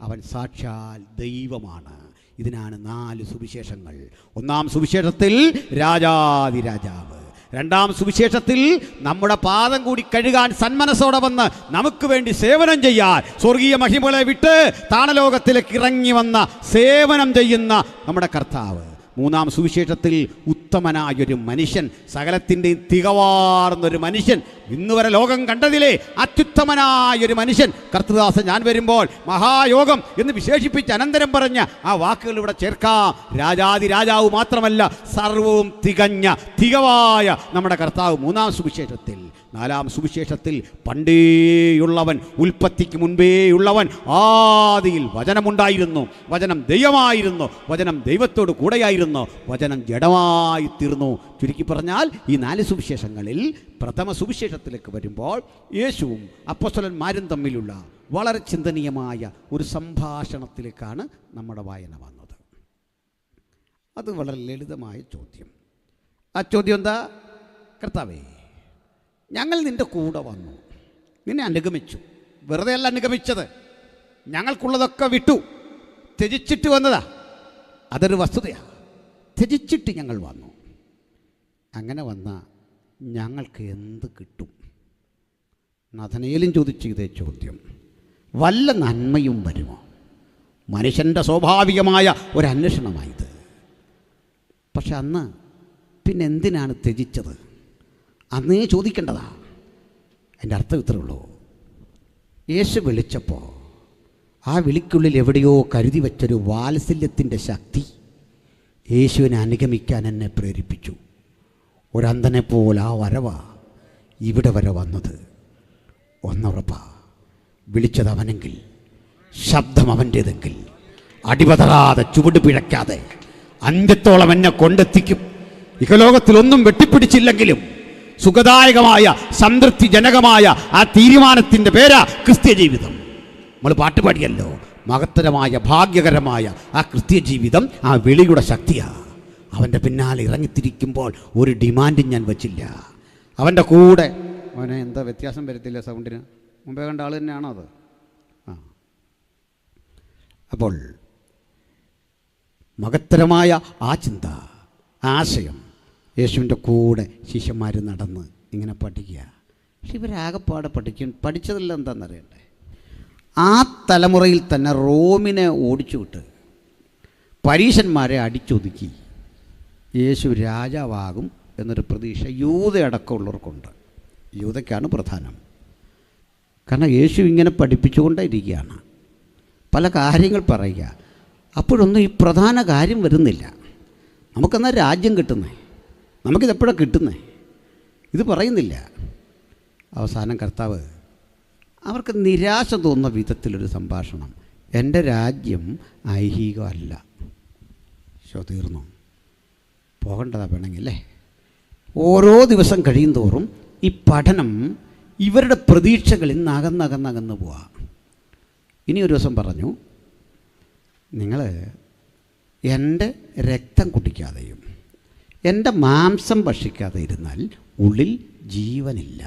അവൻ സാക്ഷാൽ ദൈവമാണ്. ഇതിനാണ് 4 സുവിശേഷങ്ങൾ. 1-ാം സുവിശേഷത്തിൽ രാജാതി രാജാവ്, 2-ാം സുവിശേഷത്തിൽ നമ്മുടെ പാദം കൂടി കഴുകാൻ സന്മനസ്സോടെ വന്ന് നമുക്ക് വേണ്ടി സേവനം ചെയ്യാൻ, സ്വർഗീയ മഹിമകളെ വിട്ട് താണലോകത്തിലേക്ക് ഇറങ്ങി വന്ന സേവനം ചെയ്യുന്ന നമ്മുടെ കർത്താവ്. മൂന്നാം സുവിശേഷത്തിൽ ഉത്തമനായൊരു മനുഷ്യൻ, സകലത്തിൻ്റെയും തികവാർന്നൊരു മനുഷ്യൻ, ഇന്നുവരെ ലോകം കണ്ടതിലെ അത്യുത്തമനായൊരു മനുഷ്യൻ, കർത്തൃദാസൻ ഞാൻ വരുമ്പോൾ മഹായോഗം എന്ന് വിശേഷിപ്പിച്ച് അനന്തരം പറഞ്ഞ ആ വാക്കുകൾ ഇവിടെ ചേർക്കാം. രാജാതി രാജാവ് മാത്രമല്ല, സർവവും തികവായ നമ്മുടെ കർത്താവ് മൂന്നാം സുവിശേഷത്തിൽ. നാലാം സുവിശേഷത്തിൽ പണ്ടേയുള്ളവൻ, ഉൽപ്പത്തിക്ക് മുൻപേയുള്ളവൻ, ആദിയിൽ വചനമുണ്ടായിരുന്നു, വചനം ദൈവമായിരുന്നു, വചനം ദൈവത്തോട് കൂടെയായിരുന്നു, വചനം ജഡമായി തീർന്നു. ചുരുക്കി പറഞ്ഞാൽ ഈ 4 സുവിശേഷങ്ങളിൽ പ്രഥമ സുവിശേഷത്തിലേക്ക് വരുമ്പോൾ യേശുവും അപ്പോസ്തലന്മാരും തമ്മിലുള്ള വളരെ ചിന്തനീയമായ ഒരു സംഭാഷണത്തിലേക്കാണ് നമ്മുടെ വായന വന്നത്. അത് വളരെ ലളിതമായ ചോദ്യം. ആ ചോദ്യം എന്താ? കർത്താവേ, ഞങ്ങൾ നിൻ്റെ കൂടെ വന്നു, നിന്നെ അനുഗമിച്ചു. വെറുതെ അല്ല അനുഗമിച്ചത്, ഞങ്ങൾക്കുള്ളതൊക്കെ വിട്ടു, ത്യജിച്ചിട്ട് വന്നതാ. അതൊരു വസ്തുതയാണ്. ത്യജിച്ചിട്ട് ഞങ്ങൾ വന്നു. അങ്ങനെ വന്ന ഞങ്ങൾക്ക് എന്ത് കിട്ടും? നഥനയേലും ചോദിച്ചു ഇതേ ചോദ്യം. വല്ല നന്മയും വരുമോ? മനുഷ്യൻ്റെ സ്വാഭാവികമായ ഒരു അന്വേഷണമായത്. പക്ഷെ അന്ന് പിന്നെ എന്തിനാണ് ത്യജിച്ചത്? അന്നേ ചോദിക്കേണ്ടതാ. എൻ്റെ അർത്ഥം ഇത്രേ ഉള്ളൂ. യേശു വിളിച്ചപ്പോൾ ആ വിളിക്കുള്ളിൽ എവിടെയോ കരുതി വച്ചൊരു വാത്സല്യത്തിൻ്റെ ശക്തി യേശുവിനെ അനുഗമിക്കാൻ എന്നെ പ്രേരിപ്പിച്ചു. ഒരന്തനെപ്പോലെ ആ വരവാ ഇവിടെ വരെ വന്നത്. ഒന്നുറപ്പാ, വിളിച്ചത് അവനെങ്കിൽ, ശബ്ദം അവൻ്റേതെങ്കിൽ, അടിപതറാതെ ചുവട് പിഴയ്ക്കാതെ അന്ത്യത്തോളം എന്നെ കൊണ്ടെത്തിക്കും. ഇഹലോകത്തിലൊന്നും വെട്ടിപ്പിടിച്ചില്ലെങ്കിലും സുഖദായകമായ സംതൃപ്തിജനകമായ ആ തീരുമാനത്തിൻ്റെ പേരാ ക്രിസ്ത്യ ജീവിതം. നമ്മൾ പാട്ടുപാടിയല്ലോ, മഹത്തരമായ ഭാഗ്യകരമായ ആ ക്രിസ്ത്യ ജീവിതം ആ വിളിയുടെ ശക്തിയാണ്. അവൻ്റെ പിന്നാലെ ഇറങ്ങിത്തിരിക്കുമ്പോൾ ഒരു ഡിമാൻഡും ഞാൻ വച്ചില്ല. അവൻ്റെ കൂടെ അവനെ എന്താ വ്യത്യാസം വരത്തില്ല സൗണ്ടിന്? മുമ്പേ കണ്ട ആൾ തന്നെയാണോ അത്? അപ്പോൾ മഹത്തരമായ ആ ചിന്ത, ആശയം, യേശുവിൻ്റെ കൂടെ ശിഷ്യന്മാർ നടന്ന് ഇങ്ങനെ പഠിക്കുക. പക്ഷെ ഇവരാകെപ്പാടെ പഠിച്ചതെല്ലാം എന്താണെന്നറിയണ്ടേ? ആ തലമുറയിൽ തന്നെ റോമിനെ ഓടിച്ചു വിട്ട് പരീശന്മാരെ അടിച്ചൊതുക്കി യേശു രാജാവാകും എന്നൊരു പ്രതീക്ഷ യൂതയടക്കമുള്ളവർക്കുണ്ട്. യൂതയ്ക്കാണ് പ്രധാനം. കാരണം യേശു ഇങ്ങനെ പഠിപ്പിച്ചുകൊണ്ടേയിരിക്കുകയാണ്, പല കാര്യങ്ങൾ പറയുക. അപ്പോഴൊന്നും ഈ പ്രധാന കാര്യം വരുന്നില്ല. നമുക്കെന്നാൽ രാജ്യം കിട്ടുന്നേ, നമുക്കിതെപ്പോഴാണ് കിട്ടുന്നേ? ഇത് പറയുന്നില്ല. അവസാനം കർത്താവ് അവർക്ക് നിരാശ തോന്നുന്ന വിധത്തിലൊരു സംഭാഷണം. എൻ്റെ രാജ്യം ഐഹികമല്ല. തീർന്നു, പോകേണ്ടതാ വേണമെങ്കിലേ. ഓരോ ദിവസം കഴിയും തോറും ഈ പഠനം ഇവരുടെ പ്രതീക്ഷകളിൽ നിന്ന് അകന്നകന്നകന്ന് പോവാ. ഇനി ഒരു ദിവസം പറഞ്ഞു, നിങ്ങൾ എൻ്റെ രക്തം കുടിക്കാതെയും എൻ്റെ മാംസം ഭക്ഷിക്കാതെ ഇരുന്നാൽ ഉള്ളിൽ ജീവനില്ല.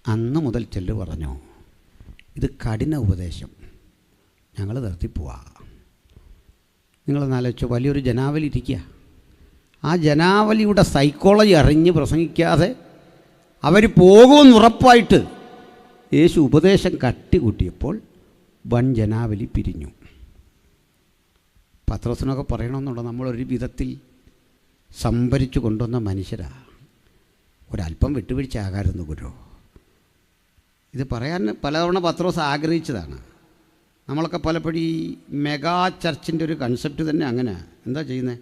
അന്ന് മുതൽ ചെല്ലു പറഞ്ഞു, ഇത് കഠിന ഉപദേശം, ഞങ്ങൾ നിർത്തിപ്പോവാ. നിങ്ങളൊന്നാലോചിച്ചു, വലിയൊരു ജനാവലി ഇരിക്കുക. ആ ജനാവലിയുടെ സൈക്കോളജി അറിഞ്ഞ് പ്രസംഗിക്കാതെ അവർ പോകുമെന്ന് ഉറപ്പായിട്ട് യേശു ഉപദേശം കട്ടികൂട്ടിയപ്പോൾ വൻ ജനാവലി പിരിഞ്ഞു. പത്രോസിനൊക്കെ പറയണമെന്നുണ്ടോ, നമ്മളൊരു വിധത്തിൽ സംഭരിച്ചു കൊണ്ടുവന്ന മനുഷ്യരാ, ഒരല്പം വിട്ടുവീഴ്ച ആകാരുന്നു ഗുരു. ഇത് പറയാൻ പലതവണ പത്രോസ് ആഗ്രഹിച്ചതാണ്. നമ്മളൊക്കെ പലപ്പോഴും ഈ മെഗാ ചർച്ചിൻ്റെ ഒരു കൺസെപ്റ്റ് തന്നെ അങ്ങനെ. എന്താ ചെയ്യുന്നത്?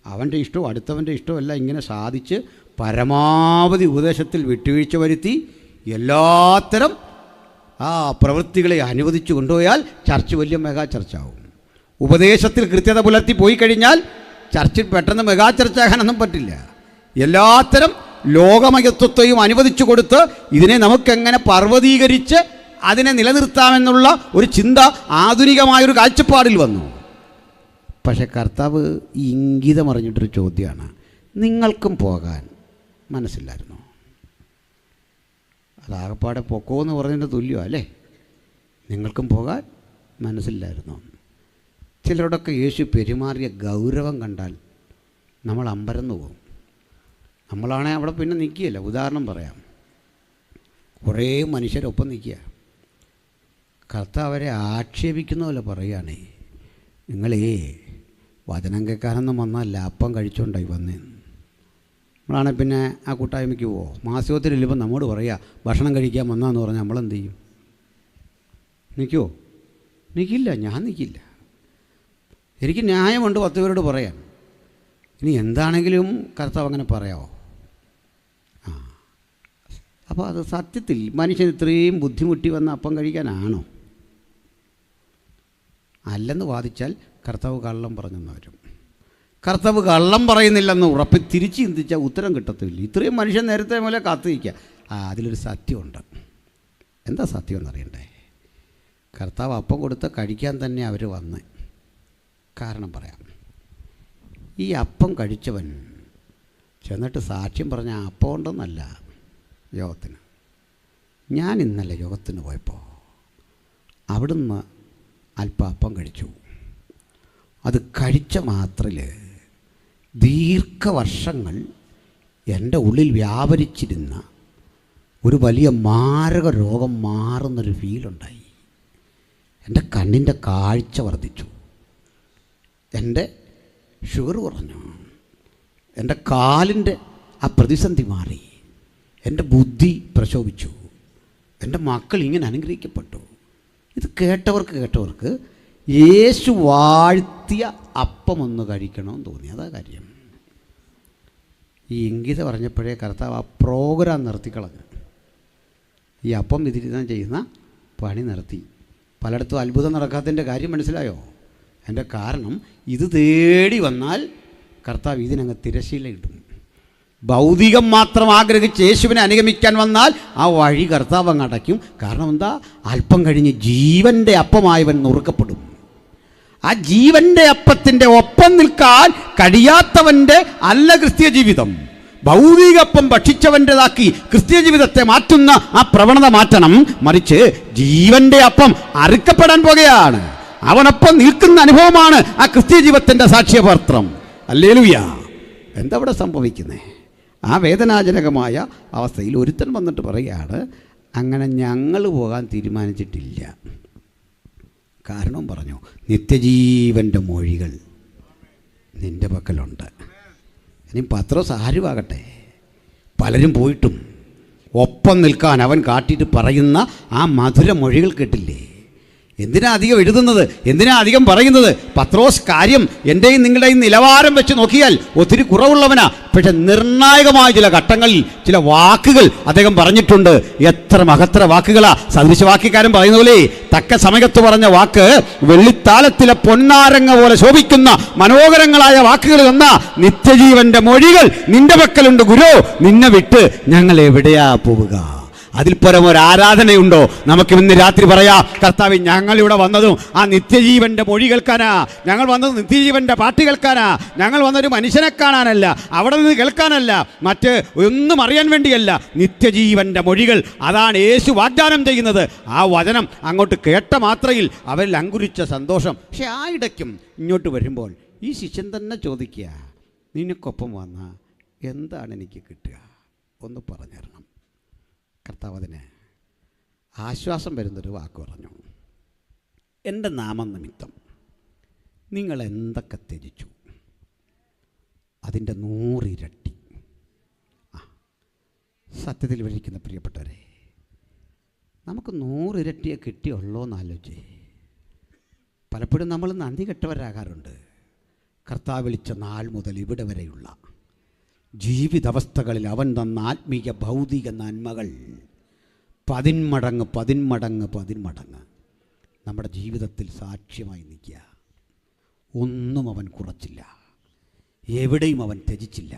അവൻ്റെ ഇഷ്ടവും അടുത്തവൻ്റെ ഇഷ്ടവും എല്ലാം ഇങ്ങനെ സാധിച്ച് പരമാവധി ഉപദേശത്തിൽ വിട്ടുവീഴ്ച വരുത്തി എല്ലാത്തരം പ്രവൃത്തികളെ അനുവദിച്ചു കൊണ്ടുപോയാൽ ചർച്ച് വലിയ മെഗാ ചർച്ചാവും. ഉപദേശത്തിൽ കൃത്യത പുലർത്തി പോയി കഴിഞ്ഞാൽ ചർച്ചിൽ പെട്ടെന്ന് മെഗാ ചർച്ചാകാനൊന്നും പറ്റില്ല. എല്ലാത്തരം ലോകമയത്വത്തെയും അനുവദിച്ചു കൊടുത്ത് ഇതിനെ നമുക്കെങ്ങനെ പർവ്വതീകരിച്ച് അതിനെ നിലനിർത്താമെന്നുള്ള ഒരു ചിന്ത ആധുനികമായൊരു കാഴ്ചപ്പാടിൽ വന്നു. പക്ഷേ കർത്താവ് ഇംഗിതം അറിഞ്ഞിട്ടൊരു ചോദ്യമാണ്, നിങ്ങൾക്കും പോകാൻ മനസ്സില്ലായിരുന്നോ? അതാകപ്പാടെ പൊക്കോ എന്ന് പറഞ്ഞതിൻ്റെ തുല്യമാണ് അല്ലേ? നിങ്ങൾക്കും പോകാൻ മനസ്സില്ലായിരുന്നോ? ചിലരോടൊക്കെ യേശു പെരുമാറിയ ഗൗരവം കണ്ടാൽ നമ്മൾ അമ്പരന്ന് പോകും. നമ്മളാണെങ്കിൽ അവിടെ പിന്നെ നിൽക്കുകയില്ല. ഉദാഹരണം പറയാം, കുറേ മനുഷ്യരൊപ്പം നിൽക്കുക. കർത്താവ് അവരെ ആക്ഷേപിക്കുന്ന പോലെ പറയുകയാണേ, നിങ്ങളേ വചനം കേൾക്കാനൊന്നും വന്നല്ല, അപ്പം കഴിച്ചുകൊണ്ടായി വന്നേ. നമ്മളാണെങ്കിൽ പിന്നെ ആ കൂട്ടായ്മയ്ക്ക് പോവോ? മാസത്തിലില്ലിപ്പം നമ്മോട് പറയുക ഭക്ഷണം കഴിക്കാൻ വന്നാന്ന് പറഞ്ഞാൽ നമ്മളെന്ത് ചെയ്യും? നിൽക്കുമോ? നിൽക്കില്ല. ഞാൻ നിൽക്കില്ല. എനിക്ക് ന്യായമുണ്ട് 10 പേരോട് പറയാൻ. ഇനി എന്താണെങ്കിലും കർത്താവ് അങ്ങനെ പറയാമോ? അപ്പോൾ അത് സത്യത്തിൽ മനുഷ്യൻ ഇത്രയും ബുദ്ധിമുട്ടി വന്ന് അപ്പം കഴിക്കാനാണോ? അല്ലെന്ന് വാദിച്ചാൽ കർത്താവ് കള്ളം പറഞ്ഞെന്ന് വരും. കർത്താവ് കള്ളം പറയുന്നില്ലെന്ന് ഉറപ്പ് തിരിച്ച് ചിന്തിച്ചാൽ ഉത്തരം കിട്ടത്തില്ല. ഇത്രയും മനുഷ്യൻ നേരത്തെ പോലെ കാത്തു നിൽക്കുക. അതിലൊരു സത്യമുണ്ട്. എന്താ സത്യം എന്നറിയണ്ടേ? കർത്താവ് അപ്പം കൊടുത്ത് കഴിക്കാൻ തന്നെ അവർ വന്ന്. കാരണം പറയാം. ഈ അപ്പം കഴിച്ചവൻ ചെന്നിട്ട് സാക്ഷ്യം പറഞ്ഞ അപ്പം ഉണ്ടെന്നല്ല യോഗത്തിന്. ഞാൻ ഇന്നലെ യോഗത്തിന് പോയപ്പോൾ അവിടുന്ന് അല്പം അപ്പം കഴിച്ചു. അത് കഴിച്ച മാത്രയിൽ ദീർഘവർഷങ്ങൾ എൻ്റെ ഉള്ളിൽ വ്യാപരിച്ചിരുന്ന ഒരു വലിയ മാരക രോഗം മാറുന്നൊരു ഫീലുണ്ടായി. എൻ്റെ കണ്ണിൻ്റെ കാഴ്ച വർദ്ധിച്ചു, എൻ്റെ ഷുഗർ കുറഞ്ഞു, എൻ്റെ കാലിൻ്റെ ആ പ്രതിസന്ധി മാറി, എൻ്റെ ബുദ്ധി പ്രശോഭിച്ചു, എൻ്റെ മക്കൾ ഇങ്ങനെ അനുഗ്രഹിക്കപ്പെട്ടു. ഇത് കേട്ടവർക്ക് യേശു വാഴ്ത്തിയ അപ്പമൊന്ന് കഴിക്കണമെന്ന് തോന്നി. അതാ കാര്യം. ഈ ഇംഗിത പറഞ്ഞപ്പോഴേ കർത്താവ് ആ പ്രോഗ്രാം നിർത്തിക്കളഞ്ഞു. ഈ അപ്പം വിതരണം ചെയ്യുന്ന പണി നിർത്തി. പലയിടത്തും അത്ഭുതം നടക്കാത്തതിൻ്റെ കാര്യം മനസ്സിലായോ? എൻ്റെ കാരണം ഇത് തേടി വന്നാൽ കർത്താവ് ഇതിനങ്ങ് തിരശ്ശീലയിടും. ഭൗതികം മാത്രം ആഗ്രഹിച്ച് യേശുവിനെ അനുഗമിക്കാൻ വന്നാൽ ആ വഴി കർത്താവ് അങ്ങ് അടയ്ക്കും. കാരണം എന്താ? അല്പം കഴിഞ്ഞ് ജീവൻ്റെ അപ്പമായവൻ നുറുക്കപ്പെടും. ആ ജീവൻ്റെ അപ്പത്തിൻ്റെ ഒപ്പം നിൽക്കാൻ കഴിയാത്തവൻ്റെ അല്ല ക്രിസ്തീയ ജീവിതം. ഭൗതികപ്പം ഭക്ഷിച്ചവൻ്റെതാക്കി ക്രിസ്തീയ ജീവിതത്തെ മാറ്റുന്ന ആ പ്രവണത മാറ്റണം. മറിച്ച് ജീവൻ്റെ അപ്പം അറുക്കപ്പെടാൻ പോകുകയാണ്. അവനൊപ്പം നിൽക്കുന്ന അനുഭവമാണ് ആ ക്രിസ്തീയ ജീവിതത്തിൻ്റെ സാക്ഷ്യപത്രം. ഹല്ലേലൂയ. എന്താ ഇവിടെ സംഭവിക്കുന്നത്? ആ വേദനാജനകമായ അവസ്ഥയിൽ ഒരുത്തൻ വന്നിട്ട് പറയുകയാണ്, അങ്ങനെ ഞങ്ങൾ പോകാൻ തീരുമാനിച്ചിട്ടില്ല. കാരണം പറഞ്ഞു, നിത്യജീവൻ്റെ മൊഴികൾ നിൻ്റെ പക്കലുണ്ട്. ഇനി പത്രോസ് ആരുമാകട്ടെ, പലരും പോയിട്ടും ഒപ്പം നിൽക്കാൻ അവൻ കാട്ടിയിട്ട് പറയുന്ന ആ മധുര മൊഴികൾ കേട്ടില്ലേ? എന്തിനാ അധികം എഴുതുന്നത്? എന്തിനാ അധികം പറയുന്നത്? പത്രോസ് കാര്യം എൻ്റെയും നിങ്ങളുടെയും നിലവാരം വെച്ച് നോക്കിയാൽ ഒത്തിരി കുറവുള്ളവനാ. പക്ഷെ നിർണായകമായ ചില ഘട്ടങ്ങളിൽ ചില വാക്കുകൾ അദ്ദേഹം പറഞ്ഞിട്ടുണ്ട്. എത്ര മഹത്തര വാക്കുകളാ! സദൃശവാക്യക്കാരൻ പറയുന്ന പോലെ തക്ക സമയത്ത് പറഞ്ഞ വാക്ക് വെള്ളിത്താലത്തിലെ പൊന്നാരങ്ങ പോലെ ശോഭിക്കുന്ന മനോഹരങ്ങളായ വാക്കുകൾ തന്ന നിത്യജീവന്റെ മൊഴികൾ നിന്റെ പക്കലുണ്ട് ഗുരു. നിന്നെ വിട്ട് ഞങ്ങൾ എവിടെയാ പോവുക? അതിൽ പരം ഒരു ആരാധനയുണ്ടോ? നമുക്ക് ഇന്ന് രാത്രി പറയാം, കർത്താവ് ഞങ്ങളിവിടെ വന്നതും ആ നിത്യജീവന്റെ മൊഴി കേൾക്കാനാ. ഞങ്ങൾ വന്നത് നിത്യജീവന്റെ പാട്ട് കേൾക്കാനാ. ഞങ്ങൾ വന്നൊരു മനുഷ്യനെ കാണാനല്ല, അവിടെ നിന്ന് കേൾക്കാനല്ല, മറ്റ് ഒന്നും അറിയാൻ വേണ്ടിയല്ല. നിത്യജീവന്റെ മൊഴികൾ, അതാണ് യേശു വാഗ്ദാനം ചെയ്യുന്നത്. ആ വചനം അങ്ങോട്ട് കേട്ട മാത്രയിൽ അവരിൽ അങ്കുരിച്ച സന്തോഷം. പക്ഷെ ആ ഇടയ്ക്കും ഇങ്ങോട്ട് വരുമ്പോൾ ഈ ശിഷ്യൻ തന്നെ ചോദിക്കുക, നിനക്കൊപ്പം വന്ന എന്താണ് എനിക്ക് കിട്ടുക? ഒന്ന് പറഞ്ഞു തരണം. കർത്താവ് അതിന് ആശ്വാസം വരുന്നൊരു വാക്ക് പറഞ്ഞു, എൻ്റെ നാമനിമിത്തം നിങ്ങൾ എന്തൊക്കെ ത്യജിച്ചു അതിൻ്റെ 100 ഇരട്ടി. സത്യത്തിൽ വിളിക്കുന്ന പ്രിയപ്പെട്ടവരെ, നമുക്ക് 100 ഇരട്ടിയെ കിട്ടിയുള്ളൂ എന്നാലോചിച്ചേ. പലപ്പോഴും നമ്മൾ നന്ദി കെട്ടവരാകാറുണ്ട്. കർത്താവ് വിളിച്ച നാൾ മുതൽ ഇവിടെ വരെയുള്ള ജീവിതാവസ്ഥകളിൽ അവൻ തന്ന ആത്മീയ ഭൗതിക നന്മകൾ 10 മടങ്ങ് നമ്മുടെ ജീവിതത്തിൽ സാക്ഷ്യമായി നിൽക്കുക. ഒന്നും അവൻ കുറച്ചില്ല, എവിടെയും അവൻ ത്യജിച്ചില്ല.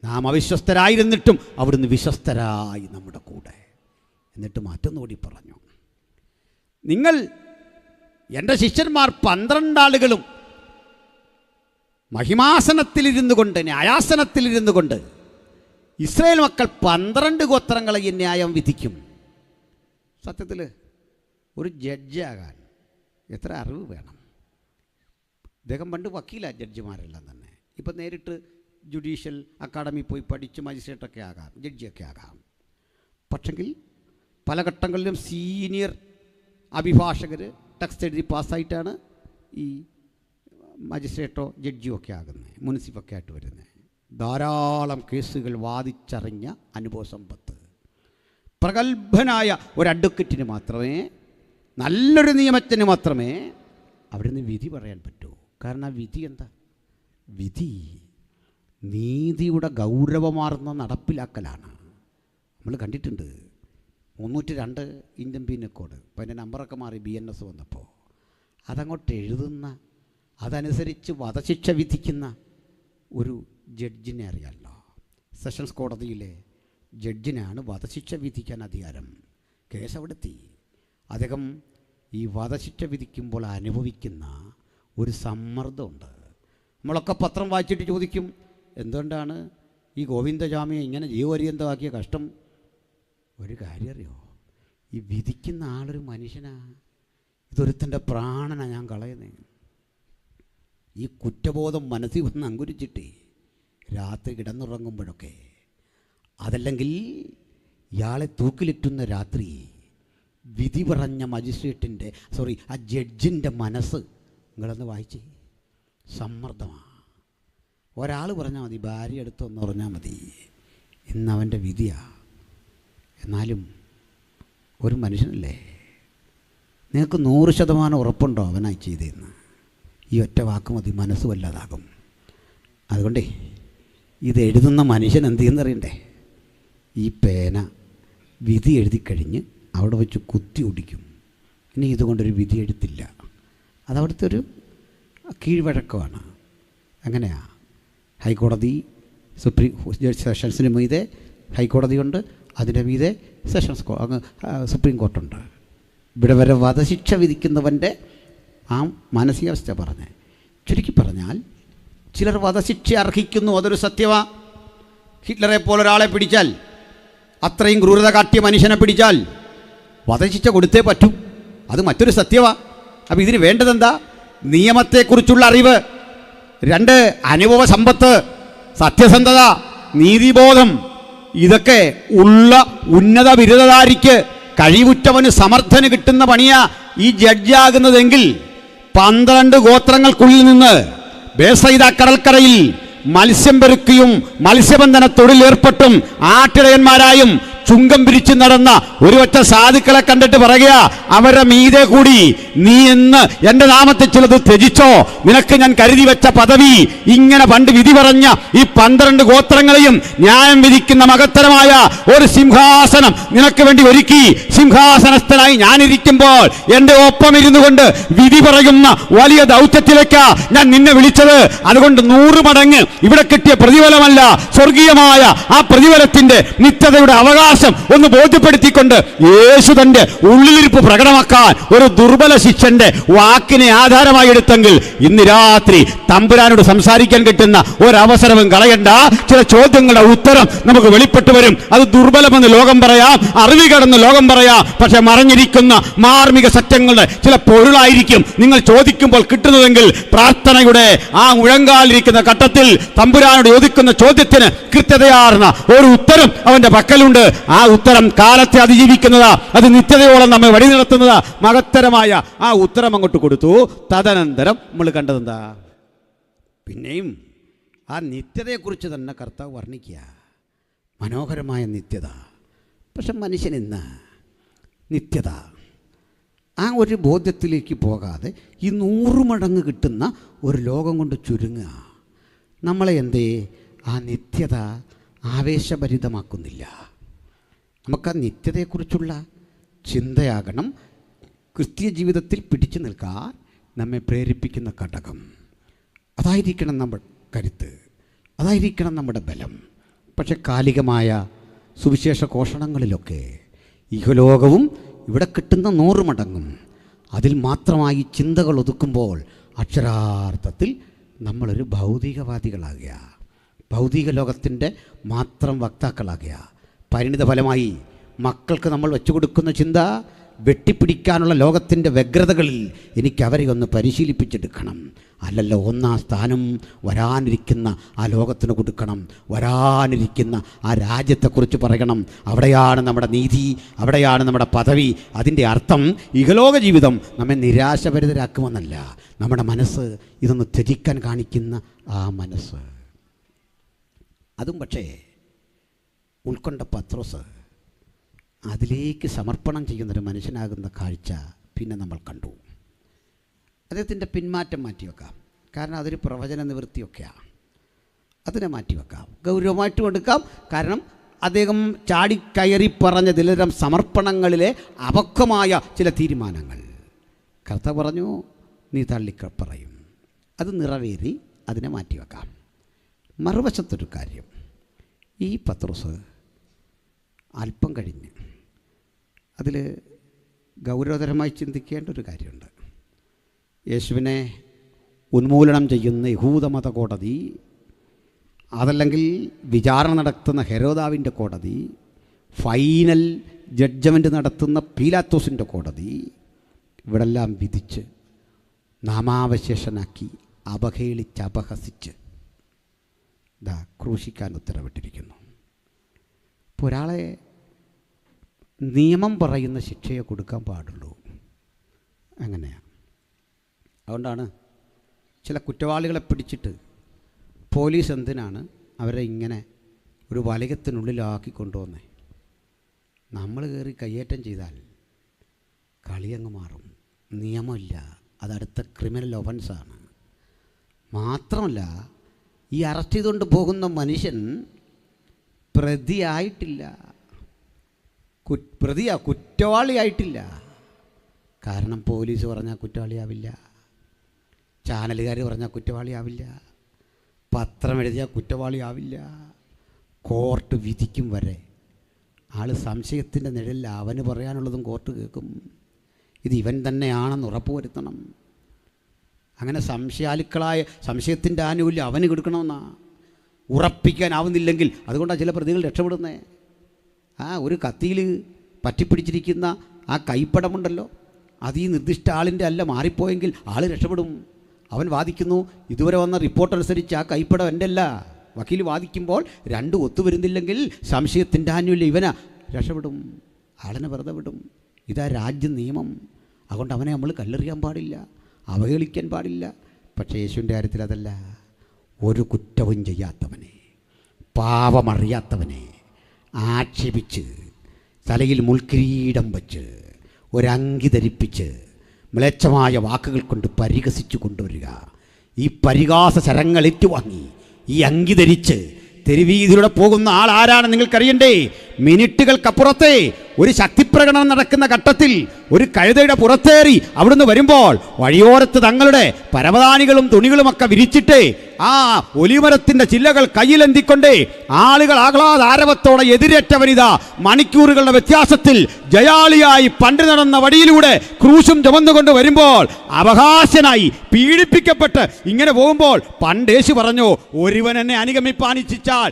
നാം അവിശ്വസ്തരായിരുന്നിട്ടും അവിടുന്ന് വിശ്വസ്തരായി നമ്മുടെ കൂടെ. എന്നിട്ട് മറ്റൊന്നുകൂടി പറഞ്ഞു, നിങ്ങൾ എൻ്റെ ശിഷ്യന്മാർ 12 ആളുകളും മഹിമാസനത്തിലിരുന്നു കൊണ്ട്, ന്യായാസനത്തിലിരുന്നു കൊണ്ട് ഇസ്രായേൽ മക്കൾ 12 ഗോത്രങ്ങളെ ഈ ന്യായം വിധിക്കും. സത്യത്തിൽ ഒരു ജഡ്ജാകാൻ എത്ര അറിവ് വേണം? അദ്ദേഹം പണ്ട് വക്കീല, ജഡ്ജിമാരെല്ലാം തന്നെ. ഇപ്പം നേരിട്ട് ജുഡീഷ്യൽ അക്കാഡമി പോയി പഠിച്ച് മജിസ്ട്രേറ്റൊക്കെ ആകാം, ജഡ്ജിയൊക്കെ ആകാം. പക്ഷെങ്കിൽ പല ഘട്ടങ്ങളിലും സീനിയർ അഭിഭാഷകർ ടെക്സ്റ്റ് എഴുതി പാസ്സായിട്ടാണ് ഈ മജിസ്ട്രേറ്റോ ജഡ്ജിയോ ഒക്കെ ആകുന്നത്, മുനിസിപ്പൊക്കെ ആയിട്ട് വരുന്നത്. ധാരാളം കേസുകൾ വാദിച്ചറിഞ്ഞ അനുഭവ സമ്പത്ത്, പ്രഗത്ഭനായ ഒരു അഡ്വക്കറ്റിന് മാത്രമേ, നല്ലൊരു നിയമത്തിന് മാത്രമേ അവിടുന്ന് വിധി പറയാൻ പറ്റൂ. കാരണം ആ വിധി എന്താ? വിധി നീതിയുടെ ഗൗരവമാർന്ന നടപ്പിലാക്കലാണ്. നമ്മൾ കണ്ടിട്ടുണ്ട് 302 ഇന്ത്യൻ പീനൽ കോഡ്. അപ്പോൾ അതിൻ്റെ നമ്പറൊക്കെ മാറി BNS വന്നപ്പോൾ അതങ്ങോട്ട് എഴുതുന്ന, അതനുസരിച്ച് വധശിക്ഷ വിധിക്കുന്ന ഒരു ജഡ്ജിനെ അറിയാമല്ലോ. സെഷൻസ് കോടതിയിലെ ജഡ്ജിനാണ് വധശിക്ഷ വിധിക്കാൻ അധികാരം. കേസ് അവിടെ എത്തി. അദ്ദേഹം ഈ വധശിക്ഷ വിധിക്കുമ്പോൾ അനുഭവിക്കുന്ന ഒരു സമ്മർദ്ദമുണ്ട്. നമ്മളൊക്കെ പത്രം വായിച്ചിട്ട് ചോദിക്കും, എന്തുകൊണ്ടാണ് ഈ ഗോവിന്ദജാമിയെ ഇങ്ങനെ ജീവപര്യന്തമാക്കിയ കഷ്ടം? ഒരു കാര്യം അറിയോ, ഈ വിധിക്കുന്ന ആളൊരു മനുഷ്യനാ. ഇതൊരുത്തൻ്റെ പ്രാണനാണ് ഞാൻ കളയുന്നത്. ഈ കുറ്റബോധം മനസ്സിൽ വന്ന് അങ്കുരിച്ചിട്ട് രാത്രി കിടന്നുറങ്ങുമ്പോഴൊക്കെ, അതല്ലെങ്കിൽ ഇയാളെ തൂക്കിലിറ്റുന്ന രാത്രി വിധി പറഞ്ഞ മജിസ്ട്രേറ്റിൻ്റെ ആ ജഡ്ജിൻ്റെ മനസ്സ് നിങ്ങളൊന്ന് വായിച്ചേ. സമ്മർദ്ദമാണ്. ഒരാൾ പറഞ്ഞാൽ മതി, ഭാര്യ അടുത്തൊന്ന് പറഞ്ഞാൽ മതി, ഇന്നവൻ്റെ വിധിയാണ്. എന്നാലും ഒരു മനുഷ്യനല്ലേ, നിങ്ങൾക്ക് 100% ഉറപ്പുണ്ടോ അവനായി ചെയ്തതെന്ന്? ഈ ഒറ്റ വാക്ക് മതി, മനസ്സ് വല്ലാതാകും. അതുകൊണ്ടേ ഇത് എഴുതുന്ന മനുഷ്യൻ എന്ത് ചെയ്യുന്നറിയണ്ടേ? ഈ പേന വിധി എഴുതിക്കഴിഞ്ഞ് അവിടെ വെച്ച് കുത്തി ഒടിക്കും. ഇനി ഇതുകൊണ്ടൊരു വിധി എഴുത്തില്ല. അതവിടുത്തെ ഒരു കീഴ്വഴക്കമാണ്. അങ്ങനെയാണ്. ഹൈക്കോടതി, സെഷൻസിന് മീതെ ഹൈക്കോടതിയുണ്ട്, അതിൻ്റെ മീതെ സെഷൻസ് സുപ്രീം കോർട്ടുണ്ട്. ഇവിടെ വരെ വധശിക്ഷ വിധിക്കുന്നവൻ്റെ ആ മാനസികാവസ്ഥ പറഞ്ഞ് ചുരുക്കി പറഞ്ഞാൽ, ചിലർ വധശിക്ഷ അർഹിക്കുന്നു, അതൊരു സത്യമാണ്. ഹിറ്റ്ലറെ പോലൊരാളെ പിടിച്ചാൽ, അത്രയും ക്രൂരത കാട്ടിയ മനുഷ്യനെ പിടിച്ചാൽ വധശിക്ഷ കൊടുത്തേ പറ്റൂ, അത് മറ്റൊരു സത്യമാണ്. അപ്പോൾ ഇതിന് വേണ്ടതെന്താ? നിയമത്തെക്കുറിച്ചുള്ള അറിവ്, 2 അനുഭവ സമ്പത്ത്, സത്യസന്ധത, നീതിബോധം. ഇതൊക്കെ ഉള്ള ഉന്നത ബിരുദധാരിക്ക്, കഴിവുറ്റവന്, സമർത്ഥന് കിട്ടുന്ന പണിയാ ഈ ജഡ്ജാകുന്നതെങ്കിൽ 12 ഗോത്രങ്ങൾക്കുള്ളിൽ നിന്ന് ബേസൈദ കടൽക്കരയിൽ മത്സ്യം പെറുക്കിയും മത്സ്യബന്ധന തൊഴിലേർപ്പെട്ടും ആട്ടിടയന്മാരായും ചുങ്കം പിരിച്ചു നടന്ന ഒരു ഒറ്റ സാധുക്കളെ കണ്ടിട്ട് പറയുക, അവരുടെ മീതെ കൂടി നീ എന്ന് എൻ്റെ നാമത്തെ ചിലത് ത്യജിച്ചോ, നിനക്ക് ഞാൻ കരുതി വെച്ച പദവി, ഇങ്ങനെ പണ്ട് വിധി പറഞ്ഞ ഈ 12 ഗോത്രങ്ങളെയും ന്യായം വിധിക്കുന്ന മഹത്തരമായ ഒരു സിംഹാസനം നിനക്ക് വേണ്ടി ഒരുക്കി, സിംഹാസനസ്ഥനായി ഞാനിരിക്കുമ്പോൾ എൻ്റെ ഒപ്പം ഇരുന്നു കൊണ്ട് വിധി പറയുന്ന വലിയ ദൗത്യത്തിലേക്ക് ഞാൻ നിന്നെ വിളിച്ചത്. അതുകൊണ്ട് 100 മടങ്ങ് ഇവിടെ കിട്ടിയ പ്രതിഫലമല്ല, സ്വർഗീയമായ ആ പ്രതിഫലത്തിന്റെ നിത്യതയുടെ അവകാശം ഒന്ന് ബോധ്യപ്പെടുത്തിക്കൊണ്ട് യേശു തന്റെ ഉള്ളിലിരിപ്പ് പ്രകടമാക്കാൻ ഒരു ദുർബല ശിഷ്യന്റെ വാക്കിനെ ആധാരമായി എടുത്തെങ്കിൽ, ഇന്ന് രാത്രി തമ്പുരാനോട് സംസാരിക്കാൻ കിട്ടുന്ന ഒരവസരവും കളയണ്ട. ചില ചോദ്യങ്ങളുടെ ഉത്തരം നമുക്ക് വെളിപ്പെട്ടു വരും. അത് ദുർബലമെന്ന് ലോകം പറയാം, അറിവുകേടെന്ന് ലോകം പറയാം. പക്ഷെ മറഞ്ഞിരിക്കുന്ന മാർമിക സത്യങ്ങളുടെ ചില പൊരുളായിരിക്കും നിങ്ങൾ ചോദിക്കുമ്പോൾ കിട്ടുന്നതെങ്കിൽ, പ്രാർത്ഥനയുടെ ആ മുഴങ്കാലിരിക്കുന്ന ഘട്ടത്തിൽ തമ്പുരാനോട് ചോദിക്കുന്ന ചോദ്യത്തിന് കൃത്യതയാർന്ന ഒരു ഉത്തരം അവന്റെ പക്കലുണ്ട്. ആ ഉത്തരം കാലത്തെ അതിജീവിക്കുന്നതാ, അത് നിത്യതയോളം നമ്മെ വഴി നടത്തുന്നതാ. മഹത്തരമായ ആ ഉത്തരം അങ്ങോട്ട് കൊടുത്തു. തദനന്തരം നമ്മൾ കണ്ടതെന്താ? പിന്നെയും ആ നിത്യതയെക്കുറിച്ച് തന്നെ കർത്താവ് വർണ്ണിക്കുക. മനോഹരമായ നിത്യത. പക്ഷെ മനുഷ്യൻ ഇന്ന് നിത്യത ആ ഒരു ബോധ്യത്തിലേക്ക് പോകാതെ ഈ 100 മടങ്ങ് കിട്ടുന്ന ഒരു ലോകം കൊണ്ട് ചുരുങ്ങുക. നമ്മളെ എന്തേ ആ നിത്യത ആവേശഭരിതമാക്കുന്നില്ല? നമുക്ക് ആ നിത്യതയെക്കുറിച്ചുള്ള ചിന്തയാകണം ക്രിസ്തീയ ജീവിതത്തിൽ പിടിച്ചു നിൽക്കാൻ നമ്മെ പ്രേരിപ്പിക്കുന്ന ഘടകം. അതായിരിക്കണം നമ്മുടെ കരുത്ത്, അതായിരിക്കണം നമ്മുടെ ബലം. പക്ഷെ കാലികമായ സുവിശേഷ ഘോഷണങ്ങളിലൊക്കെ ഇഹലോകവും ഇവിടെ കിട്ടുന്ന 100 മടങ്ങും അതിൽ മാത്രമായി ചിന്തകൾ ഒതുക്കുമ്പോൾ അക്ഷരാർത്ഥത്തിൽ നമ്മളൊരു ഭൗതികവാദികളാകുക, ഭൗതിക ലോകത്തിൻ്റെ മാത്രം വക്താക്കളാകുക. പരിണിത ഫലമായി മക്കൾക്ക് നമ്മൾ വെച്ചു കൊടുക്കുന്ന ചിന്ത, വെട്ടിപ്പിടിക്കാനുള്ള ലോകത്തിൻ്റെ വ്യഗ്രതകളിൽ എനിക്ക് അവരെ ഒന്ന് പരിശീലിപ്പിച്ചെടുക്കണം. അല്ലല്ലോ, 1-ാം സ്ഥാനം വരാനിരിക്കുന്ന ആ ലോകത്തിന് കൊടുക്കണം, വരാനിരിക്കുന്ന ആ രാജ്യത്തെക്കുറിച്ച് പറയണം. അവിടെയാണ് നമ്മുടെ നീതി, അവിടെയാണ് നമ്മുടെ പദവി. അതിൻ്റെ അർത്ഥം ഇഹലോക ജീവിതം നമ്മെ നിരാശഭരിതരാക്കുമെന്നല്ല, നമ്മുടെ മനസ്സ് ഇതൊന്ന് ത്യജിക്കാൻ കാണിക്കുന്ന ആ മനസ്സ്. അതും പക്ഷേ ഉൾക്കൊണ്ട പത്രോസ് അതിലേക്ക് സമർപ്പണം ചെയ്യുന്നൊരു മനുഷ്യനാകുന്ന കാഴ്ച പിന്നെ നമ്മൾ കണ്ടു. അദ്ദേഹത്തിൻ്റെ പിന്മാറ്റം മാറ്റിവെക്കാം, കാരണം അതൊരു പ്രവചന നിവൃത്തിയൊക്കെയാണ്. അതിനെ മാറ്റിവെക്കാം, ഗൗരവമായിട്ടും എടുക്കാം. കാരണം അദ്ദേഹം ചാടിക്കയറി പറഞ്ഞ ചിലതരം സമർപ്പണങ്ങളിലെ അപക്വമായ ചില തീരുമാനങ്ങൾ കർത്താവ് പറഞ്ഞു നീ തള്ളിപ്പറയും. അത് നിറവേറി, അതിനെ മാറ്റിവെക്കാം. മറുവശത്തൊരു കാര്യം, ഈ പത്രോസ് അല്പം കഴിഞ്ഞ് അതിൽ ഗൗരവതരമായി ചിന്തിക്കേണ്ട ഒരു കാര്യമുണ്ട്. യേശുവിനെ ഉന്മൂലനം ചെയ്യുന്ന യഹൂദമത കോടതി, അതല്ലെങ്കിൽ വിചാരണ നടത്തുന്ന ഹെരോദാവിൻ്റെ കോടതി, ഫൈനൽ ജഡ്ജ്മെൻറ്റ് നടത്തുന്ന പീലാത്തോസിൻ്റെ കോടതി, ഇവിടെല്ലാം വിധിച്ച് നാമാവശേഷനാക്കി അപഹേളിച്ച് അപഹസിച്ച് ക്രൂശിക്കാൻ ഉത്തരവിട്ടിരിക്കുന്നു. ഇപ്പോൾ ഒരാളെ നിയമം പറയുന്ന ശിക്ഷയെ കൊടുക്കാൻ പാടുള്ളൂ. അങ്ങനെയാണ്. അതുകൊണ്ടാണ് ചില കുറ്റവാളികളെ പിടിച്ചിട്ട് പോലീസ് എന്തിനാണ് അവരെ ഇങ്ങനെ ഒരു വലയത്തിനുള്ളിലാക്കി കൊണ്ടുവന്നേ? നമ്മൾ കയറി കയ്യേറ്റം ചെയ്താൽ കളിയങ്ങ് മാറും. നിയമമില്ല, അതടുത്ത ക്രിമിനൽ ഒഫൻസാണ്. മാത്രമല്ല, ഈ അറസ്റ്റ് ചെയ്തുകൊണ്ട് പോകുന്ന മനുഷ്യൻ പ്രതിയായിട്ടില്ല, കുറ്റവാളിയായിട്ടില്ല. കാരണം പോലീസ് പറഞ്ഞാൽ കുറ്റവാളിയാവില്ല, ചാനലുകാർ പറഞ്ഞാൽ കുറ്റവാളിയാവില്ല, പത്രം എഴുതിയാൽ കുറ്റവാളിയാവില്ല. കോർട്ട് വിധിക്കും വരെ ആൾ സംശയത്തിൻ്റെ നിഴലിൽ അവന് പറയാനുള്ളതും കോർട്ട് കേൾക്കും. ഇത് ഇവൻ തന്നെയാണെന്ന് ഉറപ്പുവരുത്തണം. അങ്ങനെ സംശയത്തിൻ്റെ ആനുകൂല്യം അവന് കൊടുക്കണമെന്നാണ്. ഉറപ്പിക്കാനാവുന്നില്ലെങ്കിൽ അതുകൊണ്ടാണ് ചില പ്രതികൾ രക്ഷപ്പെടുന്നത്. ഒരു കത്തിയിൽ പറ്റിപ്പിടിച്ചിരിക്കുന്ന ആ കൈപ്പടമുണ്ടല്ലോ, അത് ഈ നിർദ്ദിഷ്ട ആളിൻ്റെ അല്ല, മാറിപ്പോയെങ്കിൽ ആൾ രക്ഷപ്പെടും. അവൻ വാദിക്കുന്നു, ഇതുവരെ വന്ന റിപ്പോർട്ട് അനുസരിച്ച് ആ കൈപ്പടം എൻ്റെ അല്ല. വക്കീൽ വാദിക്കുമ്പോൾ രണ്ടും ഒത്തുവരുന്നില്ലെങ്കിൽ സംശയത്തിൻ്റെ ആനുകൂല്യം ഇവനാ, രക്ഷപ്പെടും, ആളിനെ വെറുതെ വിടും. ഇതാ രാജ്യ നിയമം. അതുകൊണ്ട് അവനെ നമ്മൾ കല്ലെറിയാൻ പാടില്ല, അവഹേളിക്കാൻ പാടില്ല. പക്ഷേ യേശുവിൻ്റെ കാര്യത്തിൽ അതല്ല. ഒരു കുറ്റവും ചെയ്യാത്തവനെ, പാപമറിയാത്തവനെ ആക്ഷേപിച്ച് തലയിൽ മുൾക്കിരീടം വച്ച് ഒരങ്കി ധരിപ്പിച്ച് മ്ലേച്ഛമായ വാക്കുകൾ കൊണ്ട് പരിഹസിച്ചു കൊണ്ടുവരിക. ഈ പരിഹാസ ശരങ്ങൾ ഏറ്റുവാങ്ങി ഈ അങ്കി ധരിച്ച് തെരുവീതിയിലൂടെ പോകുന്ന ആൾ ആരാണ് നിങ്ങൾക്കറിയണ്ടേ? മിനിറ്റുകൾക്കപ്പുറത്തെ ഒരു ശക്തിപ്രകടനം നടക്കുന്ന ഘട്ടത്തിൽ ഒരു കഴുതയുടെ പുറത്തേറി അവിടുന്ന് വരുമ്പോൾ വഴിയോരത്ത് തങ്ങളുടെ പരവതാനികളും തുണികളുമൊക്കെ വിരിച്ചിട്ട് ആ ഒലിമരത്തിൻ്റെ ചില്ലകൾ കയ്യിലെന്തിക്കൊണ്ട് ആളുകൾ ആഹ്ലാദാരവത്തോടെ എതിരേറ്റവനിതാ മണിക്കൂറുകളുടെ വ്യത്യാസത്തിൽ ജയാളിയായി പണ്ട് നടന്ന വഴിയിലൂടെ ക്രൂശും ചുമന്നുകൊണ്ട് വരുമ്പോൾ അവകാശനായി പീഡിപ്പിക്കപ്പെട്ട് ഇങ്ങനെ പോകുമ്പോൾ പണ്ട് യേശു പറഞ്ഞു, ഒരുവൻ എന്നെ അനുഗമിപ്പാൻ ഇച്ഛിച്ചാൽ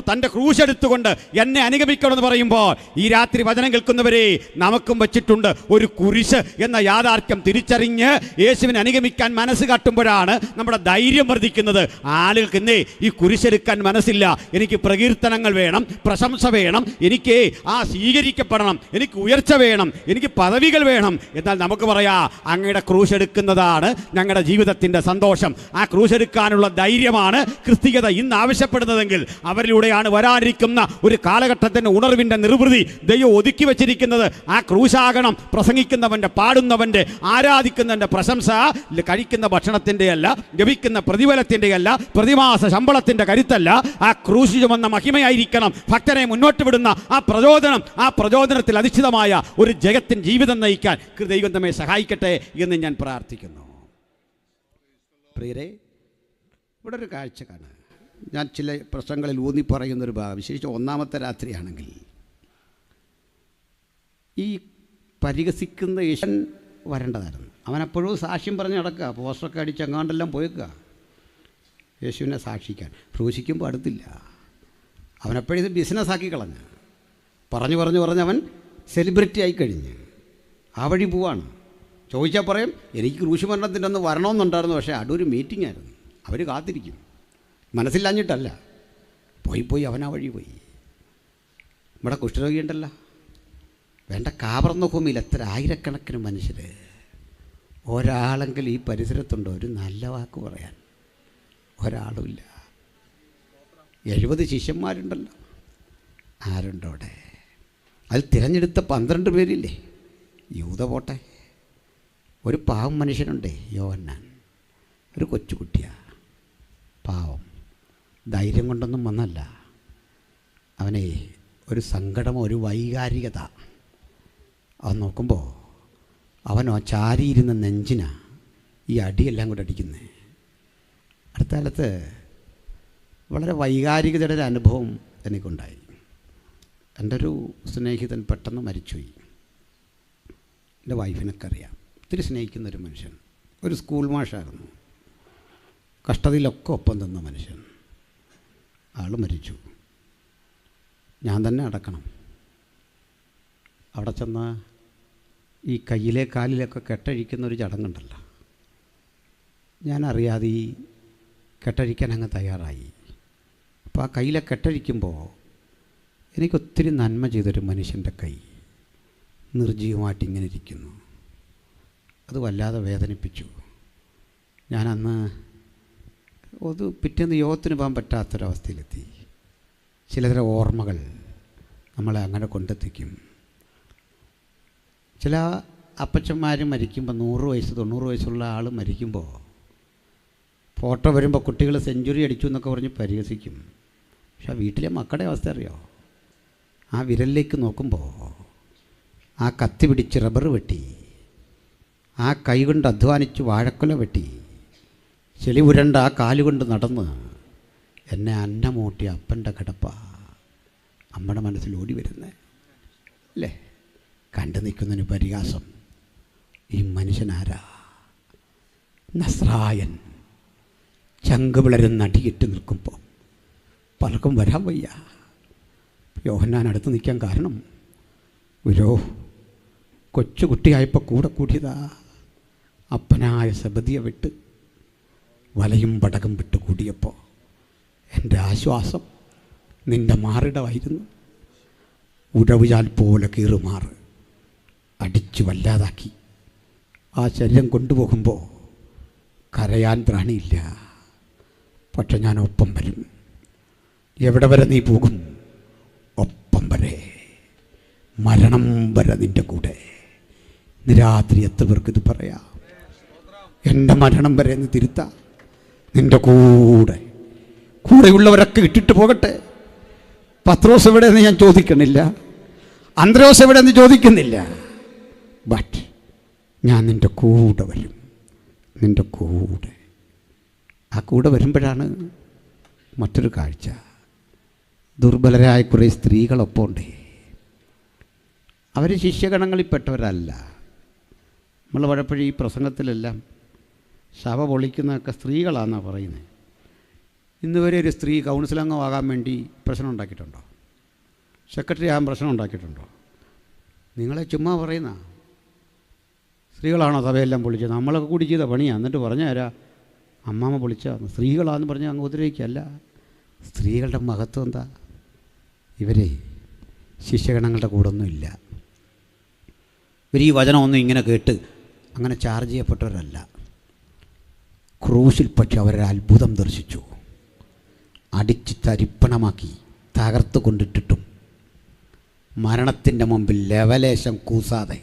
തൻ്റെ ക്രൂശ് എടുത്തുകൊണ്ട് എന്നെ അനുഗമിക്കണമെന്ന് പറയുമ്പോൾ ഈ രാത്രി വചനം കേൾക്കുന്നവരെ നമുക്കും വച്ചിട്ടുണ്ട് ഒരു കുരിശ് എന്ന യാഥാർത്ഥ്യം തിരിച്ചറിഞ്ഞ് യേശുവിനെ അനുഗമിക്കാൻ മനസ്സ് കാട്ടുമ്പോഴാണ് നമ്മുടെ ധൈര്യം വർദ്ധിക്കുന്നത്. ആളുകൾക്ക് ഇന്നേ ഈ കുരിശെടുക്കാൻ മനസ്സില്ല. എനിക്ക് പ്രകീർത്തനങ്ങൾ വേണം, പ്രശംസ വേണം, എനിക്ക് സ്വീകരിക്കപ്പെടണം, എനിക്ക് ഉയർച്ച വേണം, എനിക്ക് പദവികൾ വേണം. എന്നാൽ നമുക്ക് പറയാം, അങ്ങയുടെ ക്രൂശ് എടുക്കുന്നതാണ് ഞങ്ങളുടെ ജീവിതത്തിൻ്റെ സന്തോഷം. ആ ക്രൂശ് എടുക്കാനുള്ള ധൈര്യമാണ് ക്രിസ്തീയത ഇന്ന് ആവശ്യപ്പെടുന്നതെങ്കിൽ അവരിലൂടെയാണ് വരാനിരിക്കുന്ന ഒരു കാലഘട്ടത്തിൻ്റെ ഉണർവിൻ്റെ നിർവൃതി ദൈവം ഒതുക്കി വെച്ചിരിക്കുന്നത്. ആ ക്രൂശാകണം പ്രസംഗിക്കുന്നവൻ്റെ, പാടുന്നവൻ്റെ, ആരാധിക്കുന്നവൻ്റെ പ്രശംസ കഴിക്കുന്ന ഭക്ഷണത്തിൻ്റെ അല്ല, ലഭിക്കുന്ന പ്രതിഫലത്തിൻ്റെ അല്ല, പ്രതിമാസ ശമ്പളത്തിൻ്റെ കരുത്തല്ല. ആ ക്രൂശ് ചുമന്ന മഹിമയായിരിക്കണം ഭക്തനെ മുന്നോട്ട് വിടുന്ന ആ പ്രചോദനത്തിൽ അധിഷ്ഠിതമായ ഒരു ജഗത്തിൻ ജീവിതം നയിക്കാൻ ദൈവം നമ്മെ സഹായിക്കട്ടെ എന്ന് ഞാൻ പ്രാർത്ഥിക്കുന്നു. പ്രിയരെ, ഇവിടെ ഒരു കാഴ്ച കാണുക. ഞാൻ ചില പ്രശ്നങ്ങളിൽ ഊന്നി പറയുന്നൊരു ഭാഗം, വിശേഷിച്ച് ഒന്നാമത്തെ രാത്രിയാണെങ്കിൽ ഈ പരിഹസിക്കുന്ന യേശൻ വരേണ്ടതായിരുന്നു. അവനെപ്പോഴും സാക്ഷ്യം പറഞ്ഞ് നടക്കുക, പോസ്റ്ററൊക്കെ അടിച്ച് എങ്ങാണ്ടെല്ലാം പോയേക്കുക യേശുവിനെ സാക്ഷിക്കാൻ. ക്രൂശിക്കുമ്പോൾ അടുത്തില്ല. അവനെപ്പോഴും ഇത് ബിസിനസ്സാക്കി കളഞ്ഞ് പറഞ്ഞ് അവൻ സെലിബ്രിറ്റി ആയിക്കഴിഞ്ഞ് ആ വഴി പോവാണ്. ചോദിച്ചാൽ പറയും, എനിക്ക് ക്രൂശ് മരണത്തിൻ്റെ ഒന്ന് വരണമെന്നുണ്ടായിരുന്നു, പക്ഷേ അടൂര് മീറ്റിംഗ് ആയിരുന്നു, അവർ കാത്തിരിക്കും. മനസ്സില്ലാഞ്ഞിട്ടല്ല, പോയി അവൻ ആ വഴി പോയി. നമ്മുടെ കുഷ്ഠരോഗിയുണ്ടല്ലോ, വേണ്ട കാവർന്ന ഭൂമിയിൽ എത്ര ആയിരക്കണക്കിന് മനുഷ്യർ ഒരാളെങ്കിലും ഈ പരിസരത്തുണ്ടോ ഒരു നല്ല വാക്ക് പറയാൻ? ഒരാളുമില്ല. 70 ശിഷ്യന്മാരുണ്ടല്ലോ, ആരുണ്ടോ അവിടെ? അതിൽ തിരഞ്ഞെടുത്ത 12 പേരില്ലേ? യൂദ പോട്ടെ, ഒരു പാവം മനുഷ്യനുണ്ടേ, യോഹന്നാൻ, ഒരു കൊച്ചുകുട്ടിയാണ്, പാവം, ധൈര്യം കൊണ്ടൊന്നും വന്നല്ല. അവനെ ഒരു സങ്കടമോ ഒരു വൈകാരികത. അവൻ നോക്കുമ്പോൾ അവനോ ചാരിയിരുന്ന നെഞ്ചിനാ ഈ അടിയെല്ലാം കൂടെ അടിക്കുന്നത്. അടുത്ത കാലത്ത് വളരെ വൈകാരികതയുടെ ഒരു അനുഭവം എനിക്കുണ്ടായി. എൻ്റെ ഒരു സ്നേഹിതൻ പെട്ടെന്ന് മരിച്ചുപോയി. എൻ്റെ വൈഫിനൊക്കെ അറിയാം, ഒത്തിരി സ്നേഹിക്കുന്നൊരു മനുഷ്യൻ, ഒരു സ്കൂൾ മാഷായിരുന്നു, കഷ്ടതയിലൊക്കെ ഒപ്പം നിന്ന മനുഷ്യൻ. ആൾ മരിച്ചു. ഞാൻ തന്നെ അടക്കണം. അവിടെ ചെന്ന് ഈ കയ്യിലെ കാലിലൊക്കെ കെട്ടഴിക്കുന്നൊരു ചടങ്ങുണ്ടല്ലോ, ഞാനറിയാതെ ഈ കെട്ടഴിക്കാൻ അങ്ങ് തയ്യാറായി. അപ്പോൾ ആ കയ്യിലെ കെട്ടഴിക്കുമ്പോൾ എനിക്കൊത്തിരി നന്മ ചെയ്തൊരു മനുഷ്യൻ്റെ കൈ നിർജ്ജീവമായിട്ട് ഇങ്ങനെ ഇരിക്കുന്നു. അത് വല്ലാതെ വേദനിപ്പിച്ചു. ഞാനന്ന് പിറ്റേന്ന് യോഗത്തിന് പോകാൻ പറ്റാത്തൊരവസ്ഥയിലെത്തി. ചിലതരം ഓർമ്മകൾ നമ്മളെ അങ്ങനെ കൊണ്ടെത്തിക്കും. ചില അപ്പച്ചന്മാർ മരിക്കുമ്പോൾ 100 വയസ്സ് 90 വയസ്സുള്ള ആൾ മരിക്കുമ്പോൾ ഫോട്ടോ വരുമ്പോൾ കുട്ടികൾ സെഞ്ചുറി അടിച്ചു എന്നൊക്കെ പറഞ്ഞ് പരിഹസിക്കും. പക്ഷെ ആ വീട്ടിലെ മക്കളുടെ അവസ്ഥ അറിയോ? ആ വിരലിലേക്ക് നോക്കുമ്പോൾ ആ കത്തി പിടിച്ച് റബ്ബർ വെട്ടി, ആ കൈ കൊണ്ട് അധ്വാനിച്ച് വാഴക്കൊല വെട്ടി, ചെളി ഉരണ്ട ആ കാലുകൊണ്ട് നടന്ന് എന്നെ അന്നമൂട്ടിയ അപ്പൻ്റെ കിടപ്പ അമ്മയുടെ മനസ്സിൽ ഓടി വരുന്നത് അല്ലേ? കണ്ടു നിൽക്കുന്നതിന് പരിഹാസം. ഈ മനുഷ്യനാരാ? നസ്രായൻ. ചങ്ക് പിളരുന്ന അടിയിട്ട് നിൽക്കുമ്പോൾ പലർക്കും വരാൻ വയ്യ. യോഹന്നാൻ അടുത്ത് നിൽക്കാൻ കാരണം ഒരു കൊച്ചുകുട്ടിയായപ്പോൾ കൂടെ കൂടിയതാ. അപ്പനായ സെബദിയെ വിട്ട് വലയും പടകം വിട്ട് കൂടിയപ്പോൾ എൻ്റെ ആശ്വാസം നിൻ്റെ മാറിടമായിരുന്നു. ഉഴവുചാൽ പോലെ കീറുമാറ് അടിച്ചു വല്ലാതാക്കി ആ ശരീരം കൊണ്ടുപോകുമ്പോൾ കരയാൻ ത്രാണിയില്ല. പക്ഷെ ഞാൻ ഒപ്പം വരും. എവിടെ വരെ നീ പോകും? ഒപ്പം വരെ, മരണം വരെ നിൻ്റെ കൂടെ. ഇന്ന് രാത്രി എത്ര പേർക്ക് ഇത് പറയാം? എൻ്റെ മരണം വരെ എന്ന് തിരുത്താം. നിൻ്റെ കൂടെയുള്ളവരൊക്കെ ഇട്ടിട്ട് പോകട്ടെ. പത്രോസ് എവിടെയെന്ന് ഞാൻ ചോദിക്കണില്ല, അന്ത്രയോസ് എവിടെയെന്ന് ചോദിക്കുന്നില്ല. ബട്ട് ഞാൻ നിൻ്റെ കൂടെ വരും, നിൻ്റെ കൂടെ. ആ കൂടെ വരുമ്പോഴാണ് മറ്റൊരു കാഴ്ച. ദുർബലരായ കുറേ സ്ത്രീകളൊപ്പം ഉണ്ട്. അവർ ശിഷ്യഗണങ്ങളിൽപ്പെട്ടവരല്ല. നമ്മൾ പലപ്പോഴും ഈ പ്രസംഗത്തിലെല്ലാം സഭ പൊളിക്കുന്നതൊക്കെ സ്ത്രീകളാണെന്നാണ് പറയുന്നത്. ഇന്ന് വരെ ഒരു സ്ത്രീ കൗൺസിലംഗമാകാൻ വേണ്ടി പ്രശ്നം ഉണ്ടാക്കിയിട്ടുണ്ടോ? സെക്രട്ടറി ആകാൻ പ്രശ്നം ഉണ്ടാക്കിയിട്ടുണ്ടോ? നിങ്ങളെ ചുമ്മാ പറയുന്ന സ്ത്രീകളാണോ സഭയെല്ലാം പൊളിച്ചത്? നമ്മളൊക്കെ കൂടി ചെയ്ത പണിയാണ്. എന്നിട്ട് പറഞ്ഞു തരാം അമ്മാമ്മ പൊളിച്ചാന്ന്. സ്ത്രീകളാണെന്ന് പറഞ്ഞാൽ അങ്ങ് ഉപദ്രവിക്കല്ല. സ്ത്രീകളുടെ മഹത്വം എന്താ? ഇവരെ ശിഷ്യഗണങ്ങളുടെ കൂടെ ഒന്നുമില്ല. ഇവർ ഈ വചനമൊന്നും ഇങ്ങനെ കേട്ട് അങ്ങനെ ചാർജ് ചെയ്യപ്പെട്ടവരല്ല. ക്രൂശിൽ പക്ഷെ അവരൊരു അത്ഭുതം ദർശിച്ചു. അടിച്ച് തരിപ്പണമാക്കി തകർത്ത് കൊണ്ടിട്ടിട്ടും മരണത്തിൻ്റെ മുമ്പിൽ ലവലേശം കൂസാതെ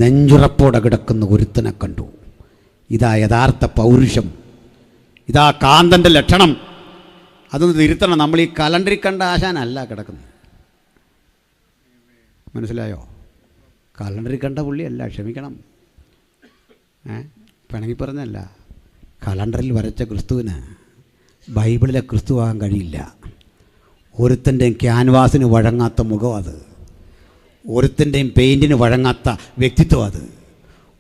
നെഞ്ചുറപ്പോടെ കിടക്കുന്ന ഒരുത്തനെ കണ്ടു. ഇതാ യഥാർത്ഥ പൗരുഷം, ഇതാ കാന്തൻ്റെ ലക്ഷണം. അതൊന്ന് തിരുത്തണം. നമ്മൾ ഈ കലണ്ടറിൽ കണ്ട ആശാനല്ല കിടക്കുന്നത്. മനസ്സിലായോ? കലണ്ടറിൽ കണ്ട പുള്ളിയല്ല, ക്ഷമിക്കണം, പിണങ്ങി പറഞ്ഞല്ല. കലണ്ടറിൽ വരച്ച ക്രിസ്തുവിന് ബൈബിളിലെ ക്രിസ്തുവാകാൻ കഴിയില്ല. ഒരുത്തൻ്റെയും ക്യാൻവാസിന് വഴങ്ങാത്ത മുഖം അത്, ഒരുത്തൻ്റെയും പെയിൻറ്റിന് വഴങ്ങാത്ത വ്യക്തിത്വം അത്,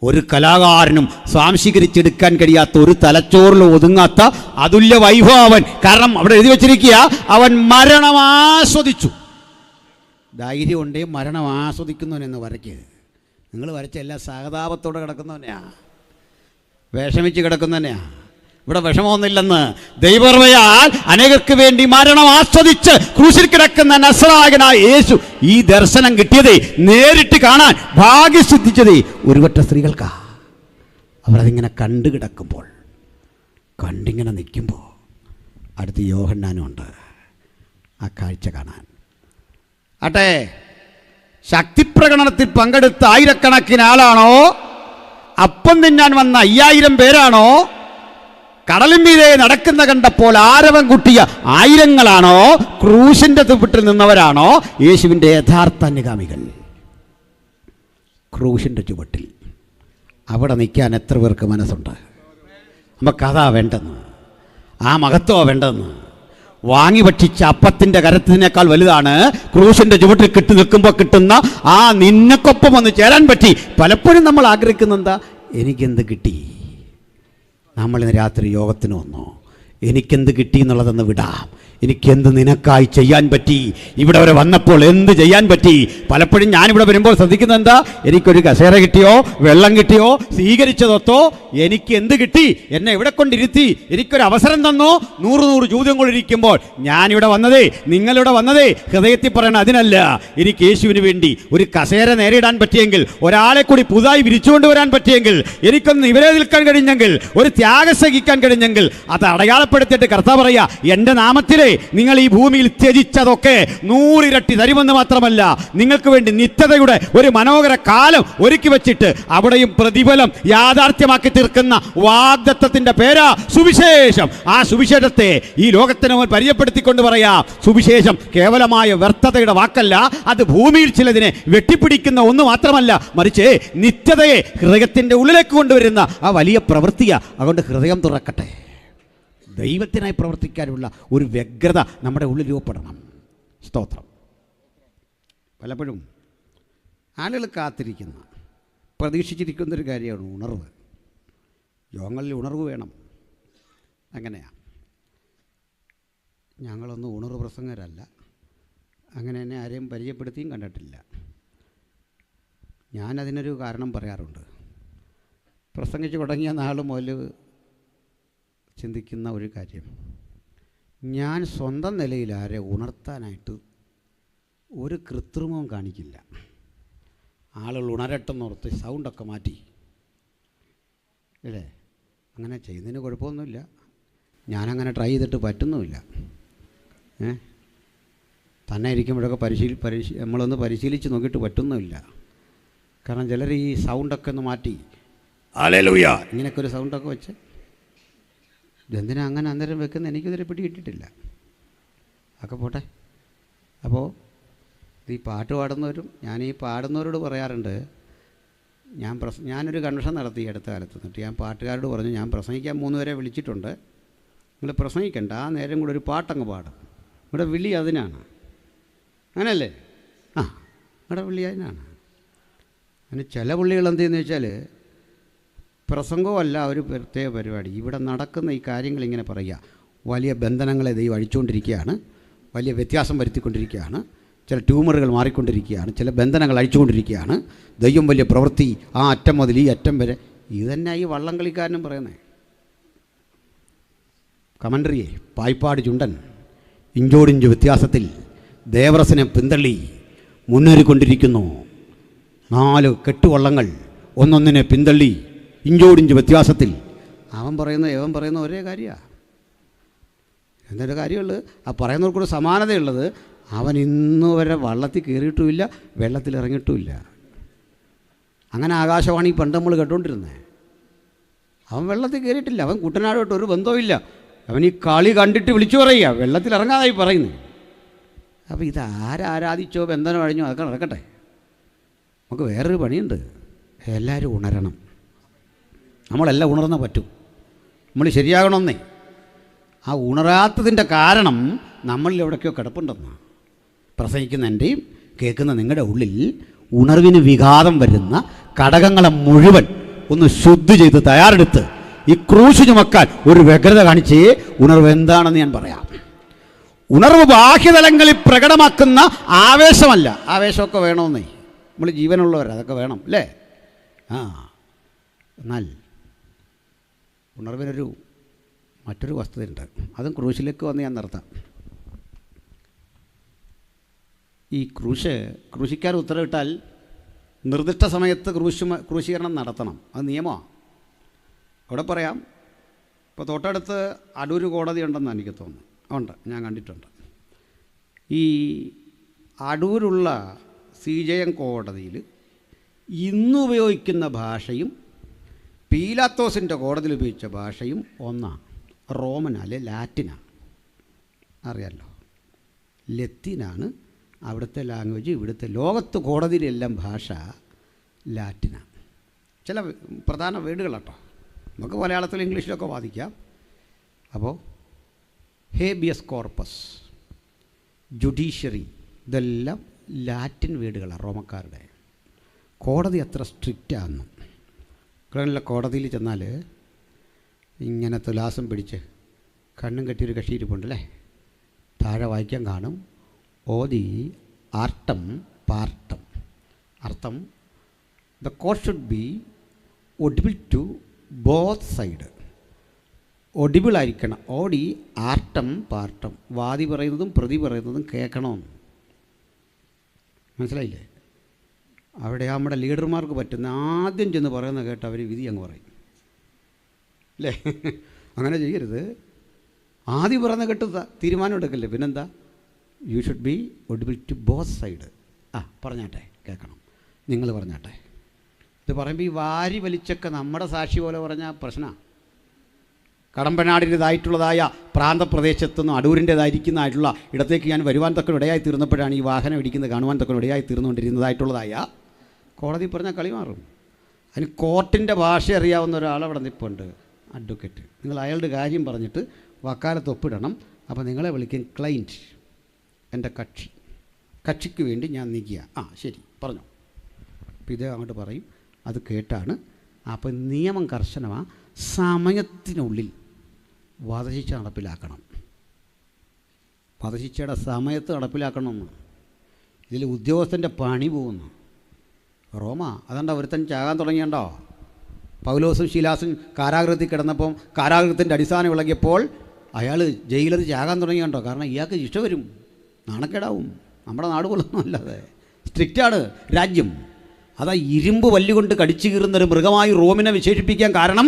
ഒരു കലാകാരനും സ്വാംശീകരിച്ചെടുക്കാൻ കഴിയാത്ത, ഒരു തലച്ചോറിൽ ഒതുങ്ങാത്ത അതുല്യ വൈഭവൻ. കാരണം അവിടെ എഴുതി വച്ചിരിക്കുക, അവൻ മരണം ആസ്വദിച്ചു. ധൈര്യം ഉണ്ടേ മരണം ആസ്വദിക്കുന്നവനെന്ന് വരയ്ക്ക്. നിങ്ങൾ വരച്ച എല്ലാ സഹതാപത്തോടെ കിടക്കുന്നവനെയാണ്, വിഷമിച്ച് കിടക്കുന്നവനെയാണ്. ഇവിടെ വിഷമമൊന്നുമില്ലെന്ന് ദൈവകൃപയാൽ അനേകർക്ക് വേണ്ടി മരണം ആസ്വദിച്ച് ക്രൂശിൽ കിടക്കുന്ന നസ്രായകനായ യേശു. ഈ ദർശനം കിട്ടിയതേ, നേരിട്ട് കാണാൻ ഭാഗ്യം സിദ്ധിച്ചതേ ഒരുപറ്റ സ്ത്രീകൾക്കാ. അവരതിങ്ങനെ കണ്ടു കിടക്കുമ്പോൾ, കണ്ടിങ്ങനെ നിൽക്കുമ്പോൾ അടുത്ത് യോഹന്നാനും ഉണ്ട് ആ കാഴ്ച കാണാൻ. ആട്ടെ, ശക്തിപ്രകടനത്തിൽ പങ്കെടുത്ത ആയിരക്കണക്കിന് ആളാണോ, അപ്പം തിന്നാൻ വന്ന 5000 പേരാണോ, കടലിൻ മീതെ നടക്കുന്ന കണ്ടപ്പോൾ ആരവം കുട്ടിയ ആയിരങ്ങളാണോ, ക്രൂശിൻ്റെ ചുവട്ടിൽ നിന്നവരാണോ യേശുവിൻ്റെ യഥാർത്ഥ അനുഗാമികൾ? ക്രൂശിൻ്റെ ചുവട്ടിൽ അവിടെ നിൽക്കാൻ എത്ര പേർക്ക് മനസ്സുണ്ട്? നമുക്കതാ വേണ്ടെന്ന്, ആ മഹത്വമാണ് വേണ്ടെന്ന്. വാങ്ങി ഭക്ഷിച്ച അപ്പത്തിൻ്റെ കരത്തിനേക്കാൾ വലുതാണ് ക്രൂശിൻ്റെ ചുവട്ടിൽ നിൽക്കുമ്പോൾ കിട്ടുന്ന ആ നിന്നക്കൊപ്പം ഒന്ന് ചേരാൻ പറ്റി. പലപ്പോഴും നമ്മൾ ആഗ്രഹിക്കുന്ന എന്താ? എനിക്കെന്ത് കിട്ടി? നമ്മളിന്ന് രാത്രി യോഗത്തിന് വന്നോ, എനിക്കെന്ത് കിട്ടി എന്നുള്ളതെന്ന് വിടാം. എനിക്കെന്ത് നിനക്കായി ചെയ്യാൻ പറ്റി? ഇവിടെ വരെ വന്നപ്പോൾ എന്ത് ചെയ്യാൻ പറ്റി? പലപ്പോഴും ഞാനിവിടെ വരുമ്പോൾ ശ്രദ്ധിക്കുന്നത് എന്താ? എനിക്കൊരു കസേര കിട്ടിയോ, വെള്ളം കിട്ടിയോ, സ്വീകരിച്ചതൊത്തോ, എനിക്ക് എന്ത് കിട്ടി? എന്നെ ഇവിടെ കൊണ്ടിരുത്തി എനിക്കൊരു അവസരം തന്നോ? 100 ചോദ്യങ്ങളിരിക്കുമ്പോൾ ഞാനിവിടെ വന്നതേ, നിങ്ങളിവിടെ വന്നതേ ഹൃദയത്തിൽ പറയണം അതിനല്ല. എനിക്ക് യേശുവിന് വേണ്ടി ഒരു കസേര നേരിടാൻ പറ്റിയെങ്കിൽ, ഒരാളെ കൂടി പുതുതായി വിരിച്ചുകൊണ്ട് വരാൻ പറ്റിയെങ്കിൽ, എനിക്കൊന്ന് ഇവരെ നിൽക്കാൻ കഴിഞ്ഞെങ്കിൽ, ഒരു ത്യാഗം സഹിക്കാൻ കഴിഞ്ഞെങ്കിൽ, അത് അടയാളപ്പെടുത്തിയിട്ട് കർത്താവ് പറയാ, എൻ്റെ നാമത്തിലെ നിങ്ങൾ ഈ ഭൂമിയിൽ ത്യജിച്ചതൊക്കെ 100 ഇരട്ടി തരുമെന്ന് മാത്രമല്ല, നിങ്ങൾക്ക് വേണ്ടി നിത്യതയുടെ ഒരു മനോഹര കാലം ഒരുക്കി വെച്ചിട്ട് അവിടെയും പ്രതിഫലം യാഥാർത്ഥ്യമാക്കി തീർക്കുന്ന വാഗ്ദത്തത്തിന്റെ പേരാ സുവിശേഷം. ആ സുവിശേഷത്തെ ഈ ലോകത്തിന് പരിചയപ്പെടുത്തിക്കൊണ്ട് പറയാം, സുവിശേഷം കേവലമായ വ്യർത്ഥതയുടെ വാക്കല്ല, അത് ഭൂമിയിൽ ചിലതിനെ വെട്ടിപ്പിടിക്കുന്ന ഒന്ന് മാത്രമല്ല, മറിച്ച് നിത്യതയെ ഹൃദയത്തിന്റെ ഉള്ളിലേക്ക് കൊണ്ടുവരുന്ന ആ വലിയ പ്രവൃത്തിയാണ്. അതുകൊണ്ട് ഹൃദയം തുറക്കട്ടെ. ദൈവത്തിനായി പ്രവർത്തിക്കാനുള്ള ഒരു വ്യഗ്രത നമ്മുടെ ഉള്ളിൽ രൂപപ്പെടണം. സ്തോത്രം. പലപ്പോഴും ആളുകൾ കാത്തിരിക്കുന്ന, പ്രതീക്ഷിച്ചിരിക്കുന്നൊരു കാര്യമാണ് ഉണർവ്. യോഗങ്ങളിൽ ഉണർവ് വേണം. അങ്ങനെയാണ്. ഞങ്ങളൊന്നും ഉണർവ് പ്രസംഗരല്ല, അങ്ങനെ എന്നെ ആരെയും പരിചയപ്പെടുത്തിയും കണ്ടിട്ടില്ല. ഞാനതിനൊരു കാരണം പറയാറുണ്ട്. പ്രസംഗിച്ച് തുടങ്ങിയ നാൾ മുതൽ ചിന്തിക്കുന്ന ഒരു കാര്യം, ഞാൻ സ്വന്തം നിലയിൽ ആരെ ഉണർത്താനായിട്ട് ഒരു കൃത്രിമവും കാണിക്കില്ല. ആളുകൾ ഉണരട്ടെന്നോർത്ത് സൗണ്ടൊക്കെ മാറ്റി അല്ലേ, അങ്ങനെ ചെയ്യുന്നതിന് കുഴപ്പമൊന്നുമില്ല. ഞാനങ്ങനെ ട്രൈ ചെയ്തിട്ട് പറ്റുന്നുമില്ല. തന്നെ ഇരിക്കുമ്പോഴൊക്കെ നമ്മളൊന്ന് പരിശീലിച്ച് നോക്കിയിട്ട് പറ്റുന്നുമില്ല. കാരണം ചിലർ ഈ സൗണ്ടൊക്കെ ഒന്ന് മാറ്റി ഹല്ലേലൂയ ഇങ്ങനെയൊക്കെ ഒരു സൗണ്ടൊക്കെ വെച്ച് ഇതെന്തിനാ അങ്ങനെ അന്നേരം വെക്കുന്ന എനിക്കിതുവരെ പിടികിട്ടിട്ടില്ല. ഒക്കെ പോട്ടെ. അപ്പോൾ ഈ പാട്ട് പാടുന്നവരും, ഞാൻ ഈ പാടുന്നവരോട് പറയാറുണ്ട്, ഞാനൊരു കൺവെൻഷൻ നടത്തി അടുത്ത കാലത്ത്. എന്നിട്ട് ഞാൻ പാട്ടുകാരോട് പറഞ്ഞു, ഞാൻ പ്രസംഗിക്കാൻ 3 പേരെ വിളിച്ചിട്ടുണ്ട്, നിങ്ങൾ പ്രസംഗിക്കണ്ട, ആ നേരം കൂടെ ഒരു പാട്ടങ്ങ് പാടും. ഇവിടെ വിളി അതിനാണ്. അങ്ങനെയല്ലേ? ഇവിടെ വിളി അതിനാണ്. അങ്ങനെ ചില പുള്ളികൾ എന്ത് ചെയ്യുന്നത് വെച്ചാൽ പ്രസംഗമല്ല ഒരു പ്രത്യേക പരിപാടി. ഇവിടെ നടക്കുന്ന ഈ കാര്യങ്ങൾ ഇങ്ങനെ പറയുക, വലിയ ബന്ധനങ്ങളെ ദൈവം അഴിച്ചുകൊണ്ടിരിക്കുകയാണ്, വലിയ വ്യത്യാസം വരുത്തിക്കൊണ്ടിരിക്കുകയാണ്, ചില ട്യൂമറുകൾ മാറിക്കൊണ്ടിരിക്കുകയാണ്, ചില ബന്ധനങ്ങൾ അഴിച്ചുകൊണ്ടിരിക്കുകയാണ്, ദൈവം വലിയ പ്രവൃത്തി ആ അറ്റം മുതൽ ഈ അറ്റം വരെ. ഇതന്നെ ഈ വള്ളം കളിക്കാരനും പറയുന്നത്. കമൻട്രിയെ പായ്പാട് ചുണ്ടൻ ഇഞ്ചോടിഞ്ച് വ്യത്യാസത്തിൽ ദേവറസിനെ പിന്തള്ളി മുന്നേറിക്കൊണ്ടിരിക്കുന്നു. 4 കെട്ടുവള്ളങ്ങൾ ഒന്നൊന്നിനെ പിന്തള്ളി ഇഞ്ചോടിഞ്ച് വ്യത്യാസത്തിൽ. അവൻ പറയുന്ന ഒരേ കാര്യമാണ്. എന്തൊരു കാര്യമുള്ളത്? ആ പറയുന്നവർക്കൂടെ സമാനതയുള്ളത്, അവൻ ഇന്ന് വരെ വള്ളത്തിൽ കയറിയിട്ടുമില്ല, വെള്ളത്തിൽ ഇറങ്ങിയിട്ടുമില്ല. അങ്ങനെ ആകാശവാണി പണ്ട് നമ്മൾ കേട്ടോണ്ടിരുന്നത്. അവൻ വെള്ളത്തിൽ കയറിയിട്ടില്ല, അവൻ കുട്ടനാടോട്ട് ഒരു ബന്ധവുമില്ല, അവൻ ഈ കളി കണ്ടിട്ട് വിളിച്ചു പറയുക, വെള്ളത്തിൽ ഇറങ്ങാതായി പറയുന്നു. അപ്പോൾ ഇത് ആരാധിച്ചോ ബന്ധനം കഴിഞ്ഞോ അതൊക്കെ നടക്കട്ടെ. നമുക്ക് വേറൊരു പണിയുണ്ട്. എല്ലാവരും ഉണരണം. നമ്മളെല്ലാം ഉണർന്നാൽ പറ്റും. നമ്മൾ ശരിയാകണമെന്നേ. ആ ഉണരാത്തതിൻ്റെ കാരണം നമ്മളിൽ എവിടേക്കോ കിടപ്പുണ്ടെന്നാണ്. പ്രസംഗിക്കുന്ന എൻ്റെയും കേൾക്കുന്ന നിങ്ങളുടെ ഉള്ളിൽ ഉണർവിന് വിഘാതം വരുന്ന ഘടകങ്ങളെ മുഴുവൻ ഒന്ന് ശുദ്ധി ചെയ്ത് തയ്യാറെടുത്ത് ഈ ക്രൂശ് ചുമക്കാൻ ഒരു വ്യഗ്രത കാണിച്ച് ഉണർവ് എന്താണെന്ന് ഞാൻ പറയാം. ഉണർവ് ബാഹ്യതലങ്ങളിൽ പ്രകടമാക്കുന്ന ആവേശമല്ല. ആവേശമൊക്കെ വേണമെന്നേ, നമ്മൾ ജീവനുള്ളവർ, അതൊക്കെ വേണം അല്ലേ? എന്നാൽ ഉണർവിനൊരു മറ്റൊരു വസ്തുതയുണ്ട്. അതും ക്രൂശിലേക്ക് വന്ന് ഞാൻ നിർത്താം. ഈ ക്രൂശിക്കാൻ ഉത്തരവിട്ടാൽ നിർദ്ദിഷ്ട സമയത്ത് ക്രൂശീകരണം നടത്തണം. അത് നിയമമാണ്. അവിടെ പറയാം. ഇപ്പോൾ തൊട്ടടുത്ത് അടൂർ കോടതി ഉണ്ടെന്ന് എനിക്ക് തോന്നുന്നു. ഉണ്ട്, ഞാൻ കണ്ടിട്ടുണ്ട്. ഈ അടൂരുള്ള CJM കോടതിയിൽ ഇന്ന് ഉപയോഗിക്കുന്ന ഭാഷയും പീലാത്തോസിൻ്റെ കോടതിയിൽ ഉപയോഗിച്ച ഭാഷയും ഒന്നാണ്. റോമൻ അല്ലെ ലാറ്റിനാണ്. അറിയാമല്ലോ, ലത്തീനാണ് അവിടുത്തെ ലാംഗ്വേജ്. ഇവിടുത്തെ ലോകത്ത് കോടതിയിലെല്ലാം ഭാഷ ലാറ്റിനാണ്. ചില പ്രധാന വേർഡുകളാട്ടോ. നമുക്ക് മലയാളത്തിലും ഇംഗ്ലീഷിലൊക്കെ വാദിക്കാം. അപ്പോൾ ഹേബിയസ് കോർപ്പസ്, ജുഡീഷ്യറി, ഇതെല്ലാം ലാറ്റിൻ വേർഡുകളാണ് റോമക്കാരുടെ. കോടതി അത്ര സ്ട്രിക്റ്റാണെന്നും. ഇവിടെ കോടതിയിൽ ചെന്നാൽ ഇങ്ങനെ തുലാസം പിടിച്ച് കണ്ണും കെട്ടിയൊരു കക്ഷി ഇരിപ്പുണ്ടല്ലേ, താഴെ വായിക്കാൻ കാണും ഓതി ആർട്ടം പാർട്ടം. അർത്ഥം, the court should be audible to both side. ഒഡിബിളായിരിക്കണം. ഓടി ആർട്ടം പാർട്ടം. വാദി പറയുന്നതും പ്രതി പറയുന്നതും കേൾക്കണമെന്ന്. മനസ്സിലായില്ലേ? അവിടെ നമ്മുടെ ലീഡർമാർക്ക് പറ്റുന്ന ആദ്യം ചെന്ന് പറയുന്ന കേട്ട് അവർ വിധി അങ്ങ് പറയും അല്ലേ? അങ്ങനെ ചെയ്യരുത്. ആദ്യം പറയുന്ന കേട്ട് തീരുമാനം എടുക്കല്ലേ. പിന്നെന്താ? You should be audible to both side. പറഞ്ഞാട്ടെ, കേൾക്കണം, നിങ്ങൾ പറഞ്ഞാട്ടെ. ഇത് പറയുമ്പോൾ ഈ വാരി വലിച്ചൊക്കെ നമ്മുടെ സാക്ഷി പോലെ പറഞ്ഞാൽ പ്രശ്നമാണ്. കടമ്പനാടിൻ്റേതായിട്ടുള്ളതായ പ്രാന്തപ്രദേശത്തുനിന്ന് അടൂരിൻ്റേതായിരിക്കുന്നതായിട്ടുള്ള ഇടത്തേക്ക് ഞാൻ വരുവാൻ തക്ക ഇടയായി തീർന്നപ്പോഴാണ് ഈ വാഹനം ഇടിക്കുന്നത് കാണുവാൻ തക്ക ഇടയായി തീർന്നുകൊണ്ടിരുന്നതായിട്ടുള്ളതായ കോടതി പറഞ്ഞാൽ കളി മാറും. അതിന് കോർട്ടിൻ്റെ ഭാഷ അറിയാവുന്ന ഒരാളവിടെ നിൽപ്പുണ്ട്, അഡ്വക്കേറ്റ്. നിങ്ങൾ അയാളുടെ കാര്യം പറഞ്ഞിട്ട് വക്കാലത്ത് ഒപ്പിടണം. അപ്പോൾ നിങ്ങളെ വിളിക്കും ക്ലൈൻറ്റ്, എൻ്റെ കക്ഷിക്ക് വേണ്ടി ഞാൻ നിൽക്കുക. ശരി, പറഞ്ഞോ. അപ്പോൾ ഇത് അങ്ങോട്ട് പറയും. അത് കേട്ടാണ്. അപ്പോൾ നിയമം കർശനമാണ്. സമയത്തിനുള്ളിൽ വധശിക്ഷ നടപ്പിലാക്കണം. വധശിക്ഷയുടെ സമയത്ത് നടപ്പിലാക്കണമെന്ന്. ഇതിൽ ഉദ്യോഗസ്ഥൻ്റെ പണി പോകുന്നു. റോമ അതുകൊണ്ട് ഒരുത്തൻ ചാകാൻ തുടങ്ങിയണ്ടോ? പൗലോസും ശീലാസും കാരാഗൃഹത്തിൽ കിടന്നപ്പം കാരാഗൃഹത്തിൻ്റെ അടിസ്ഥാനം ഇളകിയപ്പോൾ അയാൾ ജയിലർ ചാകാൻ തുടങ്ങിയണ്ടോ? കാരണം ഇയാൾക്ക് ശിക്ഷ വരും, നാണക്കേടാവും. നമ്മുടെ നാട് കൊള്ളൊന്നും അല്ലാതെ സ്ട്രിക്റ്റാണ് രാജ്യം. അതാ ഇരുമ്പ് വല്ലുകൊണ്ട് കടിച്ചു കീറുന്നൊരു മൃഗമായി റോമിനെ വിശേഷിപ്പിക്കാൻ കാരണം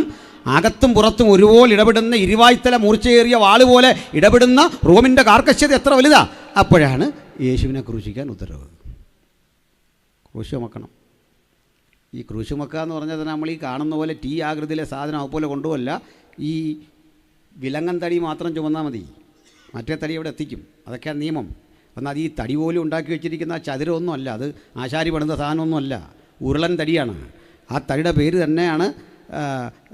അകത്തും പുറത്തും ഒരുപോലെ ഇടപെടുന്ന ഇരുവായ്ത്തല മൂർച്ചയേറിയ വാള് പോലെ ഇടപെടുന്ന റോമിൻ്റെ കാർക്കശ്യത എത്ര വലുതാ. അപ്പോഴാണ് യേശുവിനെ ക്രൂശിക്കാൻ ഉത്തരവ്. ക്രൂശ് ചുമക്കണം. ഈ ക്രൂശ് ചുമക്കുക എന്ന് പറഞ്ഞാൽ തന്നെ നമ്മൾ ഈ കാണുന്ന പോലെ T ആകൃതിയിലെ സാധനം അതുപോലെ കൊണ്ടുപോകല്ല. ഈ വിലങ്ങൻ തടി മാത്രം ചുമന്നാൽ മതി, മറ്റേ തടി അവിടെ എത്തിക്കും. അതൊക്കെയാണ് നിയമം. എന്നാൽ ഈ തടി പോലും ഉണ്ടാക്കി വെച്ചിരിക്കുന്ന ചതുരമൊന്നും അല്ല, അത് ആശാരി പണിത സാധനമൊന്നുമല്ല, ഉരുളൻ തടിയാണ്. ആ തടിയുടെ പേര് തന്നെയാണ്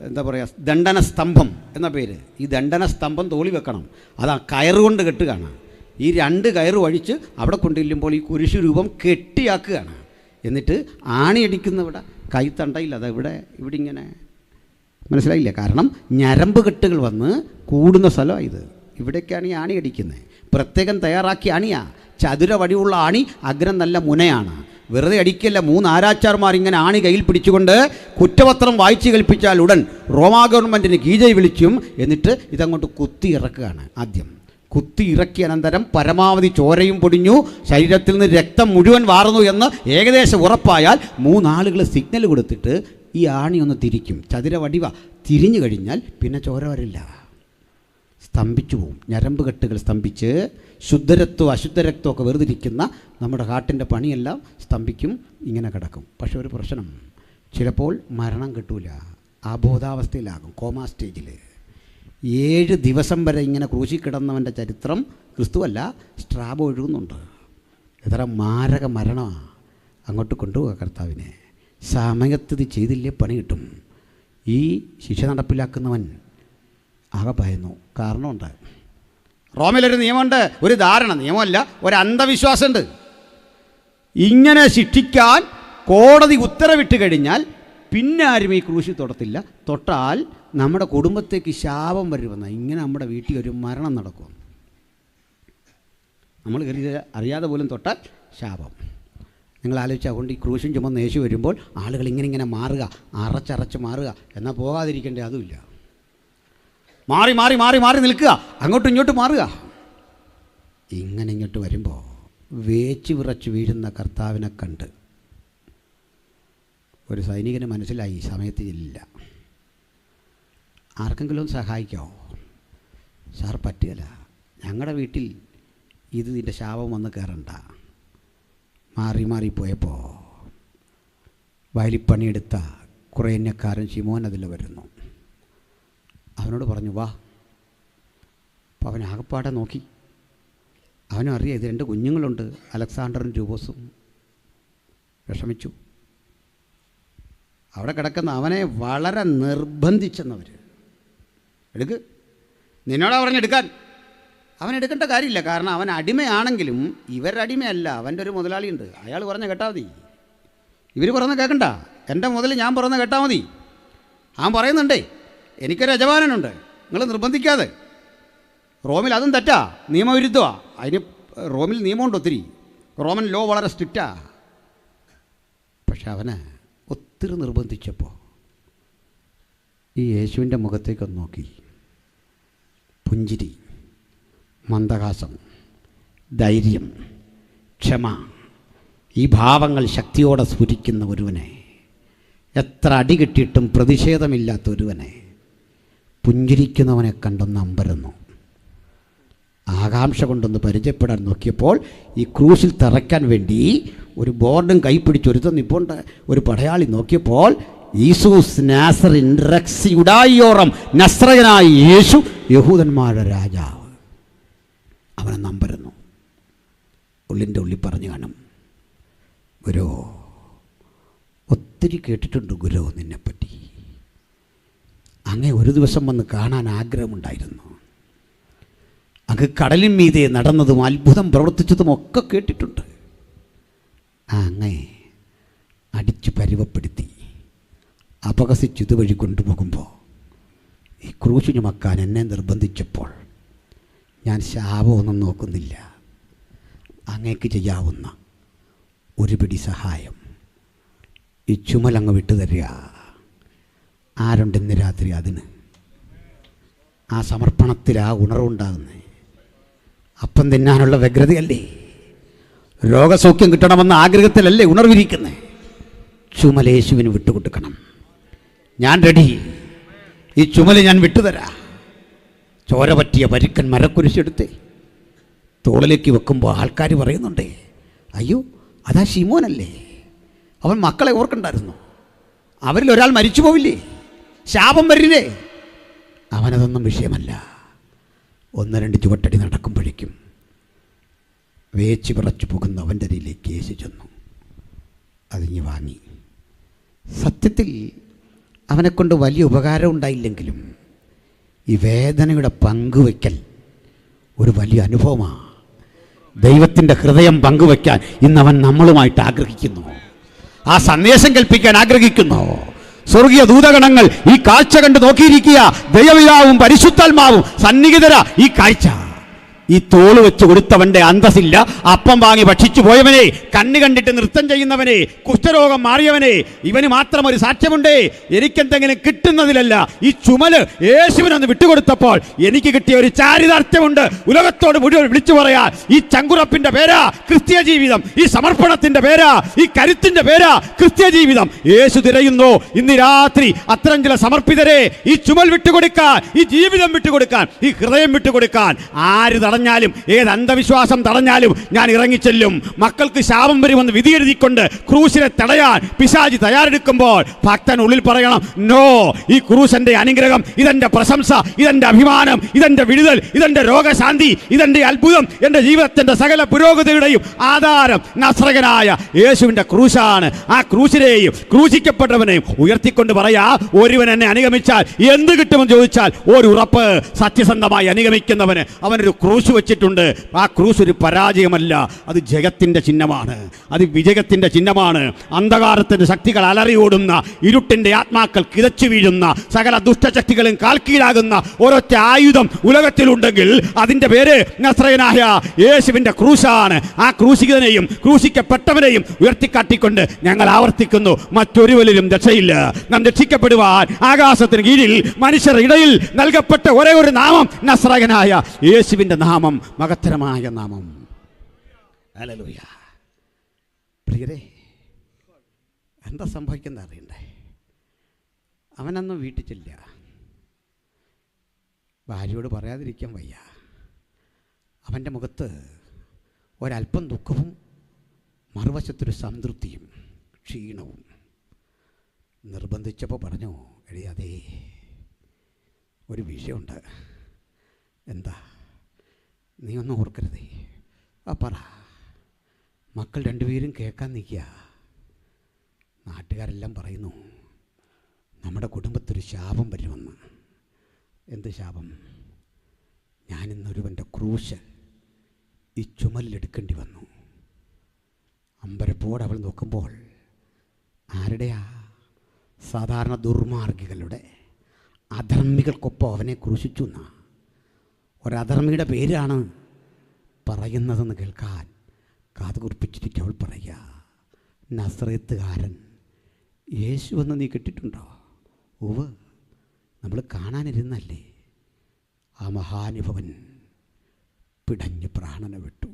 എന്താ പറയുക, ദണ്ഡന സ്തംഭം എന്ന പേര്. ഈ ദണ്ഡന സ്തംഭം തോളി വെക്കണം. അത് കയറുകൊണ്ട് കെട്ടുകയാണ്. ഈ 2 കയറ് വഴിച്ച് അവിടെ കൊണ്ടില്ലുമ്പോൾ ഈ കുരിശു രൂപം കെട്ടിയാക്കുകയാണ്. എന്നിട്ട് ആണിയടിക്കുന്നവിടെ കൈത്തണ്ടയില്ല, അതെവിടെ ഇവിടെ ഇങ്ങനെ. മനസ്സിലായില്ല? കാരണം ഞരമ്പ് കെട്ടുകൾ വന്ന് കൂടുന്ന സ്ഥലമാണ് ഇത്. ഇവിടേക്കാണ് ഈ ആണി അടിക്കുന്നത്. പ്രത്യേകം തയ്യാറാക്കിയ ആണിയാ. ചതുര വടിയുള്ള ആണി, അഗ്രം നല്ല മുനയാണ്. വെറുതെ അടിക്കല്ല. 3 ആരാച്ചാർമാർ ഇങ്ങനെ ആണി കയ്യിൽ പിടിച്ചുകൊണ്ട് കുറ്റപത്രം വായിച്ചു കേൾപ്പിച്ചാൽ ഉടൻ റോമാ ഗവൺമെൻറ്റിന് കീജൈ വിളിച്ചും എന്നിട്ട് ഇതങ്ങോട്ട് കുത്തി ഇറക്കുകയാണ്. ആദ്യം കുത്തി ഇറക്കിയ അനന്തരം പരമാവധി ചോരയും പൊടിഞ്ഞു, ശരീരത്തിൽ നിന്ന് രക്തം മുഴുവൻ വാർന്നു എന്ന് ഏകദേശം ഉറപ്പായാൽ 3 ആളുകൾ സിഗ്നൽ കൊടുത്തിട്ട് ഈ ആണി ഒന്ന് തിരിക്കും. ചതുര വടിവ തിരിഞ്ഞു കഴിഞ്ഞാൽ പിന്നെ ചോര വരില്ല, സ്തംഭിച്ചു പോവും. ഞരമ്പ് കെട്ടുകൾ സ്തംഭിച്ച് ശുദ്ധരക്തവും അശുദ്ധരക്തമൊക്കെ വേർതിരിക്കുന്ന നമ്മുടെ ഹാർട്ടിൻ്റെ പണിയെല്ലാം സ്തംഭിക്കും, ഇങ്ങനെ കിടക്കും. പക്ഷെ ഒരു പ്രശ്നം, ചിലപ്പോൾ മരണം കിട്ടൂല, അബോധാവസ്ഥയിലാകും, കോമാ സ്റ്റേജിൽ. 7 ദിവസം വരെ ഇങ്ങനെ ക്രൂശി കിടന്നവൻ്റെ ചരിത്രം ക്രിസ്തുവല്ല, സ്ട്രാബോ എഴുതുന്നുണ്ട്. എത്ര മാരക മരണമാണ്. അങ്ങോട്ട് കൊണ്ടുപോകുക കർത്താവിനെ. സമയത്ത് ചെയ്തില്ലേ പണി കിട്ടും. ഈ ശിക്ഷ നടപ്പിലാക്കുന്നവൻ ആകെ ഭയന്നു. കാരണമുണ്ട്. റോമിലൊരു നിയമമുണ്ട്, ഒരു ധാരണ, നിയമമല്ല, ഒരു അന്ധവിശ്വാസമുണ്ട്. ഇങ്ങനെ ശിക്ഷിക്കാൻ കോടതി ഉത്തരവിട്ട് കഴിഞ്ഞാൽ പിന്നെ ആരും ഈ ക്രൂശി തൊടത്തില്ല. തൊട്ടാൽ നമ്മുടെ കുടുംബത്തേക്ക് ശാപം വരുമെന്ന. ഇങ്ങനെ നമ്മുടെ വീട്ടിൽ ഒരു മരണം നടക്കും. നമ്മൾ അറിയാതെ പോലും തൊട്ടാൽ ശാപം. നിങ്ങൾ ആലോചിച്ചാൽ കൊണ്ട് ഈ ക്രൂശും ചുമന്ന് യേശു വരുമ്പോൾ ആളുകൾ ഇങ്ങനെ മാറുക, അറച്ചറച്ച് മാറുക. എന്നാൽ പോകാതിരിക്കേണ്ടേ അതുമില്ല. മാറി മാറി മാറി മാറി നിൽക്കുക, അങ്ങോട്ടും ഇങ്ങോട്ടും മാറുക. ഇങ്ങനെ ഇങ്ങോട്ട് വരുമ്പോൾ വേച്ച് വിറച്ച് വീഴുന്ന കർത്താവിനെ കണ്ട് ഒരു സൈനികന് മനസ്സിലായി സമയത്ത് ഇല്ല. ആർക്കെങ്കിലും സഹായിക്കാമോ? സാർ പറ്റുകയില്ല, ഞങ്ങളുടെ വീട്ടിൽ ഇതിൻ്റെ ശാപം വന്ന് കയറണ്ട. മാറിപ്പോയപ്പോൾ വയലിപ്പണിയെടുത്ത കുറേഞ്ഞക്കാരൻ ശിമോൻ അതിൽ വരുന്നു. അവനോട് പറഞ്ഞു വാ. അപ്പോൾ അവൻ ആകപ്പാടെ നോക്കി. അവനും അറിയാം ഇത് 2 കുഞ്ഞുങ്ങളുണ്ട്, അലക്സാണ്ടറും രൂപോസും. വിഷമിച്ചു. അവിടെ കിടക്കുന്ന അവനെ വളരെ നിർബന്ധിച്ചെന്നവർ. എടുക്ക്, നിന്നോടാ പറഞ്ഞെടുക്കാൻ. അവൻ എടുക്കേണ്ട കാര്യമില്ല, കാരണം അവൻ അടിമയാണെങ്കിലും ഇവരുടെ അടിമയല്ല. അവൻ്റെ ഒരു മുതലാളിയുണ്ട്, അയാൾ പറഞ്ഞ കേട്ടാൽ മതി. ഇവർ പറഞ്ഞ കേൾക്കണ്ട, എൻ്റെ മുതൽ ഞാൻ പറഞ്ഞ കേട്ടാൽ മതി. അവൻ പറയുന്നുണ്ടേ എനിക്കൊരു യജമാനനുണ്ട്, നിങ്ങൾ നിർബന്ധിക്കാതെ. റോമിൽ അതും തെറ്റാ, നിയമവിരുദ്ധമാണ്. അതിന് റോമിൽ നിയമമുണ്ട് ഒത്തിരി, റോമൻ ലോ വളരെ സ്ട്രിക്റ്റാ. പക്ഷെ അവനെ ഒത്തിരി നിർബന്ധിച്ചപ്പോൾ ഈ യേശുവിൻ്റെ മുഖത്തേക്കൊന്ന് നോക്കി. പുഞ്ചിരി, മന്ദഹാസം, ധൈര്യം, ക്ഷമ, ഈ ഭാവങ്ങൾ ശക്തിയോടെ സ്ഫുരിക്കുന്ന ഒരുവനെ, എത്ര അടി കിട്ടിയിട്ടും പ്രതിഷേധമില്ലാത്ത ഒരുവനെ, പുഞ്ചിരിക്കുന്നവനെ കണ്ടൊന്ന് അമ്പരന്നു. ആകാംക്ഷ കൊണ്ടൊന്ന് പരിചയപ്പെടാൻ നോക്കിയപ്പോൾ ഈ ക്രൂശിൽ തറയ്ക്കാൻ വേണ്ടി ഒരു ബോർഡും കൈപ്പിടിച്ചൊരുത്തം നിപ്പോണ്ട് ഒരു പടയാളി നോക്കിയപ്പോൾ ഈസൂസ് നാസറിൻ റെക്സ് യുഡായിയോറം, നസ്രയനായ യേശു, യഹൂദന്മാരുടെ രാജാവ്. അവനെ നമ്പരുന്നു. ഉള്ളിൻ്റെ ഉള്ളിൽ പറഞ്ഞു കാണും, ഗുരു ഒത്തിരി കേട്ടിട്ടുണ്ട് ഗുരു നിന്നെപ്പറ്റി. അങ്ങേ ഒരു ദിവസം വന്ന് കാണാൻ ആഗ്രഹമുണ്ടായിരുന്നു. അങ്ങ് കടലിൻ മീതെ നടന്നതും അത്ഭുതം പ്രവർത്തിച്ചതും ഒക്കെ കേട്ടിട്ടുണ്ട്. അങ്ങേ അടിച്ചു പരുവപ്പെടുത്തി അപഹസിച്ച് ഇതുവഴി കൊണ്ടുപോകുമ്പോൾ ഈ ക്രൂശ് ചുമക്കാൻ എന്നെ നിർബന്ധിച്ചപ്പോൾ ഞാൻ ശാപമൊന്നും നോക്കുന്നില്ല. അങ്ങേക്ക് ചെയ്യാവുന്ന ഒരു പിടി സഹായം, ഈ ചുമലങ്ങ് വിട്ടുതരിക. ആരുണ്ടെന്ന് രാത്രി അതിന്? ആ സമർപ്പണത്തിൽ ആ ഉണർവുണ്ടാകുന്നേ. അപ്പം തിന്നാനുള്ള വ്യഗ്രതയല്ലേ, രോഗസൗഖ്യം കിട്ടണമെന്ന ആഗ്രഹത്തിലല്ലേ ഉണർവിരിക്കുന്നേ. ചുമലേശുവിന് വിട്ടുകൊടുക്കണം. ഞാൻ റെഡി, ഈ ചുമല് ഞാൻ വിട്ടുതരാ. ചോര പറ്റിയ പരുക്കൻ മരക്കുരിശെടുത്ത് തോളിലേക്ക് വെക്കുമ്പോൾ ആൾക്കാർ പറയുന്നുണ്ടേ, അയ്യോ അതാ ശിമോനല്ലേ, അവൻ മക്കളെ ഓർക്കണ്ടായിരുന്നു, അവരിൽ ഒരാൾ മരിച്ചു പോവില്ലേ, ശാപം വരില്ലേ. അവനതൊന്നും വിഷയമല്ല. 1-2 ചുവട്ടടി നടക്കുമ്പോഴേക്കും വേച്ച് പിറച്ചു പോകുന്ന അവൻ്റെ അരിയിലേക്ക് യേശു ചെന്നു. അതിഞ്ഞ് വാങ്ങി. സത്യത്തിൽ അവനെക്കൊണ്ട് വലിയ ഉപകാരം ഉണ്ടായില്ലെങ്കിലും ഈ വേദനയുടെ പങ്കുവയ്ക്കൽ ഒരു വലിയ അനുഭവമാണ്. ദൈവത്തിൻ്റെ ഹൃദയം പങ്കുവയ്ക്കാൻ ഇന്നവൻ നമ്മളുമായിട്ട് ആഗ്രഹിക്കുന്നു. ആ സന്ദേശം കൽപ്പിക്കാൻ ആഗ്രഹിക്കുന്നു. സ്വർഗീയ ദൂതഗണങ്ങൾ ഈ കാഴ്ച കണ്ട് നോക്കിയിരിക്കുക. ദൈവപിതാവും പരിശുദ്ധാത്മാവും സന്നിഹിതര ഈ കാഴ്ച. ഈ തോള് വെച്ച് കൊടുത്തവൻ്റെ അന്തസ്സില്ല. അപ്പം വാങ്ങി ഭക്ഷിച്ചു പോയവനെ, കണ്ണ് കണ്ടിട്ട് നൃത്തം ചെയ്യുന്നവനെ, കുഷ്ഠരോഗം മാറിയവനെ, ഇവന് മാത്രം ഒരു സാക്ഷ്യമുണ്ടേ. എനിക്കെന്തെങ്കിലും കിട്ടുന്നതിലല്ല, ഈ ചുമല് യേശുവിനൊന്ന് വിട്ടുകൊടുത്തപ്പോൾ എനിക്ക് കിട്ടിയ ഒരു ചാരിതാർത്ഥ്യമുണ്ട്. ഉലകത്തോട് മുഴുവൻ വിളിച്ചു പറയാൻ ഈ ചങ്കുറപ്പിന്റെ പേരാ ക്രിസ്തീയ ജീവിതം, ഈ സമർപ്പണത്തിന്റെ പേരാ, ഈ കരുത്തിന്റെ പേരാ ക്രിസ്തീയ ജീവിതം. യേശു തിരയുന്നു ഇന്ന് രാത്രി അത്തരം ചില സമർപ്പിതരെ. ഈ ചുമൽ വിട്ടുകൊടുക്കാൻ, ഈ ജീവിതം വിട്ടുകൊടുക്കാൻ, ഈ ഹൃദയം വിട്ടുകൊടുക്കാൻ. ആര് തടഞ്ഞാലും, ഏത് അന്ധവിശ്വാസം തടഞ്ഞാലും ഞാൻ ഇറങ്ങിച്ചെല്ലും. മക്കൾക്ക് ശാപം വരുമെന്ന് വിധി എഴുതിക്കൊണ്ട് ക്രൂശിനെ തടയാൻ പിശാചി തയ്യാറെടുക്കുമ്പോൾ ഭക്തൻ ഉള്ളിൽ പറയണം, നോ, ഈ ക്രൂശന്റെ അനുഗ്രഹം, ഇതെന്റെ പ്രശംസ, ഇതെന്റെ അഭിമാനം, ഇതെന്റെ വിടുതൽ, ഇതെന്റെ രോഗശാന്തി, ഇതെന്റെ അത്ഭുതം, എൻ്റെ ജീവിതത്തിന്റെ സകല പുരോഗതിയുടെയും ആധാരം നസ്രയനായ യേശുവിന്റെ ക്രൂശാണ്. ആ ക്രൂശിനെയും ക്രൂശിക്കപ്പെട്ടവനെയും ഉയർത്തിക്കൊണ്ട് പറയാ, ഒരുവൻ എന്നെ അനുഗമിച്ചാൽ എന്ത് കിട്ടുമെന്ന് ചോദിച്ചാൽ ഒരു ഉറപ്പ്, സത്യസന്ധമായി അനുഗമിക്കുന്നവന് അവനൊരു ക്രൂശ് വെച്ചിട്ടുണ്ട്. ആ ക്രൂശ് ഒരു പരാജയമല്ല, അത് ജയത്തിൻ്റെ ചിഹ്നമാണ്, അത് വിജയത്തിൻ്റെ ചിഹ്നമാണ്. അന്ധകാരത്തിൻ്റെ ശക്തികൾ അലറിയോടുന്ന, ഇരുട്ടിൻ്റെ ആത്മാക്കൾ കിതച്ചു വീഴുന്ന, സകല ദുഷ്ടശക്തികളും കാൽക്കീഴാകുന്ന ഒരൊറ്റ ആയുധം ഉലകത്തിലുണ്ടെങ്കിൽ അതിൻ്റെ പേര് നസ്രയനായ യേശുവിൻ്റെ ക്രൂശാണ്. ആ ക്രൂശിതനെയും ക്രൂശിക്കപ്പെട്ടവനെയും ഉയർത്തിക്കാട്ടിക്കൊണ്ട് ഞങ്ങൾ ആവർത്തിക്കുന്നു, മറ്റൊരുവരിലും രക്ഷയില്ല. നാം രക്ഷിക്കപ്പെടുവാൻ ആകാശത്തിന് കീഴിൽ മനുഷ്യരുടെ ഇടയിൽ നൽകപ്പെട്ട ഒരേ ഒരു നാമം നസ്രയനായ യേശുവിൻ്റെ നാമം, മഹത്തരമായ നാമം. ഹല്ലേലൂയ. പ്രിയരേ, എന്താ സംഭവിക്കുന്നത് അറിയണ്ടേ? അവനൊന്നും വീട്ടിൽ ചെല്ല. ഭാര്യയോട് പറയാതിരിക്കാൻ വയ്യ. അവൻ്റെ മുഖത്ത് ഒരല്പം ദുഃഖവും മറുവശത്തൊരു സംതൃപ്തിയും ക്ഷീണവും. നിർബന്ധിച്ചപ്പോൾ പറഞ്ഞു, എടീ അതേ ഒരു വിഷയമുണ്ട്. എന്താ? നീ ഒന്നും ഓർക്കരുതേ. പറ. മക്കൾ രണ്ടുപേരും കേൾക്കാൻ നിൽക്കുക. നാട്ടുകാരെല്ലാം പറയുന്നു നമ്മുടെ കുടുംബത്തൊരു ശാപം വരുമെന്ന്. എന്ത് ശാപം? ഞാനിന്നൊരുവൻ്റെ ക്രൂശ് ഈ ചുമലിലെടുക്കേണ്ടി വന്നു. അമ്പരപ്പോടെ അവൾ നോക്കുമ്പോൾ ആരുടെയാ? സാധാരണ ദുർമാർഗികളുടെ, അധർമ്മികൾക്കൊപ്പം അവനെ ക്രൂശിച്ചു എന്നാ. ഒരധർമ്മിയുടെ പേരാണ് പറയുന്നതെന്ന് കേൾക്കാൻ കാതുകുറിപ്പിച്ചിരിക്കും. അവൾ പറയുക, നസറേത്തുകാരൻ യേശുവെന്ന് നീ കേട്ടിട്ടുണ്ടോ? ഉവ്വ്, നമ്മൾ കാണാനിരുന്നല്ലേ. ആ മഹാനുഭവൻ പിടഞ്ഞ് പ്രാണനെ വിട്ടു.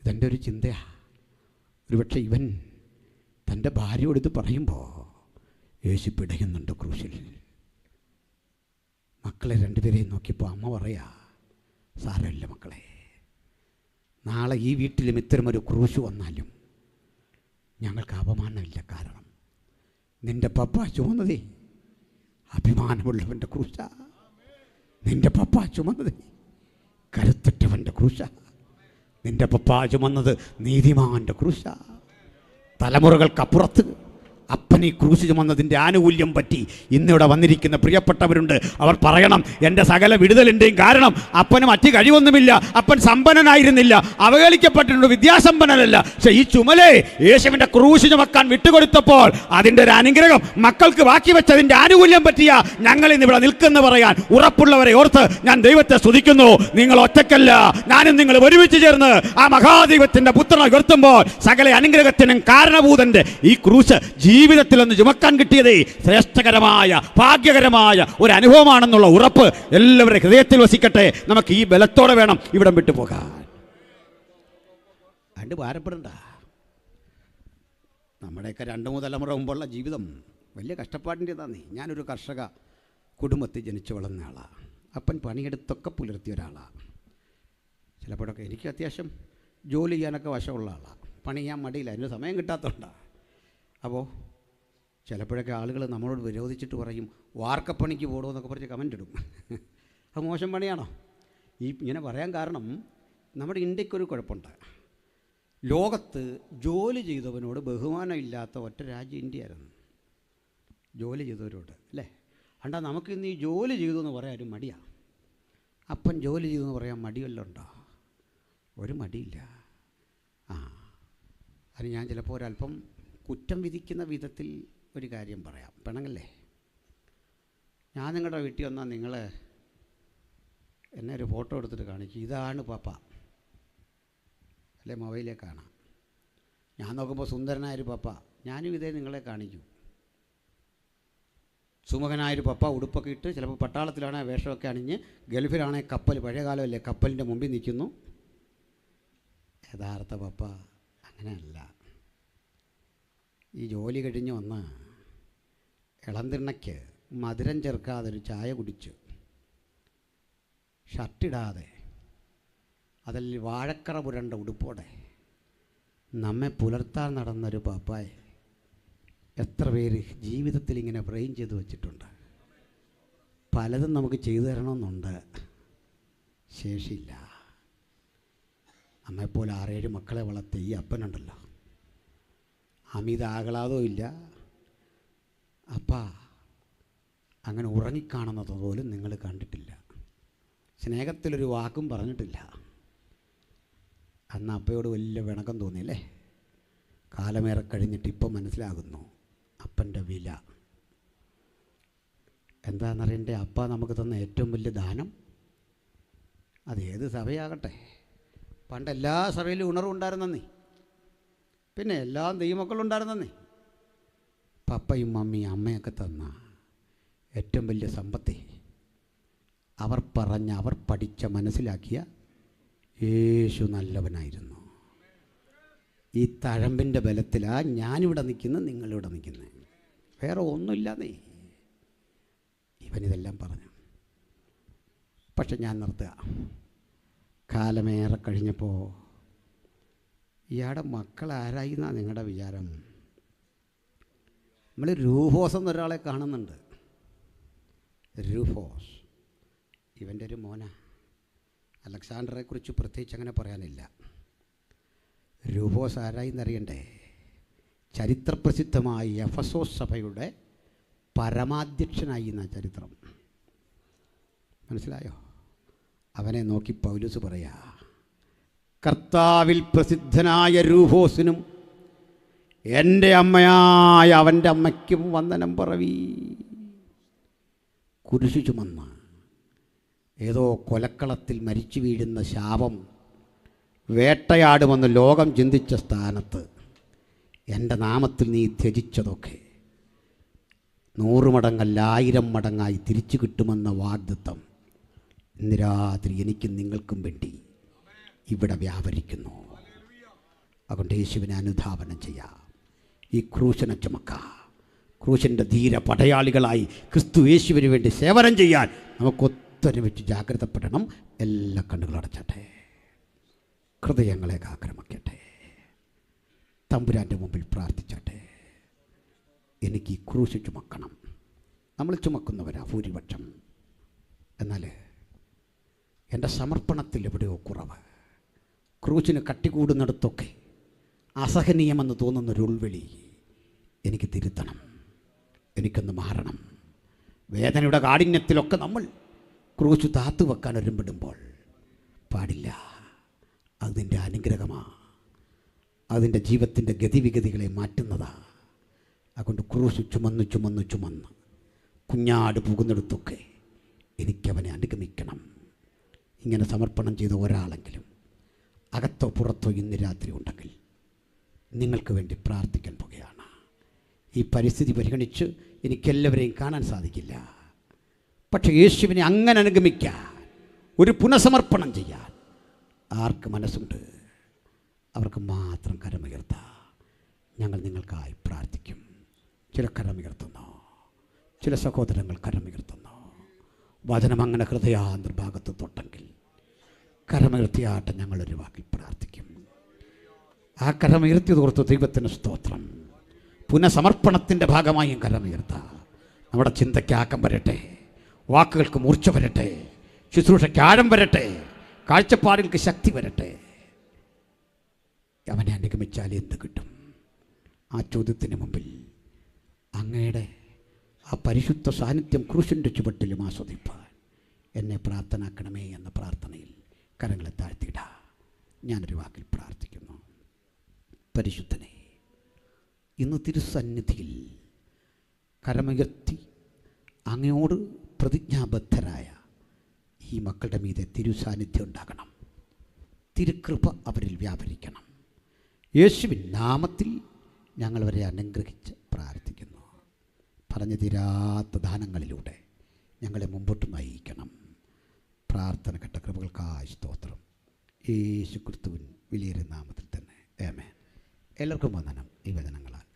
ഇതെൻ്റെ ഒരു ചിന്തയാണ്. ഒരുപക്ഷെ ഇവൻ തൻ്റെ ഭാര്യയോട് ഇത് പറയുമ്പോൾ യേശു പിടയുന്നുണ്ട് ക്രൂശിൽ. മക്കളെ രണ്ടുപേരെയും നോക്കിയപ്പോൾ അമ്മ പറയാ, സാരമില്ല മക്കളെ, നാളെ ഈ വീട്ടിലും ഇത്തരമൊരു ക്രൂശ് വന്നാലും ഞങ്ങൾക്ക് അപമാനമില്ല. കാരണം നിൻ്റെ പപ്പ ചുമന്നതേ അഭിമാനമുള്ളവൻ്റെ ക്രൂശ. നിൻ്റെ പപ്പ ചുമന്നത് കരുത്തറ്റവൻ്റെ ക്രൂശ. നിൻ്റെ പപ്പ ചുമന്നത് നീതിമാൻ്റെ ക്രൂശ. തലമുറകൾക്കപ്പുറത്ത് അപ്പൻ ഈ ക്രൂശ് ചുമന്നതിൻ്റെ ആനുകൂല്യം പറ്റി ഇന്നിവിടെ വന്നിരിക്കുന്ന പ്രിയപ്പെട്ടവരുണ്ട്. അവർ പറയണം, എൻ്റെ സകല വിടുതലിൻ്റെയും കാരണം അപ്പന് മറ്റ് കഴിവൊന്നുമില്ല, അപ്പൻ സമ്പന്നനായിരുന്നില്ല, അവഹേളിക്കപ്പെട്ടിട്ടുണ്ട്, വിദ്യാസമ്പന്നനല്ല. പക്ഷേ ഈ ചുമലേ യേശുവിൻ്റെ ക്രൂശ് ചുമക്കാൻ വിട്ടുകൊടുത്തപ്പോൾ അതിൻ്റെ ഒരു അനുഗ്രഹം മക്കൾക്ക് ബാക്കി വെച്ചതിൻ്റെ ആനുകൂല്യം പറ്റിയ ഞങ്ങൾ ഇന്നിവിടെ നിൽക്കുന്ന പറയാൻ ഉറപ്പുള്ളവരെ ഓർത്ത് ഞാൻ ദൈവത്തെ സ്തുതിക്കുന്നു. നിങ്ങൾ ഒറ്റയ്ക്കല്ല, ഞാനും നിങ്ങൾ ഒരുമിച്ച് ചേർന്ന് ആ മഹാദൈവത്തിൻ്റെ പുത്രനെ ഉയർത്തുമ്പോൾ സകല അനുഗ്രഹത്തിനും കാരണഭൂതൻ്റെ ഈ ക്രൂശ് ജീവിതത്തിലൊന്ന് ചുമക്കാൻ കിട്ടിയതേ ശ്രേഷ്ഠകരമായ ഭാഗ്യകരമായ ഒരു അനുഭവമാണെന്നുള്ള ഉറപ്പ് എല്ലാവരുടെ ഹൃദയത്തിൽ വസിക്കട്ടെ. നമുക്ക് ഈ ബലത്തോടെ വേണം ഇവിടം വിട്ടു പോകാൻ. കണ്ട് ഭാരപ്പെടണ്ട. നമ്മുടെയൊക്കെ 2-3 തലമുറ മുമ്പുള്ള ജീവിതം വലിയ കഷ്ടപ്പാടിൻ്റെതാന്നേ. ഞാനൊരു കർഷക കുടുംബത്തിൽ ജനിച്ചു വളർന്ന ആളാണ്. അപ്പൻ പണിയെടുത്തൊക്കെ പുലർത്തിയ ഒരാളാണ്. ചിലപ്പോഴൊക്കെ എനിക്ക് അത്യാവശ്യം ജോലി ചെയ്യാനൊക്കെ വശമുള്ള ആളാണ്. പണി ചെയ്യാൻ മടിയില്ല, അതിന് സമയം കിട്ടാത്തതുകൊണ്ടാണ്. അപ്പോൾ ചിലപ്പോഴൊക്കെ ആളുകൾ നമ്മളോട് വിരോധിച്ചിട്ട് പറയും, വാർക്കപ്പണിക്ക് പോടുമെന്നൊക്കെ പറഞ്ഞ് കമൻ്റ് ഇടും. അത് മോശം പണിയാണോ? ഇങ്ങനെ പറയാൻ കാരണം നമ്മുടെ ഇന്ത്യക്കൊരു കുഴപ്പമുണ്ട്. ലോകത്ത് ജോലി ചെയ്തവനോട് ബഹുമാനം ഇല്ലാത്ത ഒറ്റ രാജ്യം ഇന്ത്യയായിരുന്നു. ജോലി ചെയ്തവരോട് അല്ലേ? അണ്ടാ നമുക്ക് ഇന്ന് ഈ ജോലി ചെയ്തു എന്ന് പറയാൻ മടിയാണ്. അപ്പൻ ജോലി ചെയ്തു എന്ന് പറയാൻ മടിയല്ലോ ഉണ്ടോ? ഒരു മടിയില്ല. അത് ഞാൻ ചിലപ്പോൾ ഒരല്പം കുറ്റം വിധിക്കുന്ന വിധത്തിൽ ഒരു കാര്യം പറയാം. പെണങ്ങല്ലേ? ഞാൻ നിങ്ങളുടെ വീട്ടിൽ വന്നാൽ നിങ്ങൾ എന്നെ ഒരു ഫോട്ടോ എടുത്തിട്ട് കാണിക്കും, ഇതാണ് പാപ്പ അല്ലെ, മൊബൈലിൽ കാണാം. ഞാൻ നോക്കുമ്പോൾ സുന്ദരനായൊരു പപ്പ, ഞാനും ഇതേ നിങ്ങളെ കാണിക്കും. സുമുഖനായൊരു പപ്പ, ഉടുപ്പൊക്കെ ഇട്ട്, ചിലപ്പോൾ പട്ടാളത്തിലാണ് വേഷമൊക്കെ അണിഞ്ഞ്, ഗൾഫിലാണെ കപ്പൽ, പഴയ കാലമല്ലേ, കപ്പലിൻ്റെ മുമ്പിൽ നിൽക്കുന്നു. യഥാർത്ഥ പപ്പ അങ്ങനെയല്ല. ഈ ജോലി കഴിഞ്ഞ് വന്ന് ഇളന്തിണ്ണയ്ക്ക് മധുരം ചേർക്കാതെ ഒരു ചായ കുടിച്ച്, ഷർട്ടിടാതെ, അതിൽ വാഴക്കറ പുരണ്ട ഉടുപ്പോടെ നമ്മെ പുലർത്താൻ നടന്നൊരു പാപ്പായെ എത്ര പേര് ജീവിതത്തിൽ ഇങ്ങനെ ഫ്രെയിം ചെയ്ത് വച്ചിട്ടുണ്ട്. പലതും നമുക്ക് ചെയ്തു തരണമെന്നുണ്ട്, ശേഷിയില്ല. നമ്മെപ്പോലെ 6-7 മക്കളെ വളർത്തി ഈ അപ്പനുണ്ടല്ലോ, അമിത ആഹ്ലാദവും ഇല്ല. അപ്പാ അങ്ങനെ ഉറങ്ങിക്കാണുന്നത് പോലും നിങ്ങൾ കണ്ടിട്ടില്ല. സ്നേഹത്തിലൊരു വാക്കും പറഞ്ഞിട്ടില്ല. അന്ന് അപ്പയോട് വലിയ വിണക്കം തോന്നിയല്ലേ? കാലമേറെ കഴിഞ്ഞിട്ട് ഇപ്പം മനസ്സിലാകുന്നു അപ്പൻ്റെ വില എന്താണെന്നറിയണ്ടേ. അപ്പ നമുക്ക് തന്ന ഏറ്റവും വലിയ ദാനം, അത് ഏത് സഭയാകട്ടെ. പണ്ട് എല്ലാ സഭയിലും ഉണർവുണ്ടായിരുന്നേ, പിന്നെ എല്ലാ ദൈവമക്കളുണ്ടായിരുന്നേ. പപ്പയും മമ്മിയും അമ്മയൊക്കെ തന്ന ഏറ്റവും വലിയ സമ്പത്തെ അവർ പറഞ്ഞ, അവർ പഠിച്ച, മനസ്സിലാക്കിയ യേശു നല്ലവനായിരുന്നു. ഈ തഴമ്പിൻ്റെ ബലത്തിലാണ് ഞാനിവിടെ നിൽക്കുന്നത്, നിങ്ങളിവിടെ നിൽക്കുന്നത്. വേറെ ഒന്നുമില്ലാന്നേ. ഇവനിതെല്ലാം പറഞ്ഞു. പക്ഷെ ഞാൻ നിർത്തുക. കാലമേറെ കഴിഞ്ഞപ്പോൾ ഇയാളുടെ മക്കൾ ആരായി എന്നാണ് നിങ്ങളുടെ വിചാരം? നമ്മൾ രൂഫോസ് എന്നൊരാളെ കാണുന്നുണ്ട്. രൂഫോസ് ഇവൻ്റെ ഒരു മോന. അലക്സാണ്ടറെ കുറിച്ച് പ്രത്യേകിച്ച് അങ്ങനെ പറയാനില്ല. രൂഫോസ് ആരായി എന്നറിയണ്ടേ? ചരിത്രപ്രസിദ്ധമായ എഫസോസ് സഭയുടെ പരമാധ്യക്ഷനായി എന്ന ചരിത്രം. മനസ്സിലായോ? അവനെ നോക്കി പൗലോസ് പറയാ, കർത്താവിൽ പ്രസിദ്ധനായ രൂഫോസിനും എൻ്റെ അമ്മയായ അവൻ്റെ അമ്മയ്ക്കും വന്ദനം പറവീ. കുരിശു ചുമന്ന് ഏതോ കൊലക്കളത്തിൽ മരിച്ചു വീഴുന്ന ശാപം വേട്ടയാടുമെന്ന് ലോകം ചിന്തിച്ച സ്ഥാനത്ത് എൻ്റെ നാമത്തിൽ നീ ത്യജിച്ചതൊക്കെ 100 മടങ്ങല്ല 1000 മടങ്ങായി തിരിച്ചു കിട്ടുമെന്ന വാഗ്ദത്തം ഇന്ന് രാത്രി എനിക്കും നിങ്ങൾക്കും വേണ്ടി ഇവിടെ വ്യാപരിക്കുന്നു. അതുകൊണ്ട് യേശുവിനെ അനുധാവനം ചെയ്യാം. ഈ ക്രൂശനെ ചുമക്കാം. ക്രൂശൻ്റെ ധീര പടയാളികളായി ക്രിസ്തു യേശുവിന് വേണ്ടി സേവനം ചെയ്യാൻ നമുക്കൊത്തൊരുമിച്ച് ജാഗ്രതപ്പെടണം. എല്ലാ കണ്ണുകളടച്ചട്ടെ, ഹൃദയങ്ങളെ ആക്രമിക്കട്ടെ, തമ്പുരാൻ്റെ മുമ്പിൽ പ്രാർത്ഥിച്ചട്ടെ. എനിക്ക് ഈ ക്രൂശ് ചുമക്കണം. നമ്മൾ ചുമക്കുന്നവരാ ഭൂരിപക്ഷം. എന്നാൽ എൻ്റെ സമർപ്പണത്തിൽ എവിടെയോ കുറവ്. ക്രൂശിന് കട്ടികൂടുന്നിടത്തൊക്കെ അസഹനീയമെന്ന് തോന്നുന്നൊരു ഉൾവിളി എനിക്ക് തിരുത്തണം. എനിക്കൊന്ന് മാറണം. വേദനയുടെ കാഠിന്യത്തിലൊക്കെ നമ്മൾ ക്രൂശ് താത്തു വെക്കാൻ ഒരുമ്പിടുമ്പോൾ പാടില്ല. അതിൻ്റെ അനുഗ്രഹമാണ്. അതിൻ്റെ ജീവിതത്തിൻ്റെ ഗതിവിഗതികളെ മാറ്റുന്നതാ. അതുകൊണ്ട് ക്രൂശ് ചുമന്ന് ചുമന്ന് ചുമന്ന് കുഞ്ഞാട് പോകുന്നിടത്തൊക്കെ എനിക്കവനെ അനുഗമിക്കണം. ഇങ്ങനെ സമർപ്പണം ചെയ്ത ഒരാളെങ്കിലും അകത്തോ പുറത്തോ ഇന്ന് രാത്രി ഉണ്ടെങ്കിൽ നിങ്ങൾക്ക് വേണ്ടി പ്രാർത്ഥിക്കാൻ പോകുകയാണ്. ഈ പരിസ്ഥിതി പരിഗണിച്ച് എനിക്കെല്ലാവരെയും കാണാൻ സാധിക്കില്ല. പക്ഷേ യേശുവിനെ അങ്ങനെ അനുഗമിക്കാൻ, ഒരു പുനഃസമർപ്പണം ചെയ്യാൻ ആർക്ക് മനസ്സുണ്ട് അവർക്ക് മാത്രം കരമുയർത്താം. ഞങ്ങൾ നിങ്ങൾക്കായി പ്രാർത്ഥിക്കും. ചില കരമുയർത്തുന്നു, ചില സഹോദരങ്ങൾ കരമുയർത്തുന്നു. വചനം അങ്ങനെ ഹൃദയാന്തർഭാഗത്ത് തൊട്ടെങ്കിൽ കരമുയർത്തിയാട്ട് ഞങ്ങളൊരു വാക്കിൽ പ്രാർത്ഥിക്കും. ആ കരമുയർത്തിയതോർത്ത് ദൈവത്തിന് സ്തോത്രം. പുനഃസമർപ്പണത്തിൻ്റെ ഭാഗമായും കരമുയർത്താം. നമ്മുടെ ചിന്തയ്ക്ക് ആക്കം വരട്ടെ, വാക്കുകൾക്ക് മൂർച്ച വരട്ടെ, ശുശ്രൂഷയ്ക്ക് ആഴം വരട്ടെ, കാഴ്ചപ്പാടുകൾക്ക് ശക്തി വരട്ടെ. അവനെ അനുഗമിച്ചാൽ എന്ത് കിട്ടും? ആ ചോദ്യത്തിന് മുമ്പിൽ അങ്ങയുടെ ആ പരിശുദ്ധ സാന്നിധ്യം ക്രൂശിൻ്റെ ചുവട്ടിലും ആസ്വദിപ്പാൻ എന്നെ പ്രാർത്ഥനാക്കണമേ എന്ന പ്രാർത്ഥനയിൽ കരങ്ങളെ താഴ്ത്തിയിടാം. ഞാനൊരു വാക്കിൽ പ്രാർത്ഥിക്കുന്നു. പരിശുദ്ധനെ, ഇന്ന് തിരുസന്നിധിയിൽ കരമുയർത്തി അങ്ങയോട് പ്രതിജ്ഞാബദ്ധരായ ഈ മക്കളുടെ മീതെ തിരുസാന്നിധ്യം ഉണ്ടാകണം. തിരുകൃപ അവരിൽ വ്യാപരിക്കണം. യേശുവിൻ നാമത്തിൽ ഞങ്ങളവരെ അനുഗ്രഹിച്ച് പ്രാർത്ഥിക്കുന്നു. പറഞ്ഞു തീരാത്ത ദാനങ്ങളിലൂടെ ഞങ്ങളെ മുമ്പോട്ട് നയിക്കണം. പ്രാർത്ഥന കേട്ട കൃപകൾക്കായി സ്തോത്രം. യേശു ക്രിസ്തുവിൻ വിലയേറിയ നാമത്തിൽ തന്നെ ആമേൻ. എല്ലാവർക്കും വന്ദനം ഈ വചനങ്ങളാൽ.